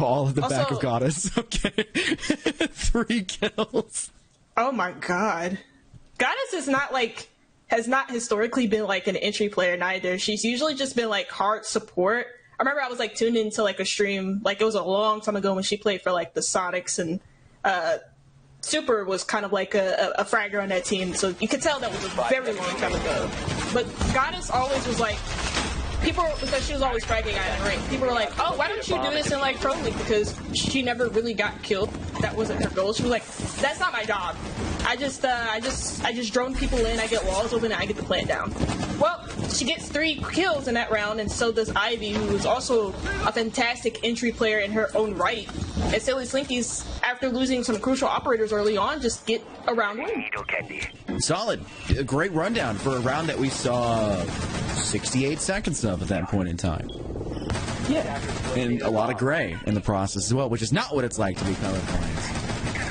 All at the Also, back of Goddess. Okay. 3 kills. Oh my god. Goddess is not like, has not historically been like an entry player neither. She's usually just been like hard support. I remember I was like tuned into like a stream, like it was a long time ago when she played for like the Sonics, and Super was kind of like a fragger on that team, so you could tell that was a very long time ago. But Goddess always was like, people, because she was always fragging out in the ring, people were like, oh, why don't you do this in like Pro League? Because she never really got killed. That wasn't her goal. She was like, that's not my job. I just drone people in, I get walls open, and I get the plant down. Well, she gets 3 kills in that round, and so does Ivy, who is also a fantastic entry player in her own right. And Silly Slinkies, after losing some crucial operators early on, just get a round win. Solid. A great rundown for a round that we saw 68 seconds of at that point in time. Yeah. And a lot of gray in the process as well, which is not what it's like to be colorblind.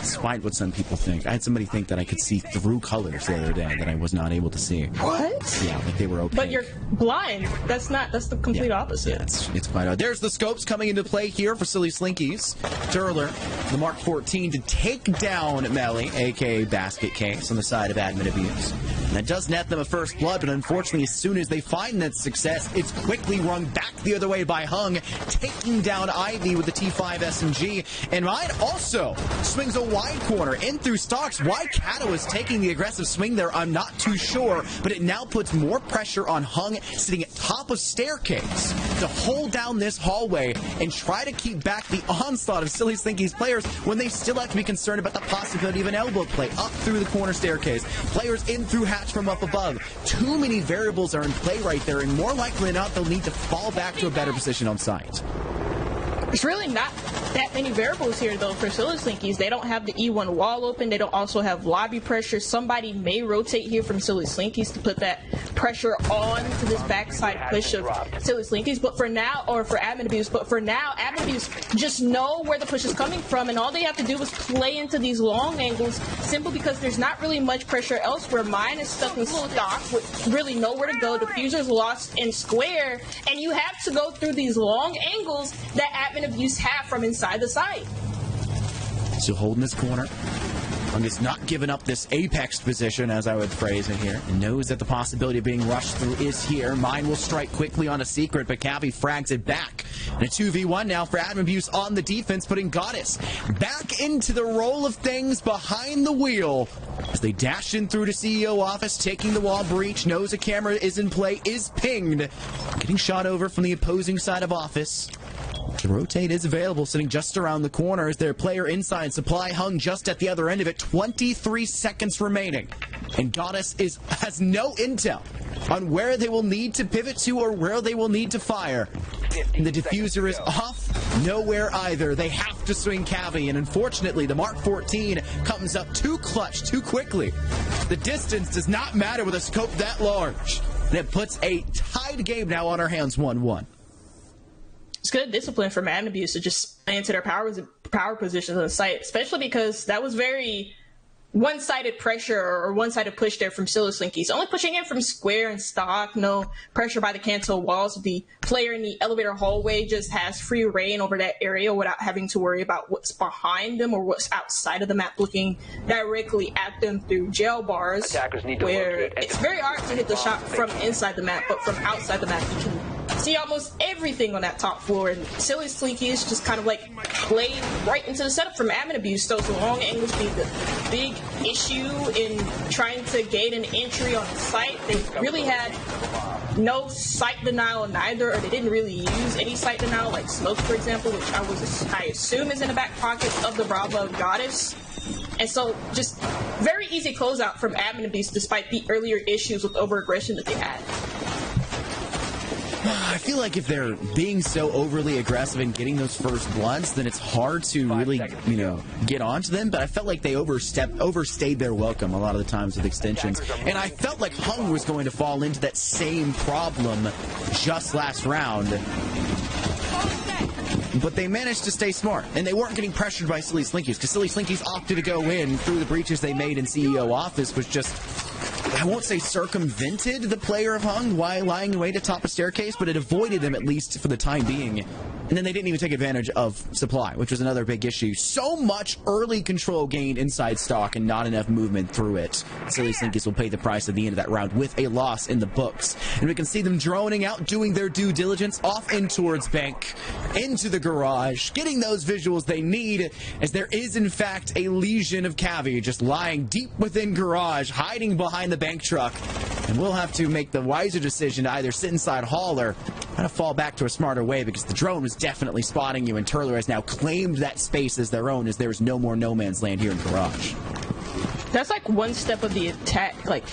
Despite what some people think. I had somebody think that I could see through colors the other day that I was not able to see. What? Yeah, like they were okay. But you're blind. That's the complete opposite. Yeah, it's quite odd. There's the scopes coming into play here for Silly Slinkies. Turler, the Mark 14 to take down Melly, aka Basket Case, on the side of admin abuse. And that does net them a first blood, but unfortunately, as soon as they find that success, it's quickly rung back the other way by Hung, taking down Ivy with the T5 SMG. And Ryan also swings a wide corner in through stocks. Why Kato is taking the aggressive swing there, I'm not too sure, but it now puts more pressure on Hung sitting at top of staircase to hold down this hallway and try to keep back the onslaught of Silly Slinky's players when they still have to be concerned about the possibility of an elbow play up through the corner staircase. Players in through hatch from up above. Too many variables are in play right there, and more likely than not, they'll need to fall back to a better position on site. There's really not that many variables here, though, for Silly Slinkies. They don't have the E1 wall open. They don't also have lobby pressure. Somebody may rotate here from Silly Slinkies to put that pressure on to this backside push of Silly Slinkies. But for now, or for Admin Abuse, Admin Abuse just know where the push is coming from, and all they have to do is play into these long angles, simply because there's not really much pressure elsewhere. Mine is stuck in stock with really nowhere to go. Diffuser's lost in square, and you have to go through these long angles that Admin Abuse have from inside the site. So holding this corner. Hung is not giving up this apex position, as I would phrase it here, and knows that the possibility of being rushed through is here. Mine will strike quickly on a secret, but Cavi frags it back. And a 2v1 now for Admin Abuse on the defense, putting Goddess back into the roll of things behind the wheel as they dash in through to CEO office, taking the wall breach, knows a camera is in play, is pinged, getting shot over from the opposing side of office. The rotate is available, sitting just around the corner as their player inside. Supply Hung just at the other end of it. 23 seconds remaining. And Goddess has no intel on where they will need to pivot to or where they will need to fire. And the diffuser is off. Nowhere either. They have to swing Cavi, and unfortunately, the Mark 14 comes up too clutch, too quickly. The distance does not matter with a scope that large. And it puts a tied game now on our hands, 1-1. It's good discipline from Admin Abuse to just play into their power positions on the site, especially because that was very one-sided pressure or one-sided push there from Silly Slinkies. Only pushing in from square and stock, no pressure by the cancel walls. The player in the elevator hallway just has free reign over that area without having to worry about what's behind them or what's outside of the map looking directly at them through jail bars, where it's very hard to hit the shot from inside the map, but from outside the map you can see almost everything on that top floor. And Silly Slinkies just kind of like played right into the setup from Admin Abuse. Those long angles being the big issue in trying to gain an entry on the site. They really had no sight denial neither, or they didn't really use any sight denial like smoke, for example, which I assume is in the back pocket of the Bravo Goddess. And so just very easy closeout from Admin Abuse despite the earlier issues with over-aggression that they had. I feel like if they're being so overly aggressive and getting those first bloods, then it's hard to really, get onto them. But I felt like they overstayed their welcome a lot of the times with extensions. And I felt like Hung was going to fall into that same problem just last round. But they managed to stay smart, and they weren't getting pressured by Silly Slinkies, because Silly Slinkies opted to go in through the breaches they made in CEO office, which just I won't say circumvented the player of Hung while lying in wait atop a staircase, but it avoided them at least for the time being. And then they didn't even take advantage of supply, which was another big issue. So much early control gained inside stock and not enough movement through it. Silly Slinkys will pay the price at the end of that round with a loss in the books. And we can see them droning out, doing their due diligence, off in towards bank, into the garage, getting those visuals they need, as there is in fact a legion of Akave just lying deep within garage, hiding behind the bank truck. And we'll have to make the wiser decision to either sit inside hall or kind of fall back to a smarter way, because the drone was definitely spotting you, and Turler has now claimed that space as their own, as there's no more no man's land here in garage. That's like one step of the attack, like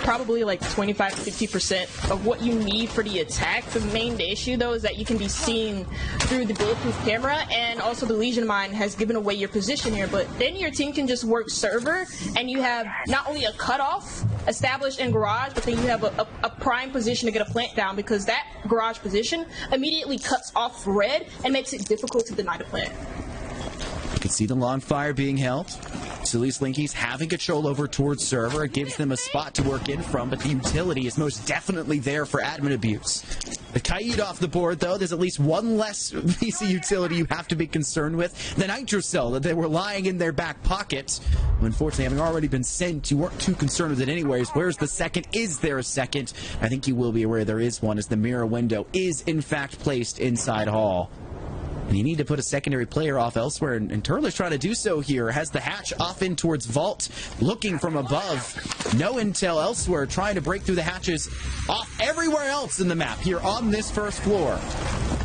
probably like 25 to 50% of what you need for the attack. The main issue though is that you can be seen through the bulletproof camera, and also the Legion Mine has given away your position here. But then your team can just work server, and you have not only a cutoff established in garage, but then you have a prime position to get a plant down, because that garage position immediately cuts off red and makes it difficult to deny the plant. You can see the long fire being held. Silly Slinkys having control over towards server. It gives them a spot to work in from, but the utility is most definitely there for admin abuse. The Kaid off the board, though. There's at least one less VC utility you have to be concerned with. The Nitro Cell that they were lying in their back pocket. Unfortunately, having already been sent, you weren't too concerned with it anyways. Where's the second? Is there a second? I think you will be aware there is one, as the mirror window is in fact placed inside hall. And you need to put a secondary player off elsewhere, and Turler's trying to do so here. Has the hatch off in towards Vault, looking from above. No intel elsewhere, trying to break through the hatches off everywhere else in the map here on this first floor.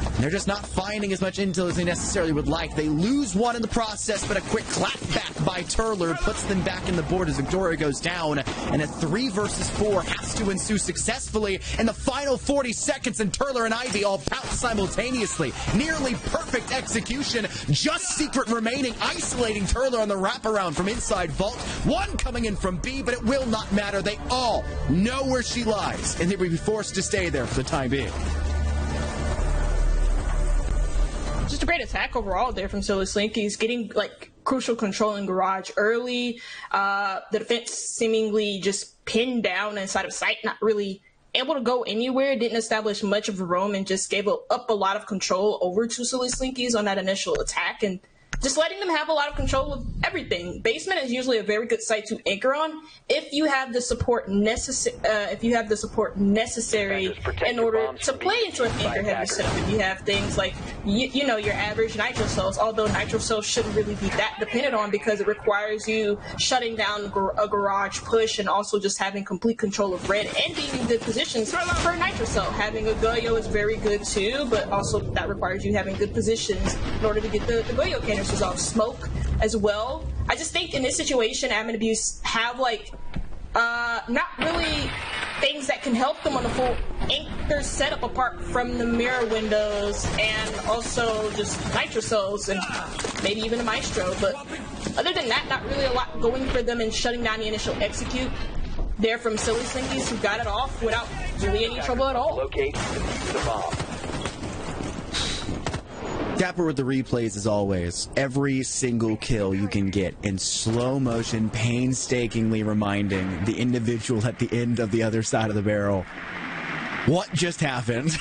And they're just not finding as much intel as they necessarily would like. They lose one in the process, but a quick clap back by Turler puts them back in the board as Victoria goes down. And a 3 versus 4 has to ensue successfully in the final 40 seconds, and Turler and Ivy all pounce simultaneously. Nearly perfect execution. Just Secret remaining, isolating Turler on the wraparound from inside Vault. One coming in from B, but it will not matter. They all know where she lies, and they will be forced to stay there for the time being. Just a great attack overall there from Silly Slinkys, getting like crucial control in garage early. The defense seemingly just pinned down inside of sight, not really able to go anywhere, didn't establish much of a roam, and just gave up a lot of control over to Silly Slinkys on that initial attack, and just letting them have a lot of control of everything. Basement is usually a very good site to anchor on if you have the support necessary. In order to play into an anchor-heavy setup. If you have things like you know, your average Nitro Cells, although Nitro Cells shouldn't really be that dependent on, because it requires you shutting down a garage push and also just having complete control of red and being in good positions for a Nitro Cell. Having a Goyo is very good too, but also that requires you having good positions in order to get the Goyo cannons off. Smoke as well. I just think in this situation, admin abuse have like not really things that can help them on the full anchor setup, apart from the mirror windows and also just Nitro Cells and maybe even a Maestro. But other than that, not really a lot going for them in shutting down the initial execute there from Silly Slinkys, who got it off without really any trouble at all. Locate the bomb. Dapper with the replays as always. Every single kill you can get in slow motion, painstakingly reminding the individual at the end of the other side of the barrel what just happened.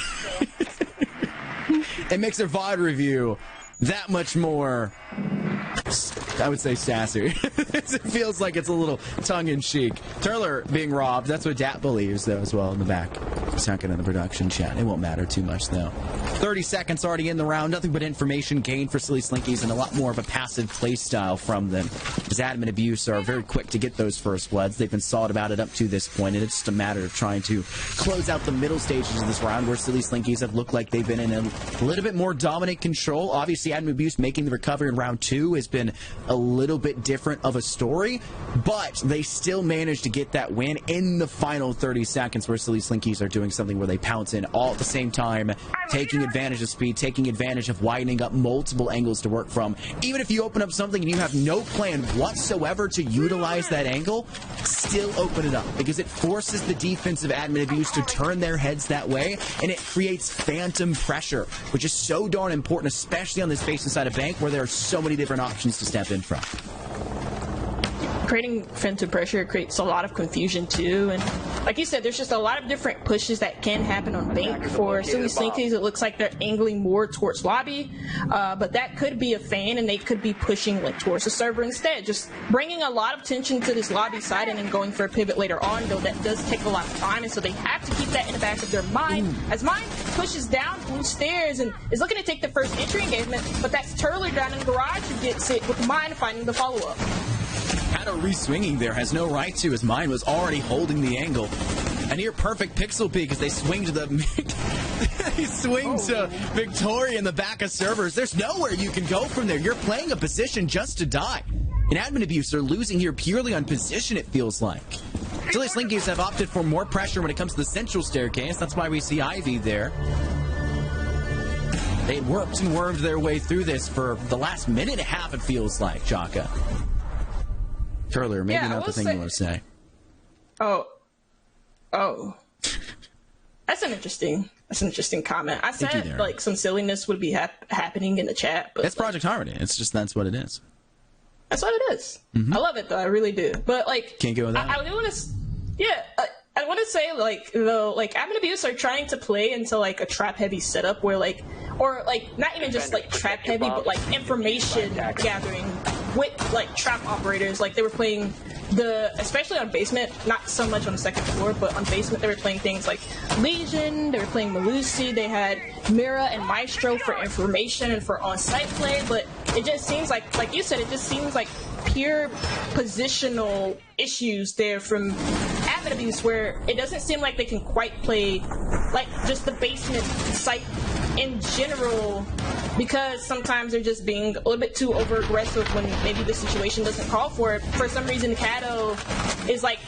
It makes their VOD review that much more, I would say, sassy. It feels like it's a little tongue-in-cheek. Turler being robbed, that's what Dat believes, though, as well, in the back. Second in the production chat. It won't matter too much, though. 30 seconds already in the round. Nothing but information gained for Silly Slinkys, and a lot more of a passive play style from them. As admin abuse are very quick to get those first bloods. They've been solid about it up to this point, and it's just a matter of trying to close out the middle stages of this round, where Silly Slinkys have looked like they've been in a little bit more dominant control. Obviously, admin abuse making the recovery in round 2 has been a little bit different of a story, but they still managed to get that win in the final 30 seconds, where Silly Slinkys are doing something where they pounce in all at the same time, taking advantage of speed, taking advantage of widening up multiple angles to work from. Even if you open up something and you have no plan whatsoever to utilize that angle, still open it up, because it forces the defensive admin abuse to turn their heads that way, and it creates phantom pressure, which is so darn important, especially on this base inside a bank where there are so many different options to step in from. creating defensive pressure creates a lot of confusion too, and like you said, there's just a lot of different pushes that can happen on bank. For Silly Slinkies, it looks like they're angling more towards lobby, but that could be a fan, and they could be pushing like towards the server instead, just bringing a lot of tension to this lobby side and then going for a pivot later on, though that does take a lot of time, and so they have to keep that in the back of their mind. As Mine pushes down blue stairs and is looking to take the first entry engagement, but that's Turler down in the garage who gets it, with Mine finding the follow-up. Had a re-swinging there, has no right to, as Mine was already holding the angle. A near perfect pixel peek as they swing to the to Victoria in the back of servers. There's nowhere you can go from there. You're playing a position just to die. And Admin Abuse are losing here purely on position, it feels like. Silly Slinkies have opted for more pressure when it comes to the central staircase. That's why we see Ivy there. They worked and wormed their way through this for the last minute and a half, it feels like, Jaka. Turler, maybe not the thing you want to say. Oh. That's an interesting comment. I said like some silliness would be happening in the chat, but it's Project Harmony. It's just that's what it is. That's what it is. I love it though. I really do. But like, can't go with that. I do want to. I want to say like though, like Admin Abuse are trying to play into like a trap heavy setup where like, or like not even just like trap heavy, but like information gathering with like trap operators. Like they were playing especially on basement, not so much on the second floor, but on basement they were playing things like Legion, they were playing Malusi, they had Mira and Maestro for information and for on-site play, but it just seems like you said, it just seems like pure positional issues there from Admin Abuse, where it doesn't seem like they can quite play like just the basement site in general, because sometimes they're just being a little bit too over aggressive when maybe the situation doesn't call for it. For some reason, Kato is like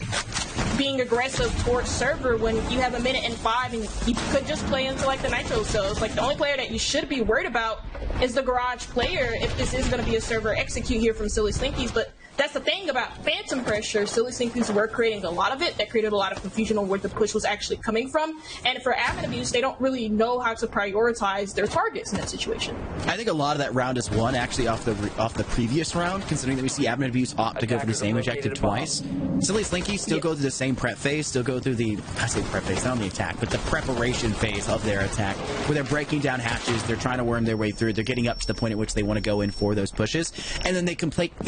being aggressive towards server when you have 1:05 and you could just play into like the nitro cells. Like the only player that you should be worried about is the garage player if this is going to be a server execute here from Silly Slinkies. But that's the thing about phantom pressure. Silly Slinkies were creating a lot of it. That created a lot of confusion on where the push was actually coming from. And for Admin Abuse, they don't really know how to prioritize their targets in that situation. I think a lot of that round is won actually off the previous round, considering that we see Admin Abuse opt to go for the same objective twice. Silly Slinkies still go through the same prep phase, still go through the, I say prep phase, not on the attack, but the preparation phase of their attack, where they're breaking down hatches, they're trying to worm their way through, they're getting up to the point at which they want to go in for those pushes, and then they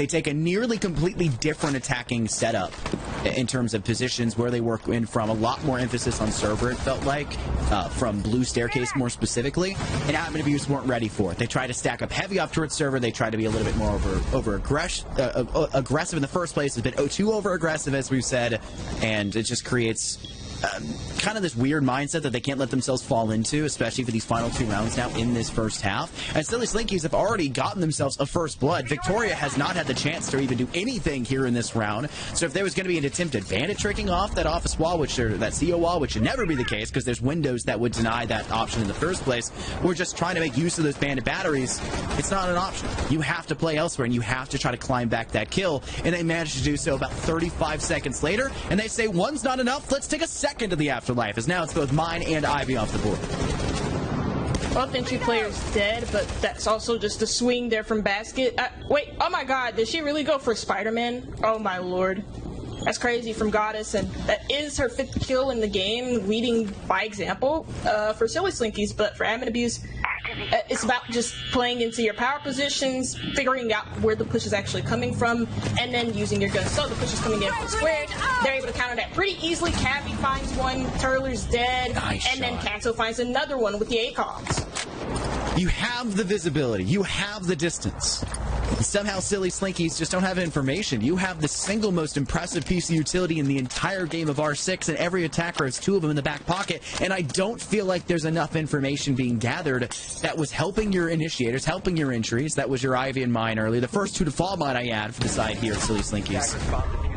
take a nearly completely different attacking setup in terms of positions where they work in from. A lot more emphasis on server, it felt like, from Blue Staircase more specifically, and Admin Abuse weren't ready for it. They tried to stack up heavy up towards server, they tried to be a little bit more aggressive in the first place. It's been too over aggressive, as we've said, and it just creates kind of this weird mindset that they can't let themselves fall into, especially for these final 2 rounds now in this first half. And Silly Slinkies have already gotten themselves a first blood. Victoria has not had the chance to even do anything here in this round. So if there was going to be an attempt at bandit tricking off that office wall, that CO wall, which should never be the case because there's windows that would deny that option in the first place, we're just trying to make use of those bandit batteries. It's not an option. You have to play elsewhere, and you have to try to climb back that kill. And they managed to do so about 35 seconds later, and they say one's not enough, let's take a second to the afterlife, as now it's both Mine and Ivy off the board. Both entry players dead, but that's also just a swing there from Basket. Wait, oh my god, did she really go for Spider-Man? Oh my lord. That's crazy from Goddess, and that is her 5th kill in the game, leading by example for Silly Slinkies. But for Admin Abuse, it's about just playing into your power positions, figuring out where the push is actually coming from, and then using your gun. So the push is coming in from squared. They're able to counter that pretty easily. Cavi finds one, Turler's dead, and then Kato finds another one with the ACOGs. You have the visibility. You have the distance. And somehow Silly Slinkies just don't have information. You have the single most impressive piece of utility in the entire game of R6, and every attacker has 2 of them in the back pocket, and I don't feel like there's enough information being gathered that was helping your initiators, helping your entries. That was your Ivy and Mine early. The first 2 to fall, might I add, for the side here at Silly Slinkies.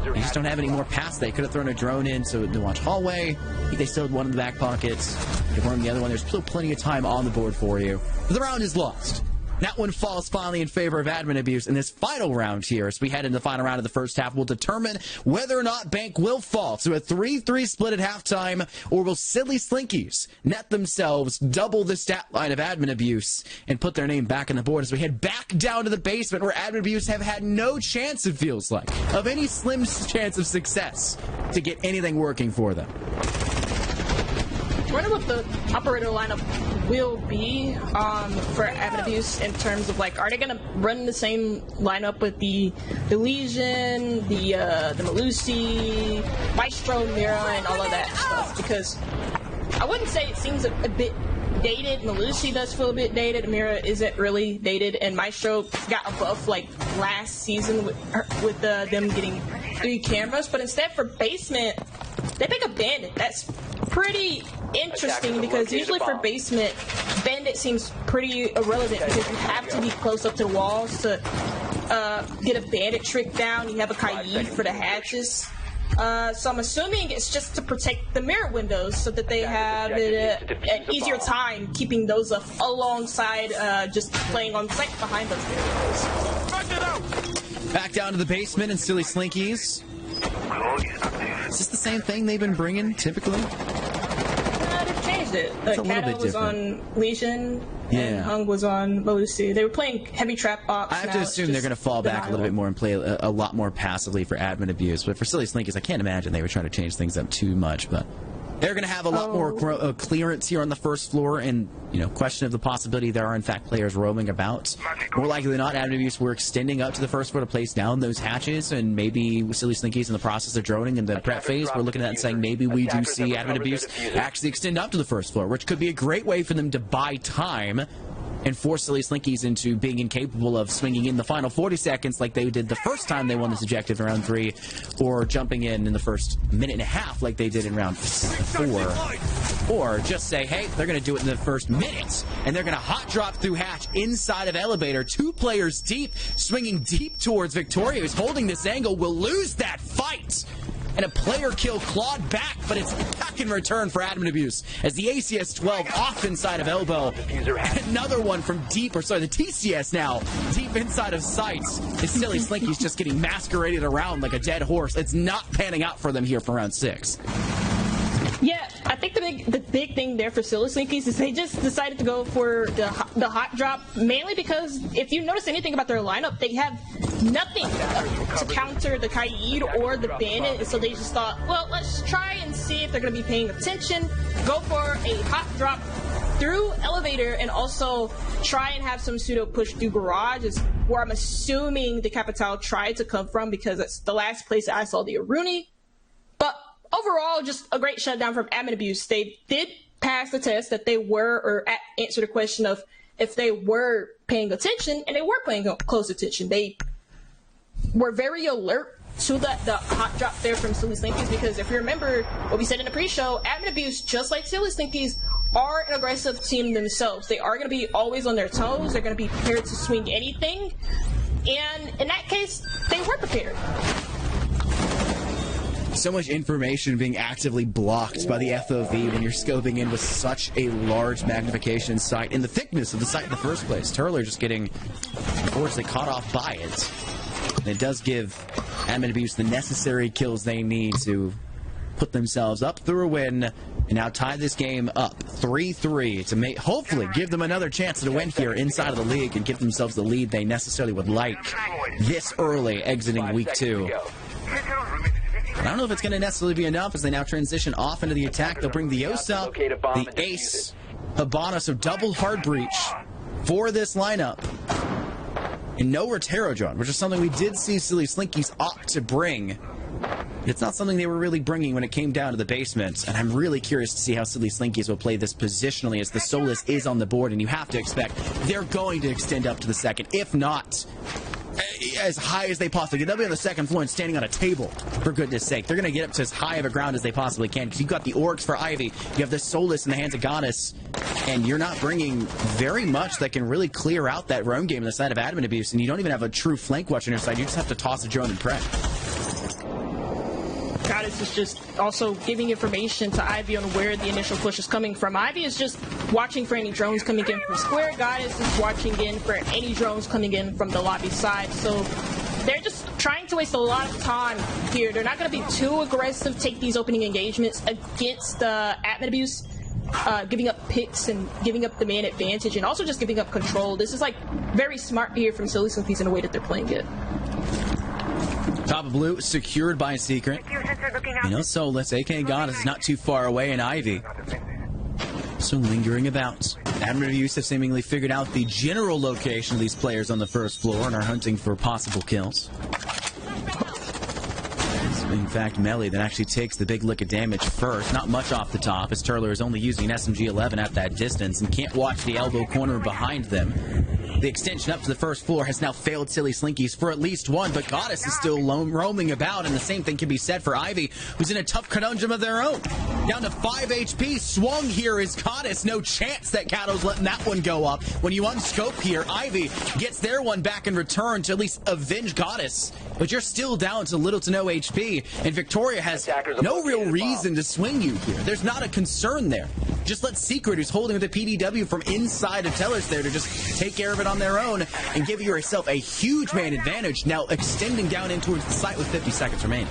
You just don't have any more paths. They could have thrown a drone in so to watch hallway. I think they still had one in the back pockets. They weren't the other one. There's still plenty of time on the board for you. But the round is lost. That one falls finally in favor of Admin Abuse in this final round here. As we head into the final round of the first half, we'll determine whether or not Bank will fall. So a 3-3 split at halftime, or will Silly Slinkies net themselves double the stat line of Admin Abuse and put their name back on the board as we head back down to the basement where Admin Abuse have had no chance, it feels like, of any slim chance of success to get anything working for them. I wonder what the operator lineup will be for Admin Abuse in terms of, like, are they going to run the same lineup with the Legion, the Melusi, Maestro, Mira, and all of that stuff? Because I wouldn't say it seems a bit dated. Melusi does feel a bit dated. Mira isn't really dated, and Maestro got a buff like last season with them getting 3 cameras. But instead for basement, they pick a bandit. That's pretty interesting because usually for basement, bandit seems pretty irrelevant because you have to be close up to the walls to get a bandit trick down. You have a Kaid for the hatches. So I'm assuming it's just to protect the mirror windows so that they have an easier time keeping those up alongside just playing on site behind those mirror windows. Back down to the basement and Silly Slinkies. Is this the same thing they've been bringing typically? They've changed it. Kato was on Legion, and Hung was on Melusi. They were playing heavy trap ops. I have to assume they're going to fall back a little bit more and play a lot more passively for Admin Abuse. But for Silly Slinkies, I can't imagine they were trying to change things up too much. But they're going to have a lot more clearance here on the first floor, and question of the possibility there are in fact players roaming about. More likely than not, Admin Abuse were extending up to the first floor to place down those hatches, and maybe Silly Slinkies in the process of droning in the prep phase, we're looking at it and saying maybe we do see Admin Abuse actually extend up to the first floor, which could be a great way for them to buy time and force Silly Slinkies into being incapable of swinging in the final 40 seconds like they did the first time they won this objective in round 3, or jumping in the first minute and a half like they did in round 4. Or just say, hey, they're going to do it in the first minute, and they're going to hot drop through hatch inside of elevator, 2 players deep, swinging deep towards Victoria, who's holding this angle, will lose that fight. And a player kill clawed back, but it's back in return for Admin Abuse as the ACS-12 off inside of elbow. And another one from deep, the TCS now, deep inside of sights. As Silly Slinky's just getting masqueraded around like a dead horse. It's not panning out for them here for round 6. Yeah, I think the big thing there for Silly Slinkies is they just decided to go for the hot drop, mainly because if you notice anything about their lineup, they have nothing to counter the Kaid or the Bandit, so they just thought, well, let's try and see if they're going to be paying attention, go for a hot drop through elevator, and also try and have some pseudo push through garage is where I'm assuming the Capital tried to come from, because it's the last place I saw the Aruni. But overall, just a great shutdown from Admin Abuse. They did pass the test that they were, or answer the question of if they were paying attention, and they were paying close attention. They were very alert to the hot drop there from Silly Slinkies, because if you remember what we said in the pre-show, Admin Abuse, just like Silly Slinkies, are an aggressive team themselves. They are going to be always on their toes. They're going to be prepared to swing anything. And in that case, they were prepared. So much information being actively blocked by the FOV when you're scoping in with such a large magnification sight in the thickness of the sight in the first place. Turler just getting, unfortunately, caught off by it. And it does give Admin Abuse the necessary kills they need to put themselves up through a win and now tie this game up 3-3 to hopefully give them another chance to win here inside of the league and give themselves the lead they necessarily would like this early exiting week 2. I don't know if it's going to necessarily be enough as they now transition off into the attack. They'll bring the Osa, the Ace, Habana, so double hard breach for this lineup. And no Rotero John, which is something we did see Silly Slinkies opt to bring. It's not something they were really bringing when it came down to the basement, and I'm really curious to see how Silly Slinkies will play this positionally as the Solus is on the board, and you have to expect they're going to extend up to the second, if not as high as they possibly can. They'll be on the second floor and standing on a table, for goodness sake. They're going to get up to as high of a ground as they possibly can, because you've got the Orcs for Ivy, you have the Solus in the hands of Goddess, and you're not bringing very much that can really clear out that roam game on the side of Admin Abuse, and you don't even have a true flank watch on your side. You just have to toss a drone and prep. Goddess is just also giving information to Ivy on where the initial push is coming from. Ivy is just watching for any drones coming in from Square. Goddess is watching in for any drones coming in from the lobby side. So they're just trying to waste a lot of time here. They're not going to be too aggressive, take these opening engagements against admin abuse. Giving up picks and giving up the man advantage and also just giving up control. This is like very smart here from Slinkys in the way that they're playing it. Top of blue, secured by a secret. You know, Soulless, aka Goddess, is not too far away in Ivy. So lingering about. Admin Abuse have seemingly figured out the general location of these players on the first floor and are hunting for possible kills. In fact, Melee that actually takes the big lick of damage first. Not much off the top, as Turler is only using an SMG-11 at that distance and can't watch the elbow corner behind them. The extension up to the first floor has now failed Silly Slinkies for at least one, but Goddess is still roaming about, and the same thing can be said for Ivy, who's in a tough conundrum of their own. Down to 5 HP, swung here is Goddess. No chance that Cato's letting that one go up. When you unscope here, Ivy gets their one back in return to at least avenge Goddess, but you're still down to little to no HP, and Victoria has no real reason to swing you here. There's not a concern there. Just let Secret, who's holding the PDW from inside of Tellers there, to just take care of it on their own and give yourself a huge man advantage, now extending down in towards the site with 50 seconds remaining.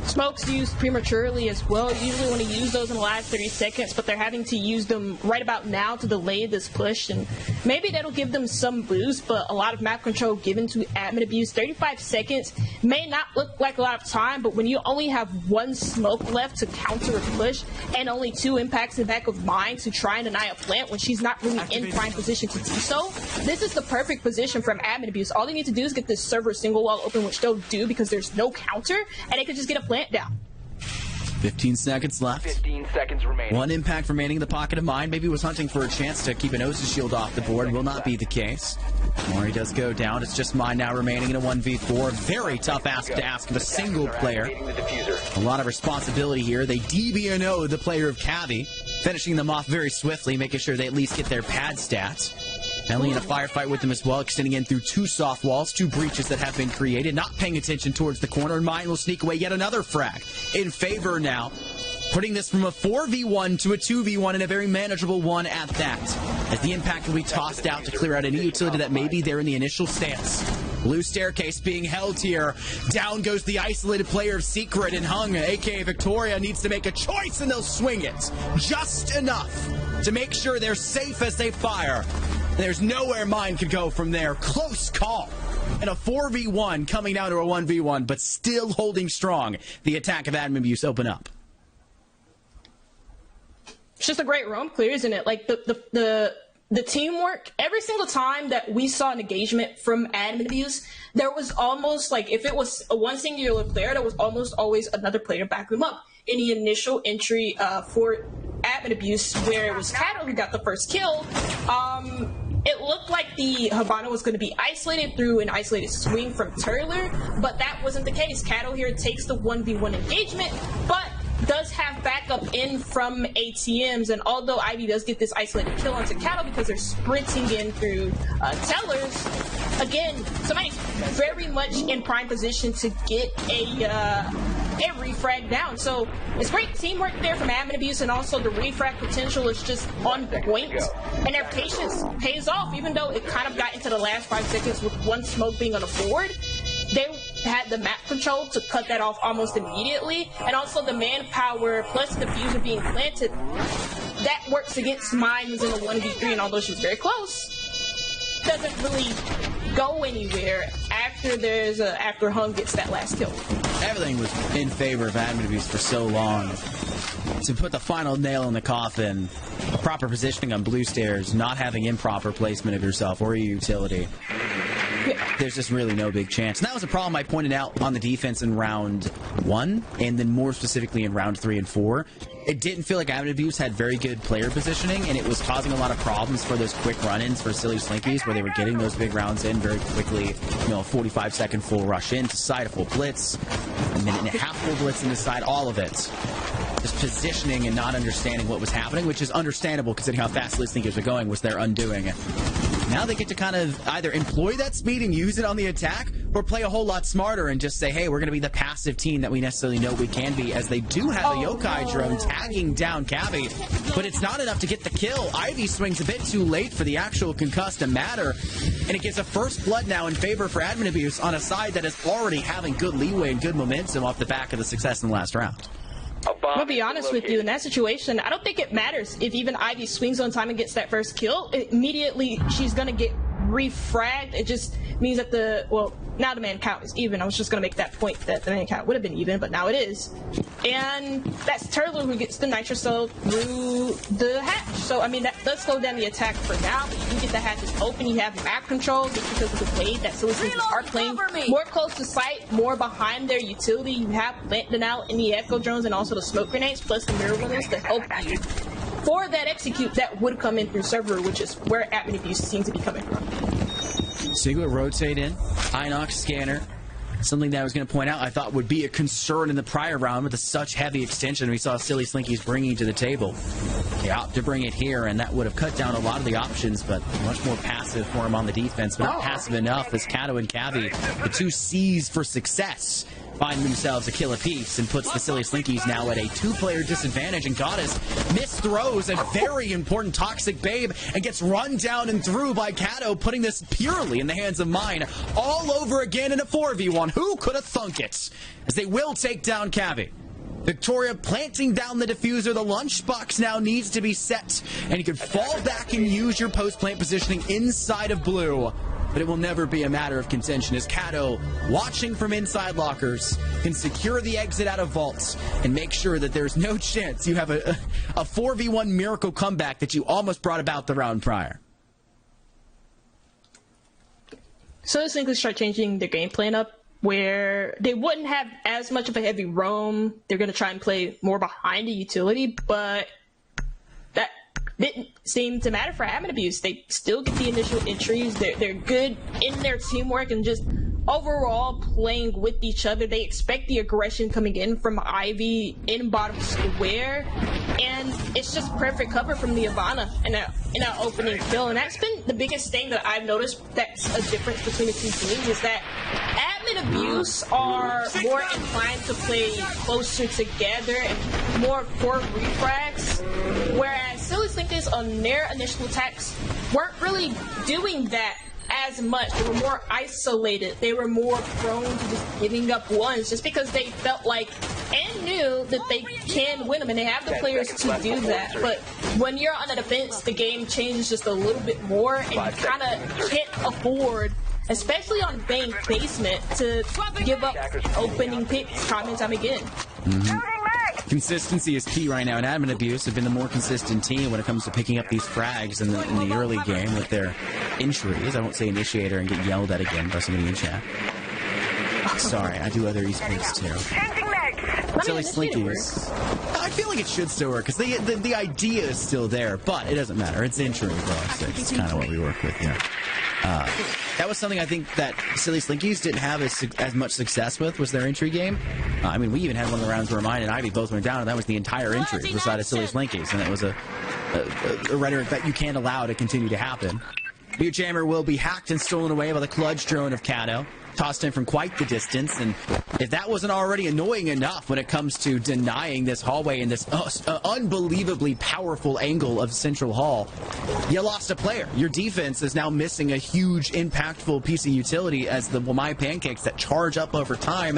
Smokes used prematurely as well. You usually want to use those in the last 30 seconds, but they're having to use them right about now to delay this push, and maybe that'll give them some boost, but a lot of map control given to admin abuse. 35 seconds may not look like a lot of time, but when you only have one smoke left to counter a push and only 2 impacts in the back of mine to try and deny a plant when she's not really in prime position to do so, this is the perfect position from admin abuse. All they need to do is get this server single wall open, which they'll do because there's no counter, and they can just get a plant down. 15 seconds left. 15 seconds remaining. One impact remaining in the pocket of mine. Maybe was hunting for a chance to keep an Osis shield off the board. Will not be the case. Mori does go down. It's just mine now remaining in a 1v4. Very tough ask to ask of a single player. A lot of responsibility here. They DBNO the player of Akave, finishing them off very swiftly, making sure they at least get their pad stats. Ellie in a firefight with them as well, extending in through 2 soft walls, 2 breaches that have been created, not paying attention towards the corner, and mine will sneak away yet another frag in favor now, putting this from a 4v1 to a 2v1 and a very manageable one at that, as the impact will be tossed out to clear out any utility that may be there in the initial stance. Blue staircase being held here. Down goes the isolated player of Secret, and Hung, aka Victoria, needs to make a choice, and they'll swing it just enough to make sure they're safe as they fire. There's nowhere mine could go from there. Close call. And a 4v1 coming down to a 1v1, but still holding strong. The attack of admin abuse open up. It's just a great roam clear, isn't it? Like the teamwork, every single time that we saw an engagement from admin abuse, there was almost like, if it was a one singular player, there was almost always another player to back them up. In the initial entry for admin abuse, where it was Kato who got the first kill, it looked like the Habana was going to be isolated through an isolated swing from Turler, but that wasn't the case. Kato here takes the 1v1 engagement, but does have backup in from ATMs, and although Ivy does get this isolated kill onto Kato because they're sprinting in through Tellers, again, somebody's very much in prime position to get a refrag down. So it's great teamwork there from admin abuse, and also the refrag potential is just on point, and their patience pays off, even though it kind of got into the last 5 seconds with one smoke being on the board. They had the map control to cut that off almost immediately, and also the manpower plus the fuser being planted, that works against mines in a 1v3, and although she's very close, doesn't really go anywhere after Hung gets that last kill. Everything was in favor of admin abuse for so long. To put the final nail in the coffin, proper positioning on blue stairs, not having improper placement of yourself or your utility. There's just really no big chance. And that was a problem I pointed out on the defense in round 1, and then more specifically in round 3 and 4. It didn't feel like admin abuse had very good player positioning, and it was causing a lot of problems for those quick run-ins for Silly Slinkies, where they were getting those big rounds in very quickly. You know, a 45-second full rush into side, a full blitz, a minute and a half full blitz into side, all of it. Just positioning and not understanding what was happening, which is understandable considering how fast Silly Slinkies are going, was their undoing. Now they get to kind of either employ that speed and use it on the attack, or play a whole lot smarter and just say, hey, we're going to be the passive team that we necessarily know we can be, as they do have the Yokai drone tagging down Akave, but it's not enough to get the kill. Ivy swings a bit too late for the actual concuss to matter, and it gives a first blood now in favor for Admin Abuse on a side that is already having good leeway and good momentum off the back of the success in the last round. I'm gonna be honest with you, in that situation, I don't think it matters if even Ivy swings on time and gets that first kill. Immediately, she's gonna get refragged. It just means that now the man count is even. I was just gonna make that point that the man count would have been even, but now it is. And that's Turtler who gets the Nitro Cell through the hatch. So, I mean, that does slow down the attack for now, but you do get the hatches open. You have map control just because of the way that Slinkys are playing more close to sight, more behind their utility. You have Lantern out in the Echo drones and also the smoke grenades, plus the mirror runners to help you for that execute that would come in through server, which is where Admin Abuse seems to be coming from. Sigma rotate in, Inox scanner. Something that I was going to point out I thought would be a concern in the prior round with such heavy extension we saw Silly Slinky's bringing to the table. They opt to bring it here, and that would have cut down a lot of the options, but much more passive for him on the defense, but not passive enough as Kato and Kavi, the two C's for success, find themselves a kill apiece and puts the Silly Slinkies now at a two-player disadvantage, and Goddess misthrows a very important Toxic Babe and gets run down and through by Kato, putting this purely in the hands of Mine all over again in a 4v1. Who could have thunk it? As they will take down Kavi. Victoria planting down the diffuser. The lunchbox now needs to be set, and you can fall back and use your post-plant positioning inside of blue. But it will never be a matter of contention, as Kato, watching from inside lockers, can secure the exit out of vaults and make sure that there's no chance you have a 4v1 miracle comeback that you almost brought about the round prior. So I think they start changing their game plan up, where they wouldn't have as much of a heavy roam. They're going to try and play more behind the utility, but that didn't seem to matter for Admin Abuse. They still get the initial entries. They're good in their teamwork and just overall playing with each other. They expect the aggression coming in from Ivy in bottom square, and it's just perfect cover from the Ivana in our opening kill. And that's been the biggest thing that I've noticed that's a difference between the two teams, is that Admin Abuse are more inclined to play closer together and more for refrags, whereas Silly Slinkys on their initial attacks weren't really doing that as much. They were more isolated. They were more prone to just giving up ones just because they felt like and knew that they can win them, and they have the players to do that. But when you're on the defense, the game changes just a little bit more, and you kind of can't afford, especially on bank basement, to give up opening picks time and time again. Consistency is key right now, and Admin Abuse have been the more consistent team when it comes to picking up these frags in the early game with their entries. I won't say initiator and get yelled at again by somebody in chat. Sorry, I do other esports too. Silly Slinkies. I feel like it should still work, because the idea is still there, but it doesn't matter. It's entry for our sake. It's kind of what we work with here. That was something I think that Silly Slinkies didn't have as much success with, was their entry game. I mean, we even had one of the rounds where mine and Ivy both went down, and that was the entire entry beside of Silly Slinkies, and it was a rhetoric that you can't allow to continue to happen. Mute Jammer will be hacked and stolen away by the clutch drone of Kato, tossed in from quite the distance, and if that wasn't already annoying enough when it comes to denying this hallway and this unbelievably powerful angle of Central Hall, you lost a player. Your defense is now missing a huge, impactful piece of utility, as the My Pancakes that charge up over time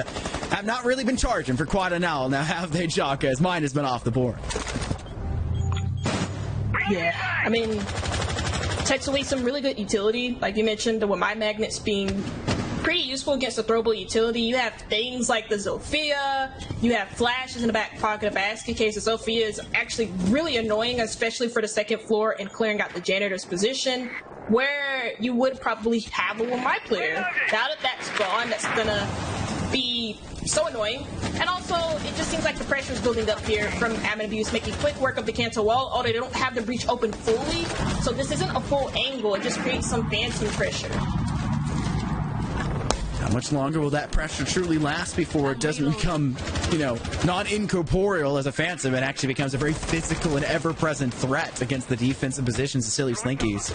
have not really been charging for quite an hour now, have they, Jaka, as mine has been off the board. Yeah, I mean, takes away some really good utility. Like you mentioned, the My Magnets being pretty useful against the throwable utility. You have things like the Zofia, you have flashes in the back pocket of basket case. The Zofia is actually really annoying, especially for the second floor and clearing out the janitor's position, where you would probably have a My player. Now that that's gone, that's gonna be so annoying. And also, it just seems like the pressure is building up here from Admin Abuse, making quick work of the cancel wall, although they don't have the breach open fully. So this isn't a full angle, it just creates some phantom pressure. How much longer will that pressure truly last before it doesn't become, not incorporeal as a phantom, and actually becomes a very physical and ever-present threat against the defensive positions of Silly Slinkies?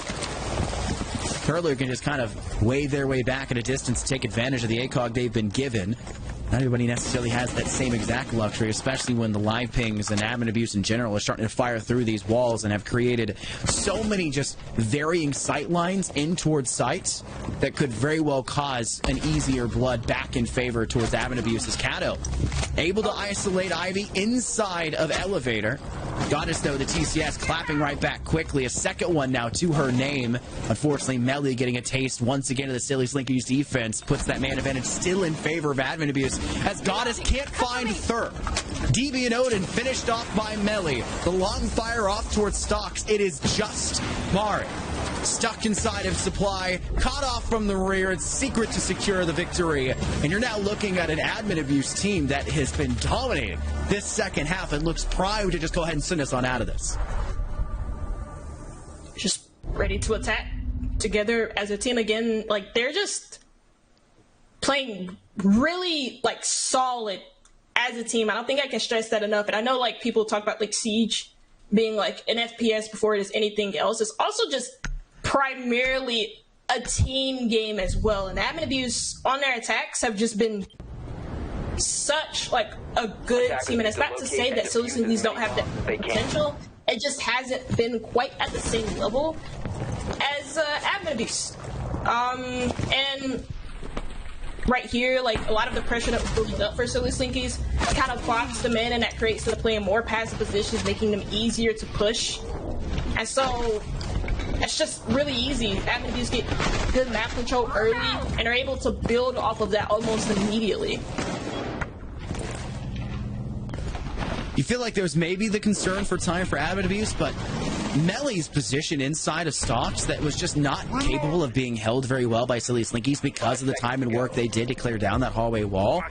Turler can just kind of wade their way back at a distance to take advantage of the ACOG they've been given. Not everybody necessarily has that same exact luxury, especially when the live pings and admin abuse in general are starting to fire through these walls and have created so many just varying sight lines in towards sites that could very well cause an easier blood back in favor towards admin abuse. As Kato able to isolate Ivy inside of Elevator. Goddess, though, the TCS clapping right back quickly. A second one now to her name. Unfortunately, Melly getting a taste once again of the silly Slinkys defense puts that man advantage still in favor of admin abuse, as Goddess can't find third. DB and Odin finished off by Melly. The long fire off towards Stocks. It is just Mari. Stuck inside of Supply, caught off from the rear. It's secret to secure the victory. And you're now looking at an admin abuse team that has been dominating this second half and looks primed to just go ahead and send us on out of this. Just ready to attack together as a team again. Like, they're just playing really, like, solid as a team. I don't think I can stress that enough. And I know, like, people talk about, like, Siege being, like, an FPS before it is anything else. It's also just primarily a team game as well. And admin abuse on their attacks have just been such, like, a good team. And it's not to say that Silly Slinkys don't have the potential. It just hasn't been quite at the same level as admin abuse. And right here, like, a lot of the pressure that was building up for Silly Slinkys kind of blocks them in, and that creates them playing more passive positions, making them easier to push. And so it's just really easy. Admin abuse get good map control early and are able to build off of that almost immediately. You feel like there's maybe the concern for time for admin abuse, but Melly's position inside of Stocks that was just not capable of being held very well by Silly Slinkys because of the time and work they did to clear down that hallway wall.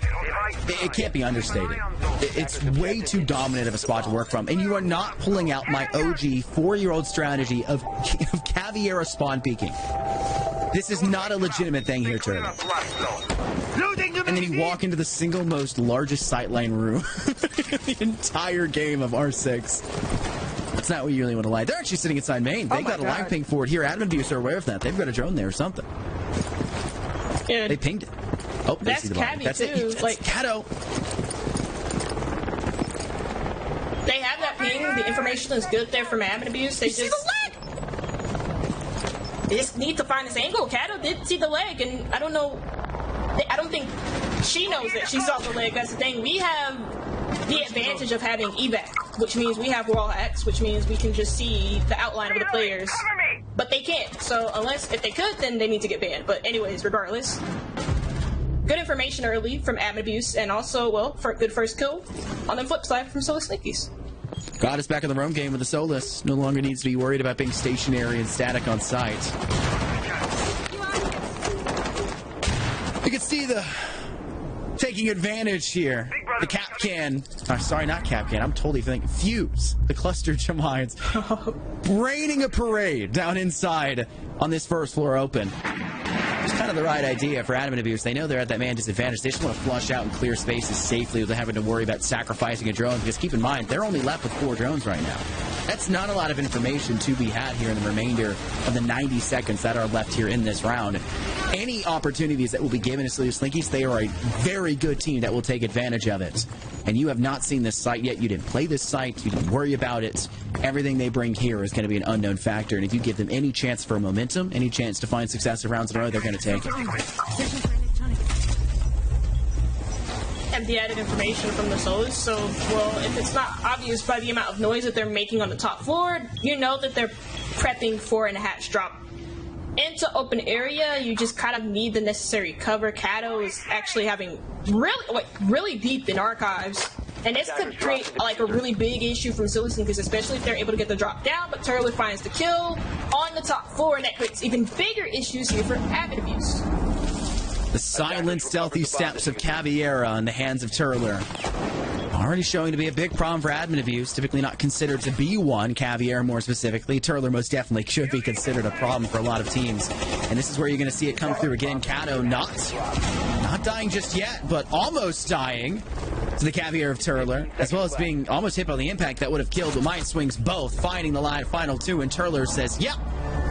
It can't be understated. It's way too dominant of a spot to work from, and you are not pulling out my OG 4-year-old strategy of Caviera spawn peeking. This is not a legitimate thing here, Turtle. And then you walk into the single most largest sightline room in the entire game of R6. That's not what you really want to lie. They're actually sitting inside main. They got a line ping forward here. Admin abuse are aware of that. They've got a drone there or something. Yeah, they pinged it. Oh, that's Cavi too. That's like Kato. They have that ping. The information is good there from admin abuse. They just need to find this angle. Kato did see the leg, and I don't know. I don't think she knows that she saw the leg. That's the thing. We have the advantage of having evac, which means we have wall hacks, which means we can just see the outline of the players. But they can't. So if they could, then they need to get banned. But anyways, regardless, good information early from admin abuse, and also, well, for a good first kill on the flip side from Silly Slinkys. God is back in the roam game with the Solus. No longer needs to be worried about being stationary and static on site. You can see the taking advantage here. The Capcan, sorry, not Capcan, I'm totally thinking Fuse, the cluster Jamides, raining a parade down inside on this first floor open. It's kind of the right idea for admin abuse. They know they're at that man disadvantage. They just want to flush out and clear spaces safely without having to worry about sacrificing a drone, because keep in mind, they're only left with 4 drones right now. That's not a lot of information to be had here in the remainder of the 90 seconds that are left here in this round. Any opportunities that will be given to Silly Slinkys, they are a very good team that will take advantage of it. And you have not seen this site yet. You didn't play this site. You didn't worry about it. Everything they bring here is going to be an unknown factor. And if you give them any chance for momentum, any chance to find successive rounds in a row, they're going to take it. And the added information from the Solus, so, well, if it's not obvious by the amount of noise that they're making on the top floor, you know that they're prepping for an hatch drop. Into open area, you just kind of need the necessary cover. Kato is actually having really deep in archives, and this could create like a really big issue from Silly Slinkys, especially if they're able to get the drop down. But Turler finds the kill on the top floor, and that creates even bigger issues here for admin abuse. The silent, stealthy steps of Caviera in the hands of Turler. Already showing to be a big problem for admin abuse, typically not considered to be one. Caviera more specifically. Turler most definitely should be considered a problem for a lot of teams. And this is where you're going to see it come through again. Kato not dying just yet, but almost dying to the Caviera of Turler, as well as being almost hit by the impact that would have killed. But Mind swings both, finding the line final 2, and Turler says, yep,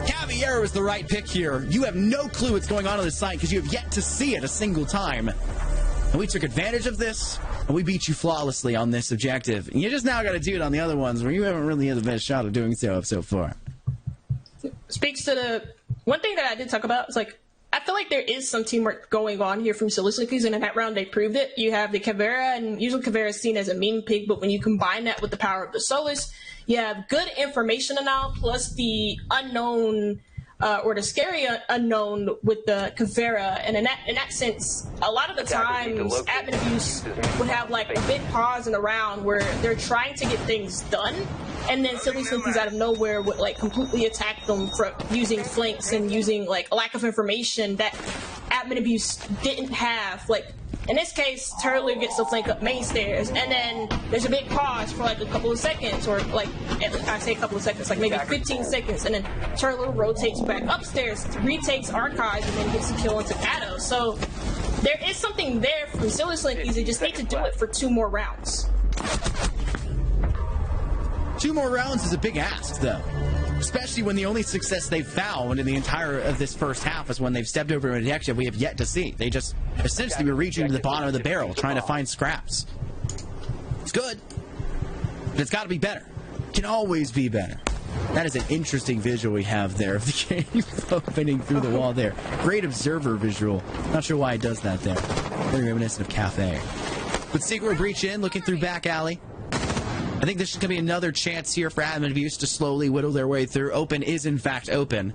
Caviera Caballero is the right pick here. You have no clue what's going on the site because you have yet to see it a single time. And we took advantage of this, and we beat you flawlessly on this objective. And you just now got to do it on the other ones where you haven't really had the best shot of doing so far. Speaks to the one thing that I did talk about is like I feel like there is some teamwork going on here from Slinkys, and in that round they proved it. You have the Caveira, and usually Caveira is seen as a meme pig, but when you combine that with the power of the Solus, you have good information now, plus the unknown or the scary unknown with the Caveira. And in that sense, a lot of the times admin abuse would have like a big pause in the round where they're trying to get things done, and then Slinkys out of nowhere would like completely attack them for using flanks and using like a lack of information that admin abuse didn't have. Like in this case, Turler gets the flank up main stairs, and then there's a big pause for like a couple of seconds, or like I say a couple of seconds, like maybe 15 seconds, and then Turler rotates back upstairs, retakes Archives, and then gets a kill into Kato. So there is something there from Slinkys. They just need to do it for 2 more rounds. 2 more rounds is a big ask, though. Especially when the only success they've found in the entire of this first half is when they've stepped over an objective we have yet to see. They just essentially were reaching to the bottom of the barrel trying to find scraps. It's good, but it's got to be better. It can always be better. That is an interesting visual we have there of the game opening through the wall there. Great observer visual. Not sure why it does that there. Very reminiscent of Cafe. But Secret Breach in, looking through back alley. I think this is going to be another chance here for admin abuse to slowly whittle their way through. Open is, in fact, open.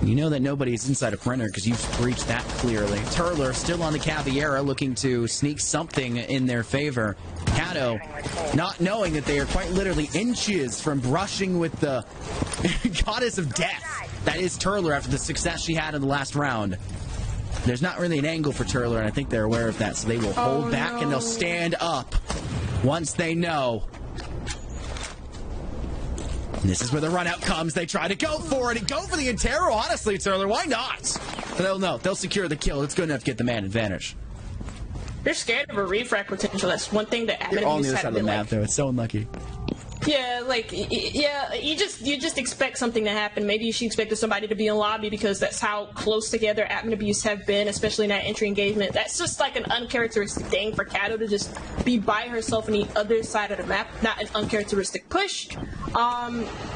You know that nobody is inside a printer because you've breached that clearly. Turler still on the Caballero, looking to sneak something in their favor. Kato, not knowing that they are quite literally inches from brushing with the goddess of death. That is Turler after the success she had in the last round. There's not really an angle for Turler, and I think they're aware of that, so they will hold back and they'll stand up once they know. And this is where the run out comes. They try to go for it and go for the Intero. Honestly, Turler, why not? But they'll know. They'll secure the kill. It's good enough to get the man advantage. They're scared of a refract potential. That's one thing that You're on the other side of the map, though. It's so unlucky. Yeah, like, yeah, you just expect something to happen. Maybe you should expect somebody to be in lobby because that's how close together admin abuse have been, especially in that entry engagement. That's just like an uncharacteristic thing for Kato to just be by herself on the other side of the map, not an uncharacteristic push.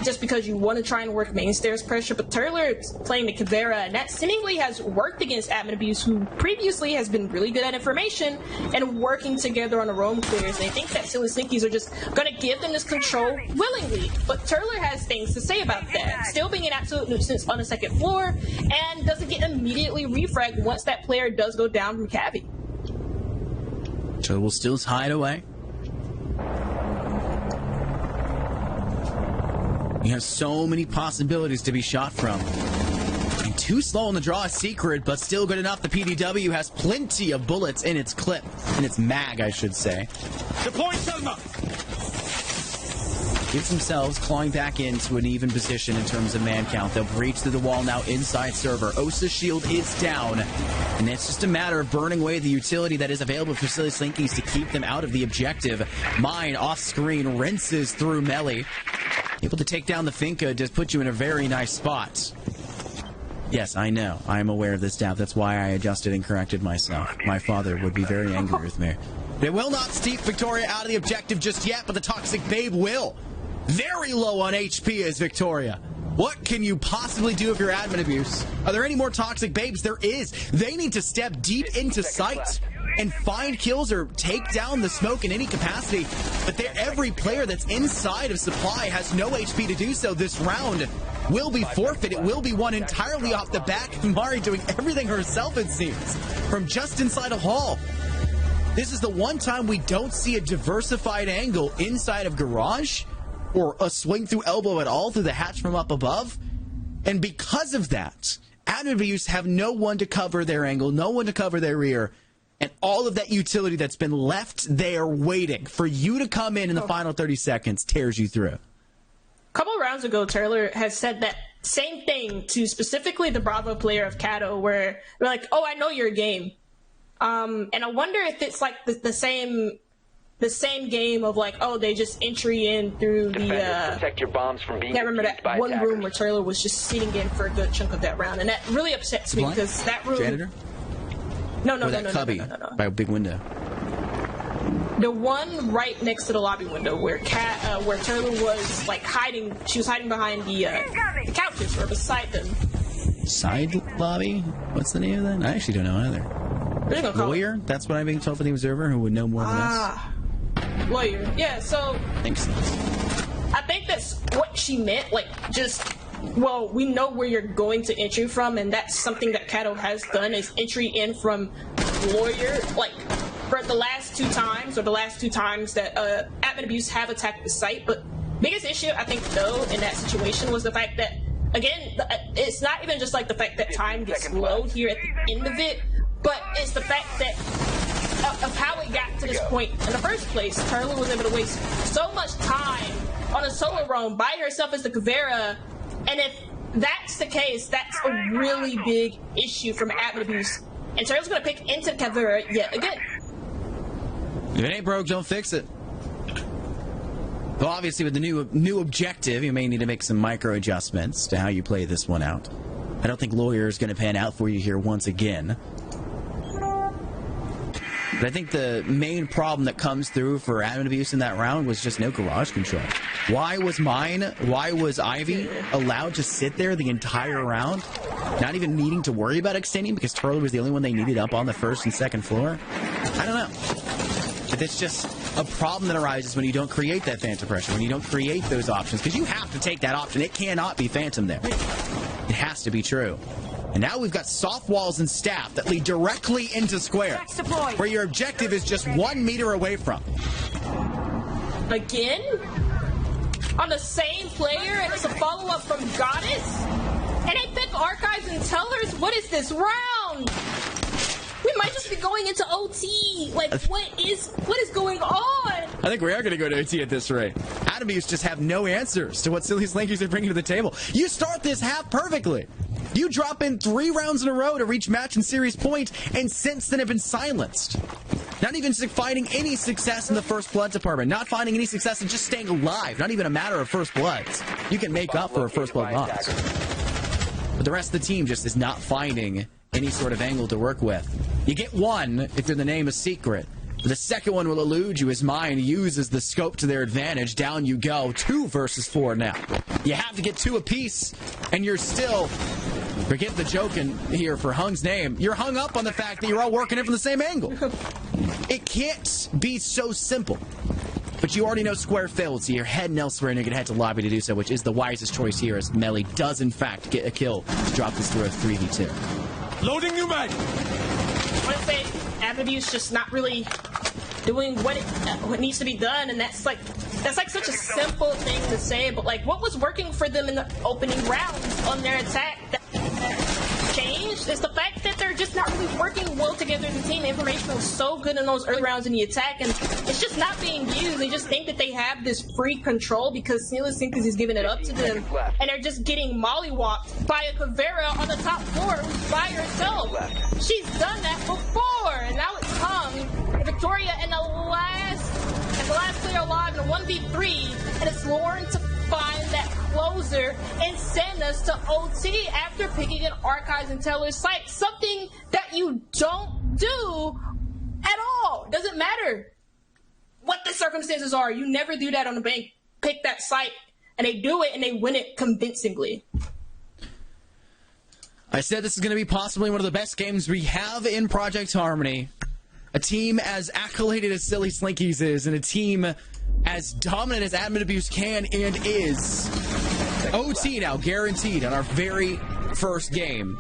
Just because you want to try and work main stairs pressure, but Turler is playing the Caveira, and that seemingly has worked against admin abuse, who previously has been really good at information and working together on the roam clears. And I think that Slinkys are just going to give them this control willingly, but Turler has things to say about that. Still being an absolute nuisance on the second floor, and doesn't get immediately refragged once that player does go down from Cavi. Turler will still hide away. You have so many possibilities to be shot from. And too slow on the draw is Secret, but still good enough. The PDW has plenty of bullets in its clip, in its mag, I should say. Deploying Selma! Gives themselves clawing back into an even position in terms of man count. They'll breach through the wall now inside server. Osa's shield is down, and it's just a matter of burning away the utility that is available for Slinkys to keep them out of the objective. Mine off screen rinses through melee. Able to take down the Finka just put you in a very nice spot. Yes, I know. I am aware of this doubt. That's why I adjusted and corrected myself. My father would be very angry with me. They will not steep Victoria out of the objective just yet, but the Toxic Babe will. Very low on HP is Victoria. What can you possibly do if you're admin abuse? Are there any more Toxic Babes? There is. They need to step deep into sight and find kills or take down the smoke in any capacity. But every player that's inside of supply has no HP to do so. This round will be forfeit. It will be won entirely off the back. Mari doing everything herself, it seems, from just inside a hall. This is the one time we don't see a diversified angle inside of Garage, or a swing through elbow at all through the hatch from up above. And because of that, admin abuse have no one to cover their angle, no one to cover their rear, and all of that utility that's been left there waiting for you to come in the final 30 seconds tears you through. A couple of rounds ago, Turler has said that same thing to specifically the Bravo player of Kato, where they're like, oh, I know your game. And I wonder if it's like the same the same game of like, oh, they just entry in through the protect your bombs from being I remember that defused by one attackers. room where Turler was just sitting in for a good chunk of that round, and that really upsets me because that room. Janitor? No, Cubby by a big window. The one right next to the lobby window where where Turler was like hiding. She was hiding behind the couches or beside them. Side lobby? What's the name of that? I actually don't know either. Lawyer? That's what I'm being told for the observer, who would know more than us. Lawyer. Yeah, so Thanks. I think that's what she meant, like, just, well, we know where you're going to entry from, and that's something that Kato has done, is entry in from Lawyer, like, for the last two times that admin abuse have attacked the site, but biggest issue, I think, though, in that situation was the fact that, again, it's not even just, like, the fact that time gets slowed here at the end of it, but it's the fact that of how it got to this point in the first place. Turler was able to waste so much time on a solo roam by herself as the Kavera, and if that's the case, that's a really big issue from admin abuse. And Turler's going to pick into the Kavera yet again. If it ain't broke, don't fix it. Well, obviously, with the new objective, you may need to make some micro adjustments to how you play this one out. I don't think Lawyer is going to pan out for you here once again. But I think the main problem that comes through for admin abuse in that round was just no garage control. Why was Ivy allowed to sit there the entire round, not even needing to worry about extending because Turler was the only one they needed up on the first and second floor? I don't know. But it's just a problem that arises when you don't create that phantom pressure, when you don't create those options, because you have to take that option. It cannot be phantom there. It has to be true. And now we've got soft walls and staff that lead directly into square, where your objective is just 1 meter away from. Again? On the same player, and it's a follow-up from Goddess? And they pick Archives and Tellers? What is this round? We might just be going into OT. Like, what is going on? I think we are going to go to OT at this rate. Admin abuse just have no answers to what silly Slinkys are bringing to the table. You start this half perfectly. You drop in 3 rounds in a row to reach match and series point, and since then have been silenced. Not even finding any success in the first blood department. Not finding any success in just staying alive. Not even a matter of first bloods. You can make up for a first blood loss. But the rest of the team just is not finding any sort of angle to work with. You get one if you're the name is secret. The second one will elude you as Mine uses the scope to their advantage. Down you go. 2 versus 4 now. You have to get 2 apiece, and you're still... Forget the joke in here for Hung's name. You're hung up on the fact that you're all working in from the same angle. It can't be so simple. But you already know square failed, so you're heading elsewhere, and you're going to head to lobby to do so, which is the wisest choice here, as Melly does, in fact, get a kill to drop this through a 3v2. Loading new mag! I want to say admin abuse just not really doing what needs to be done, and that's like such a simple thing to say, but like what was working for them in the opening rounds on their attack that changed is the fact that they're just not really working well together as a team. The information was so good in those early rounds in the attack, and it's just not being used. They just think that they have this free control because Slinkys is giving it up to them, and they're just getting mollywopped by a Kavera on the top floor who's by herself. She's done that before, and now it's Hung, Victoria, and the last player alive in a 1v3, and it's Lauren to find that closer and send us to OT after picking an Archives and Tellers site. Something that you don't do at all. Doesn't matter what the circumstances are. You never do that on the bank. Pick that site, and they do it, and they win it convincingly. I said this is going to be possibly one of the best games we have in Project Harmony. A team as accoladed as Silly Slinkys is, and a team as dominant as admin abuse can and is. OT now, guaranteed on our very first game.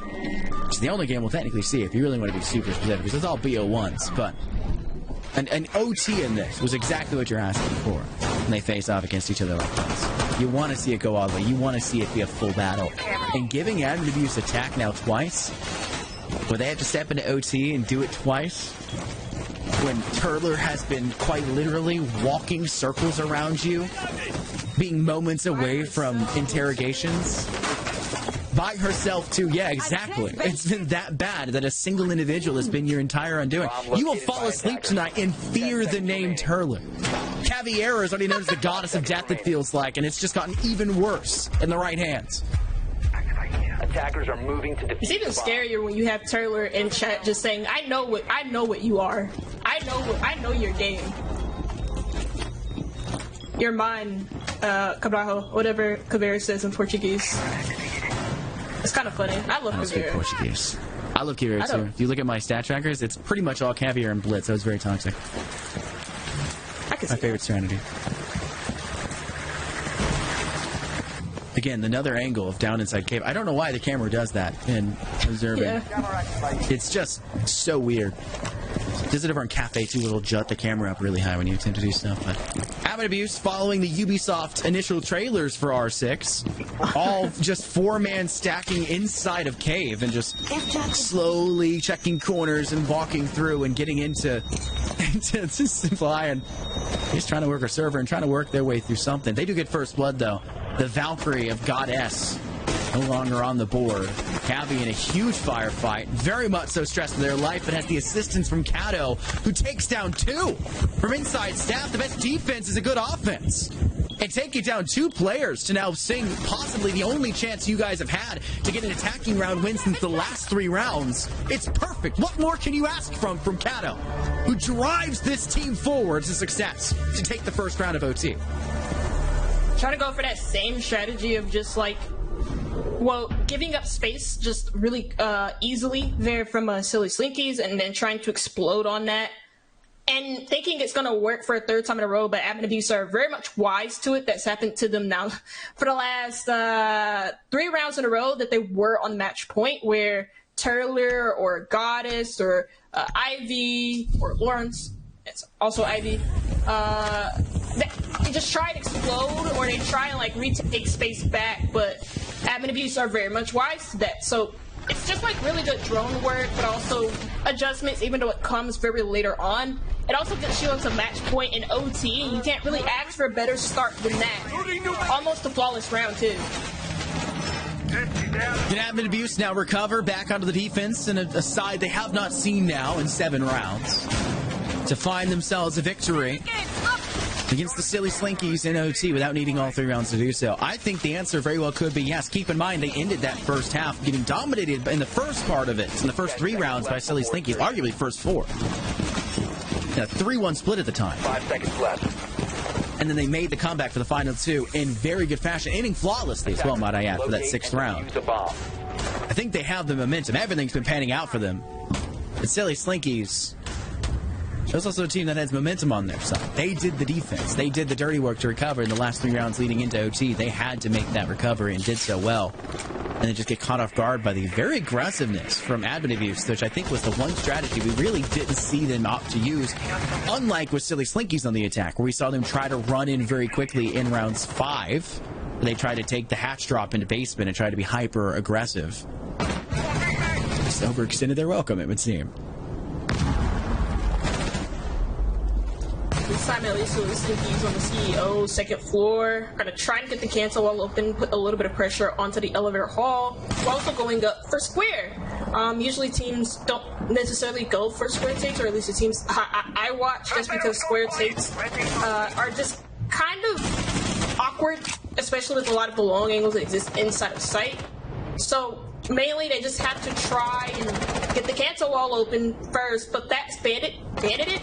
It's the only game we'll technically see if you really want to be super specific, because it's all BO1s, but an OT in this was exactly what you're asking for when they face off against each other like this. You want to see it go all the way. You want to see it be a full battle. And giving admin abuse attack now twice, where they have to step into OT and do it twice, when Turler has been quite literally walking circles around you, being moments away from interrogations, by herself too. Yeah, exactly. It's been that bad that a single individual has been your entire undoing. You will fall asleep tonight and fear the name Turler. Caviera is already known as the goddess of death, it feels like, and it's just gotten even worse in the right hands. Attackers are moving to defuse. It's even scarier when you have Turler in chat just saying, I know what you are. I know your game. Your mind, Cabrajo, whatever Caveira says in Portuguese. It's kind of funny. I love Caveira. Portuguese. I love Caveira too. If you look at my stat trackers, it's pretty much all Caviar and Blitz. That was very toxic. My favorite strategy. Again, another angle of down inside cave. I don't know why the camera does that in observing. Yeah. It's just so weird. Does it ever on Cafe too? It'll jut the camera up really high when you attempt to do stuff. But Avid Abuse following the Ubisoft initial trailers for R6, all just 4-man stacking inside of cave and just slowly checking corners and walking through and getting into supply and just trying to work a server and trying to work their way through something. They do get first blood though. The Valkyrie of Goddess no longer on the board. Cavi in a huge firefight, very much so stressed for their life, but has the assistance from Kato, who takes down 2 from inside staff. The best defense is a good offense. And taking down 2 players to now sing possibly the only chance you guys have had to get an attacking round win since the last 3 rounds. It's perfect. What more can you ask from Kato, who drives this team forward to success to take the first round of OT? Trying to go for that same strategy of just like, well, giving up space just really easily there from Silly Slinkies and then trying to explode on that and thinking it's going to work for a 3rd time in a row, but Admin Abuse are very much wise to it. That's happened to them now for the last 3 rounds in a row that they were on match point where Turler or Goddess or Ivy or Lawrence, it's also Ivy, they just try and explode or they try and like retake space back, but Admin Abuse are very much wise to that. So it's just like really good drone work, but also adjustments, even though it comes very later on. It also gets you into match point in OT, and you can't really ask for a better start than that. Almost a flawless round, too. Can Admin Abuse now recover back onto the defense and a side they have not seen now in 7 rounds to find themselves a victory against the Silly Slinkies in OT without needing all 3 rounds to do so? I think the answer very well could be yes. Keep in mind, they ended that first half getting dominated in the first part of it, in the first 3 rounds by Silly Slinkies, arguably first 4. A 3-1 split at the time. 5 seconds left. And then they made the comeback for the final 2 in very good fashion, ending flawlessly as well, might I add, for that 6th round. I think they have the momentum. Everything's been panning out for them. The Silly Slinkies, there's also a team that has momentum on their side. They did the defense. They did the dirty work to recover in the last 3 rounds leading into OT. They had to make that recovery and did so well. And then just get caught off guard by the very aggressiveness from Admin Abuse, which I think was the one strategy we really didn't see them opt to use, unlike with Silly Slinkies on the attack, where we saw them try to run in very quickly in rounds 5. They tried to take the hatch drop into basement and try to be hyper aggressive. Just overextended their welcome, it would seem. This time at least Silly Slinkies on the CEO 2nd floor are going to try and get the cancel wall open, put a little bit of pressure onto the elevator hall, while also going up for square. Usually teams don't necessarily go for square takes, or at least the teams I watch, just because square takes are just kind of awkward, especially with a lot of the long angles that exist inside of sight. So mainly they just have to try and get the cancel wall open first, but that's banded it.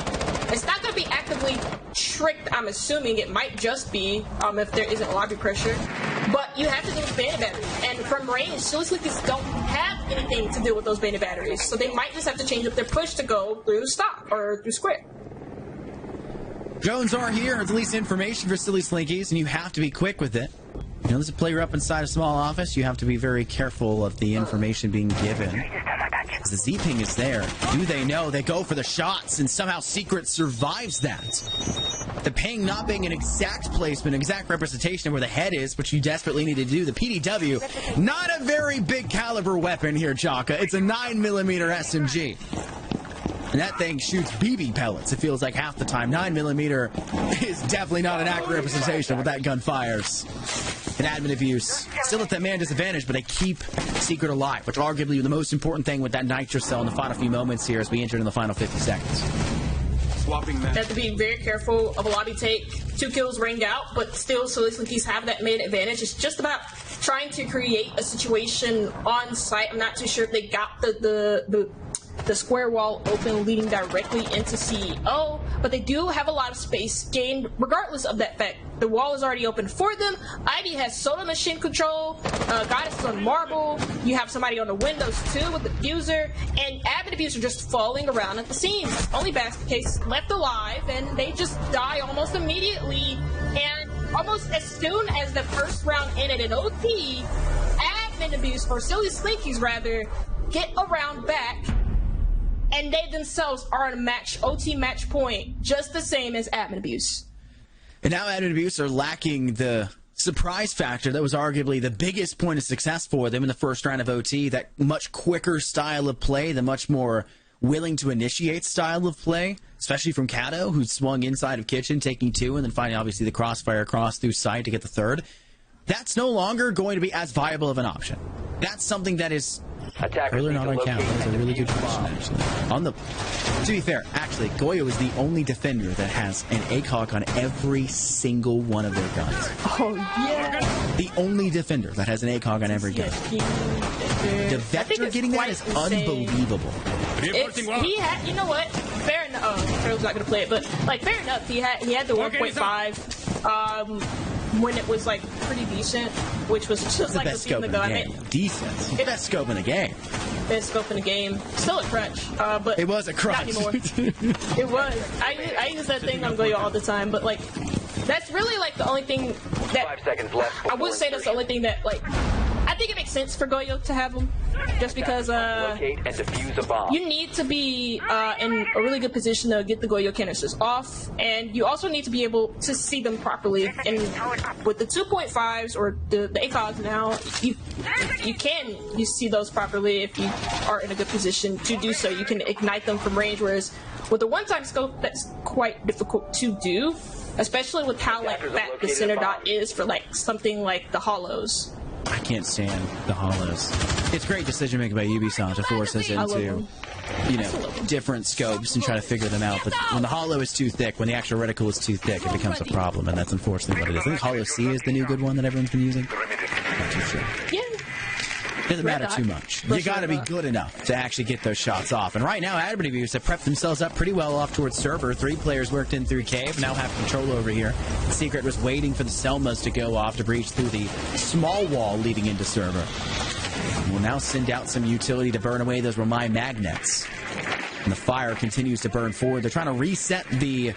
It's not going to be actively tricked, I'm assuming. It might just be if there isn't lobby pressure. But you have to deal with bandit batteries. And from range, Silly Slinkies don't have anything to deal with those bandit batteries. So they might just have to change up their push to go through stop or through square. Drones are here, at least information for Silly Slinkies, and you have to be quick with it. You know, there's a player up inside a small office. You have to be very careful of the information being given. The Z-ping is there. Do they know? They go for the shots, and somehow Secret survives that. The ping not being an exact placement, exact representation of where the head is, which you desperately need to do. The PDW, not a very big caliber weapon here, Chaka. It's a 9mm SMG. And that thing shoots BB pellets, it feels like half the time. 9mm is definitely not an accurate representation of what that gun fires. And admin abuse still at that man disadvantage, but they keep Secret alive, which arguably the most important thing with that Nitro Cell in the final few moments here as we enter in the final 50 seconds. Swapping match. Have to be very careful of a lobby take. 2 kills ring out, but still Slinkys have that mid advantage. It's just about trying to create a situation on site. I'm not too sure if they got the square wall open leading directly into CEO, but they do have a lot of space gained regardless of that fact. The wall is already open for them. Ivy has soda machine control, Goddess is on marble, you have somebody on the windows too with the diffuser, and admin abuse are just falling around at the seams. Only basket case left alive, and they just die almost immediately, and almost as soon as the first round ended in OT, admin abuse, or silly Slinkies rather, get around back, and they themselves are on a OT match point, just the same as admin abuse. And now admin abuse are lacking the surprise factor that was arguably the biggest point of success for them in the first round of OT, that much quicker style of play, the much more willing to initiate style of play, especially from Kato, who swung inside of Kitchen, taking 2, and then finding obviously the crossfire across through sight to get the 3rd. That's no longer going to be as viable of an option. That's something that is really not on count. That was a really good question, actually. To be fair, actually, Goyo is the only defender that has an ACOG on every single one of their guns. Oh, yeah. The only defender that has an ACOG on every gun. The Vector getting that is unbelievable. He had, you know what? Fair enough. Turtle's not going to play it, but, like, fair enough. He had the 1.5. When it was like pretty decent, which was just like the season ago. I mean, decent. Best scope in the game. Best scope in the game. Still a crutch, but it was a crutch. Not anymore. It was. I use that thing on Goyo all the time, but like that's really like the only thing that 5 seconds left. I would say that's the only thing that like I think it makes sense for Goyo to have them, just because locate and defuse a bomb. You need to be in a really good position to get the Goyo canisters off, and you also need to be able to see them properly. And with the 2.5s or the ACOGs now, you see those properly if you are in a good position to do so. You can ignite them from range, whereas with the one-time scope, that's quite difficult to do, especially with how like fat the center dot is for like something like the hollows. I can't stand the hollows. It's great decision making by Ubisoft to force us into, different scopes and try to figure them out. But when the hollow is too thick, when the actual reticle is too thick, it becomes a problem, and that's unfortunately what it is. I think Hollow C is the new good one that everyone's been using. Not too sure. Yeah. Doesn't matter too much. You got to be good enough to actually get those shots off. And right now, admin abuse have prepped themselves up pretty well off towards server. 3 players worked in through cave, now have control over here. Secret was waiting for the Selmas to go off to breach through the small wall leading into server. And we'll now send out some utility to burn away those Ramai magnets. And the fire continues to burn forward. They're trying to reset the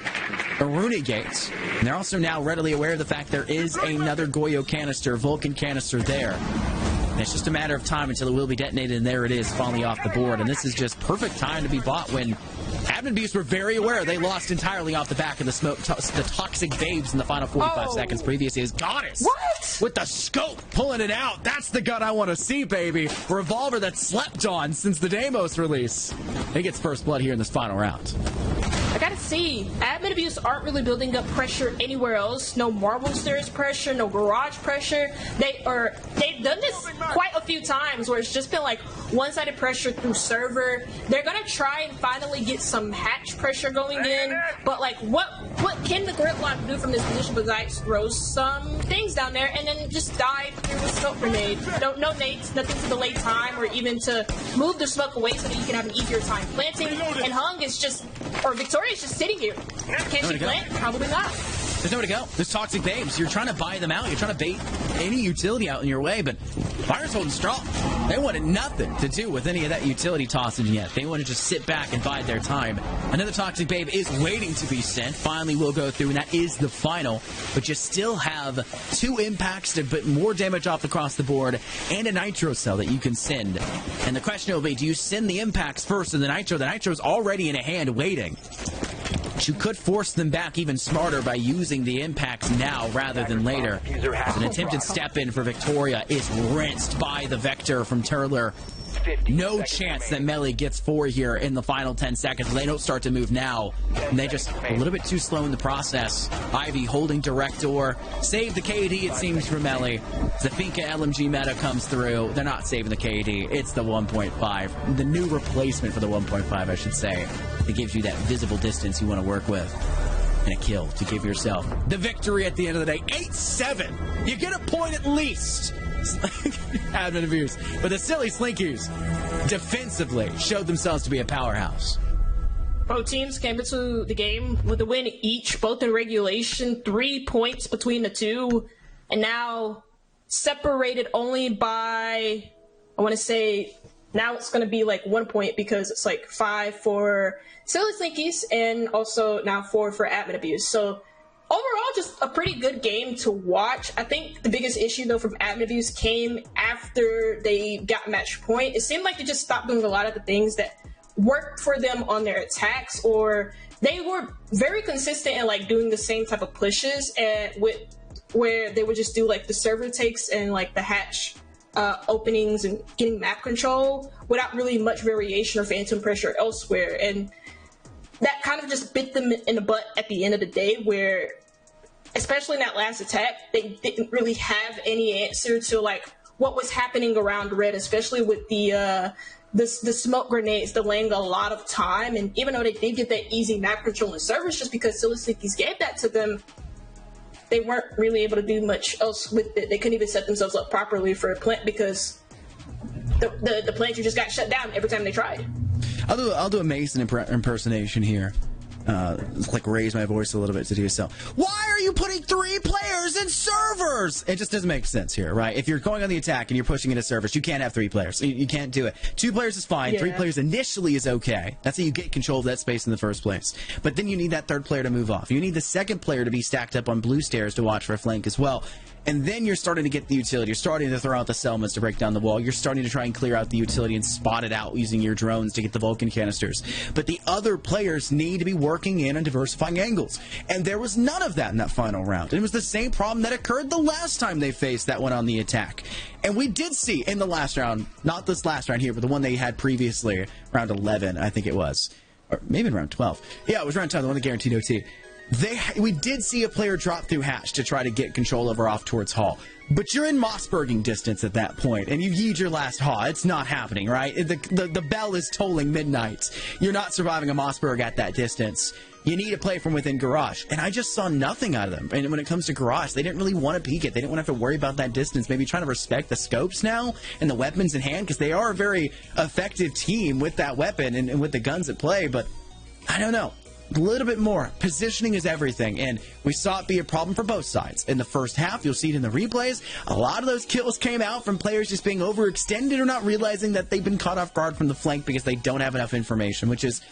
Aruna gates. And they're also now readily aware of the fact there is another Goyo canister, Vulcan canister there. And it's just a matter of time until it will be detonated, and there it is, falling off the board. And this is just perfect time to be bought when admin abuse were very aware they lost entirely off the back of the smoke, the toxic babes in the final 45 seconds. Previously is Goddess. What? With the scope, pulling it out. That's the gun I want to see, baby. Revolver that slept on since the Deimos release. He gets first blood here in this final round. I gotta see. Admin abuse aren't really building up pressure anywhere else. No marble stairs pressure, no garage pressure. They've done this quite a few times where it's just been like one-sided pressure through server. They're gonna try and finally get some hatch pressure going in, but like what can the Gridlock do from this position besides throw some things down there and then just dive through the smoke grenade? No nades, nothing to delay time or even to move the smoke away so that you can have an easier time planting. And Hung is just, or Victoria's just sitting here. Can she plant? Probably not. There's nowhere to go. There's toxic babes. You're trying to buy them out. You're trying to bait any utility out in your way, but Fire's holding strong. They wanted nothing to do with any of that utility tossing yet. They want to just sit back and bide their time. Another toxic babe is waiting to be sent. Finally, will go through, and that is the final. But you still have 2 impacts to put more damage off across the board and a nitro cell that you can send. And the question will be, do you send the impacts first or the nitro? The nitro's already in a hand waiting. You could force them back even smarter by using the impacts now rather than later. An attempted step in for Victoria is rinsed by the Vector from Turler. No chance that Melee gets 4 here in the final 10 seconds. They don't start to move now, and they just a little bit too slow in the process. Ivy holding direct door. Save the KD, it seems, for Melee. Zafika LMG meta comes through. They're not saving the KD. It's the 1.5. The new replacement for the 1.5, I should say. It gives you that visible distance you want to work with. And a kill to give yourself the victory at the end of the day. 8-7. You get a point at least. Admin abuse. But the silly Slinkys defensively showed themselves to be a powerhouse. Both teams came into the game with a win each, both in regulation, 3 points between the two, and now separated only by, I want to say, now it's going to be like 1 point because it's like 5 for Silly Slinkies and also now 4 for admin abuse. So overall, just a pretty good game to watch. I think the biggest issue, though, from admin abuse came after they got match point. It seemed like they just stopped doing a lot of the things that worked for them on their attacks, or they were very consistent in like doing the same type of pushes and where they would just do like the server takes and like the hatch openings and getting map control without really much variation or phantom pressure elsewhere. And that kind of just bit them in the butt at the end of the day, where especially in that last attack, they didn't really have any answer to like what was happening around red, especially with the smoke grenades delaying a lot of time. And even though they did get that easy map control and servers, just because Silly Slinkies gave that to them, they weren't really able to do much else with it. They couldn't even set themselves up properly for a plant because the planters just got shut down every time they tried. I'll do a Mason impersonation here. Like raise my voice a little bit to do so. Why are you putting 3 players in servers? It just doesn't make sense here, right? If you're going on the attack and you're pushing into servers, you can't have 3 players. You can't do it. 2 players is fine. Yeah. 3 players initially is okay. That's how you get control of that space in the first place. But then you need that 3rd player to move off. You need the 2nd player to be stacked up on blue stairs to watch for a flank as well. And then you're starting to get the utility. You're starting to throw out the Selmas to break down the wall. You're starting to try and clear out the utility and spot it out using your drones to get the Vulcan canisters. But the other players need to be working in and diversifying angles. And there was none of that in that final round. And it was the same problem that occurred the last time they faced that one on the attack. And we did see in the last round, not this last round here, but the one they had previously, round 11, I think it was. Or maybe in round 12. Yeah, it was round 12, the one that guaranteed OT. We did see a player drop through hatch to try to get control over off towards hall. But you're in Mossberging distance at that point, and you've yeed your last haw. It's not happening, right? The bell is tolling midnight. You're not surviving a Mossberg at that distance. You need to play from within garage. And I just saw nothing out of them. And when it comes to garage, they didn't really want to peek it. They didn't want to have to worry about that distance. Maybe trying to respect the scopes now and the weapons in hand, because they are a very effective team with that weapon and with the guns at play. But I don't know. A little bit more. Positioning is everything, and we saw it be a problem for both sides. In the first half, you'll see it in the replays, a lot of those kills came out from players just being overextended or not realizing that they've been caught off guard from the flank because they don't have enough information, which is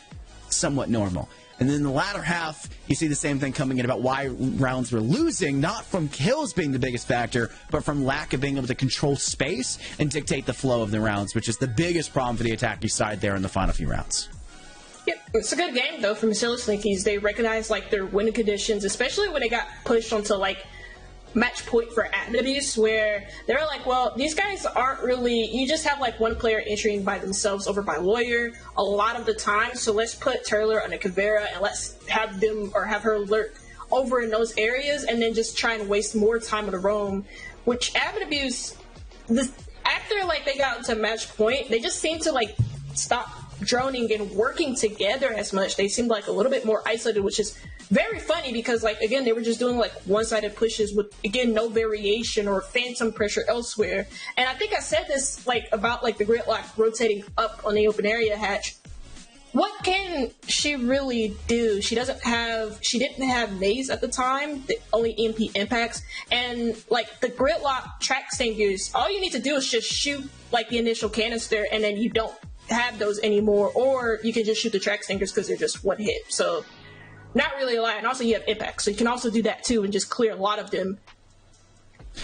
somewhat normal. And then in the latter half, you see the same thing coming in about why rounds were losing, not from kills being the biggest factor, but from lack of being able to control space and dictate the flow of the rounds, which is the biggest problem for the attacking side there in the final few rounds. Yep, it's a good game though from Silly Slinkies. They recognize like their winning conditions, especially when they got pushed onto like match point for admin abuse, where they're like, well, these guys aren't really, you just have like one player entering by themselves over by lawyer a lot of the time, so let's put Turler on a Kavera and let's have them or have her lurk over in those areas and then just try and waste more time on the roam, which admin abuse, after like they got to match point, they just seem to like stop droning and working together as much. They seemed like a little bit more isolated, which is very funny because, like, again, they were just doing like one-sided pushes with, again, no variation or phantom pressure elsewhere. And I think I said this like about like the gridlock rotating up on the open area hatch. What can she really do? She didn't have maze at the time, the only EMP impacts, and like the gridlock track stingers, all you need to do is just shoot like the initial canister and then you don't have those anymore, or you can just shoot the track stinkers because they're just one hit. So not really a lot. And also you have impact, so you can also do that too and just clear a lot of them.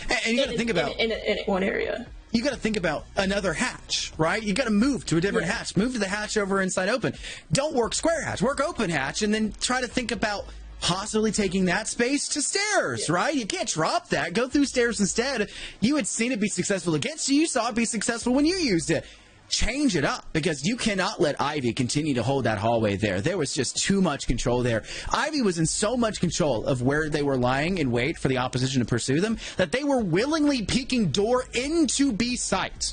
And you got to think about in one area. You got to think about another hatch, right? You got to move to a different hatch. Move to the hatch over inside open. Don't work square hatch. Work open hatch, and then try to think about possibly taking that space to stairs, right? You can't drop that. Go through stairs instead. You had seen it be successful against you. You saw it be successful when you used it. change it up, because you cannot let Ivy continue to hold that hallway there. There was just too much control there. Ivy was in so much control of where they were lying in wait for the opposition to pursue them that they were willingly peeking door into B site.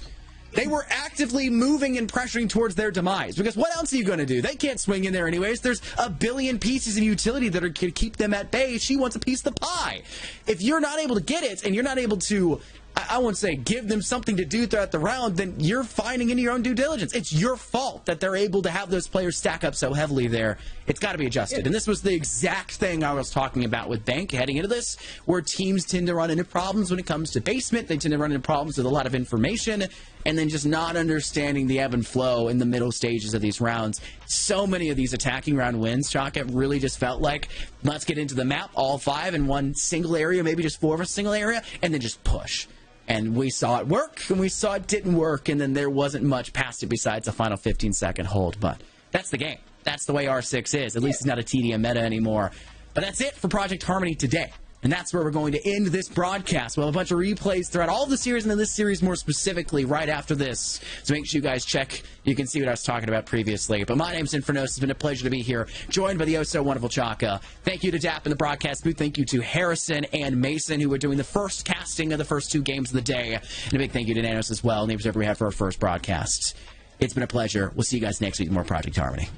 They were actively moving and pressuring towards their demise, because what else are you going to do? They can't swing in there anyways. There's a billion pieces of utility that are going to keep them at bay. She wants a piece of the pie. If you're not able to get it and you're not able to, I won't say give them something to do throughout the round, then you're finding into your own due diligence. It's your fault that they're able to have those players stack up so heavily there. It's got to be adjusted. And this was the exact thing I was talking about with Bank heading into this, where teams tend to run into problems when it comes to basement. They tend to run into problems with a lot of information and then just not understanding the ebb and flow in the middle stages of these rounds. So many of these attacking round wins, Chalk, it really just felt like, let's get into the map, all 5 in one single area, maybe just 4 of a single area, and then just push. And we saw it work, and we saw it didn't work, and then there wasn't much past it besides a final 15-second hold. But that's the game. That's the way R6 is. At least it's not a TDM meta anymore. But that's it for Project Harmony today. And that's where we're going to end this broadcast. We'll have a bunch of replays throughout all of the series, and then this series more specifically right after this. So make sure you guys check. You can see what I was talking about previously. But my name's Infernos. It's been a pleasure to be here, joined by the oh-so-wonderful Chaka. Thank you to Dap in the broadcast booth. Thank you to Harrison and Mason, who were doing the first casting of the first 2 games of the day. And a big thank you to Nanos as well. Names we had for our first broadcast. It's been a pleasure. We'll see you guys next week with more Project Harmony.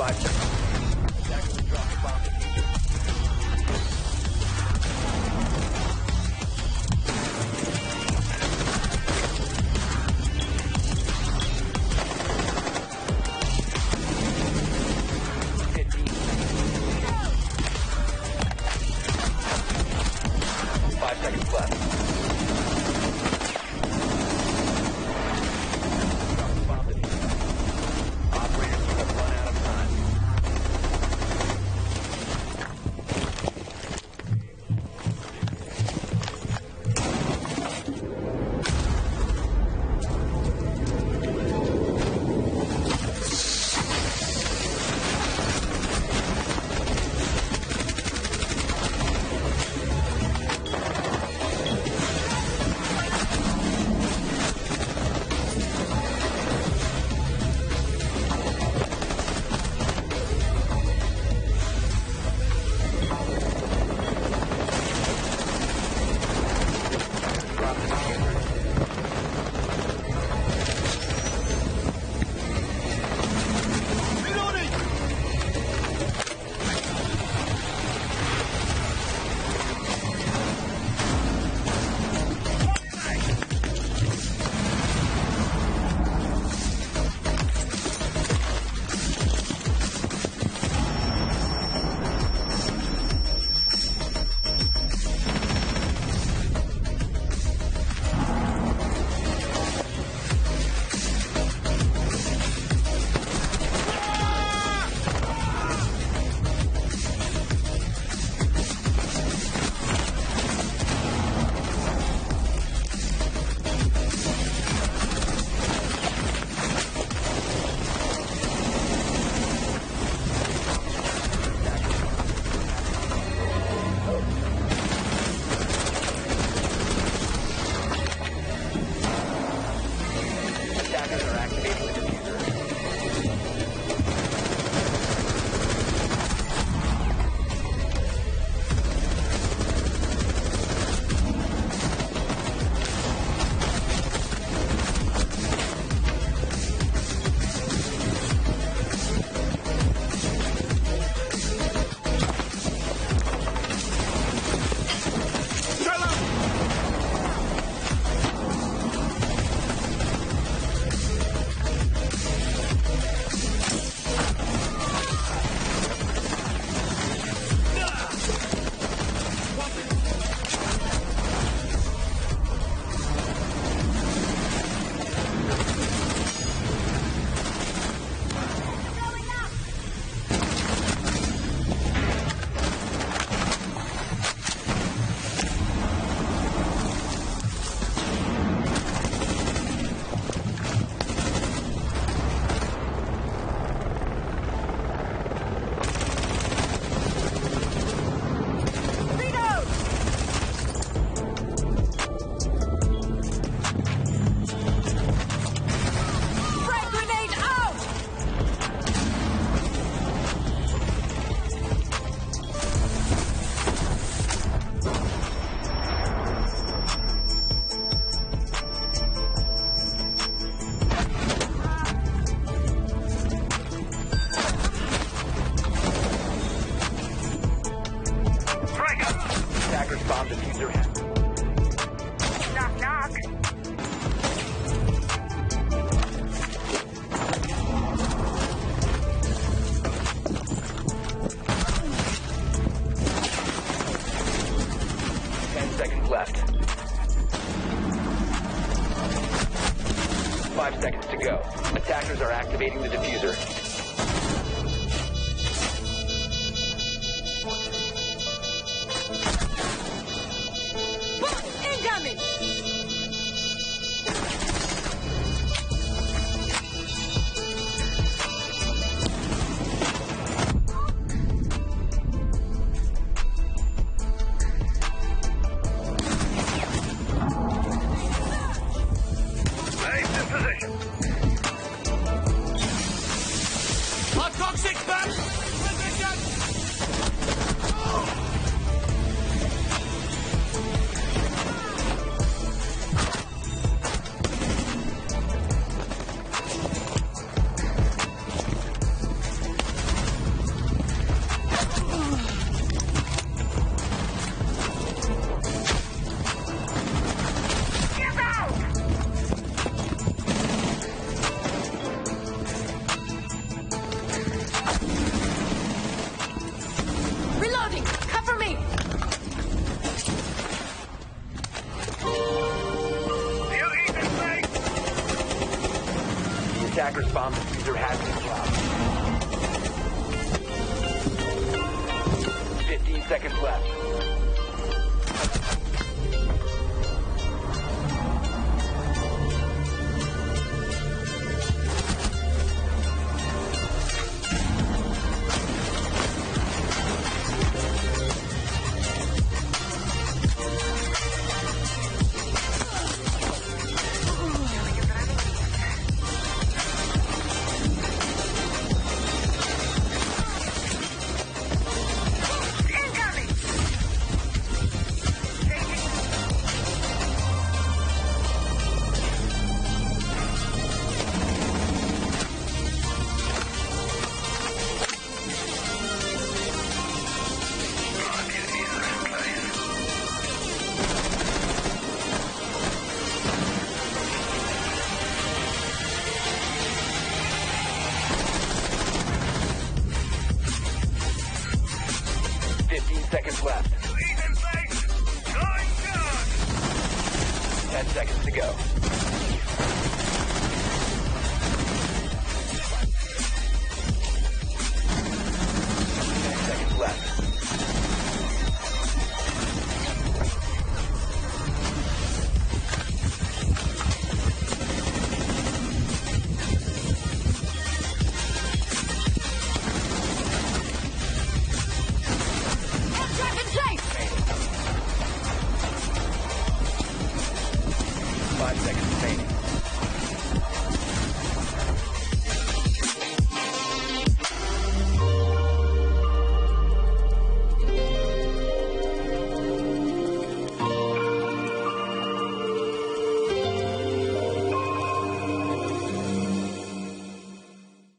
5 seconds. Attackers are dropping bomb diffuser. left. 5 seconds to go. Attackers are activating the diffuser. Incoming! Diffuser has been dropped. 15 seconds left. Seconds left. 10 seconds to go.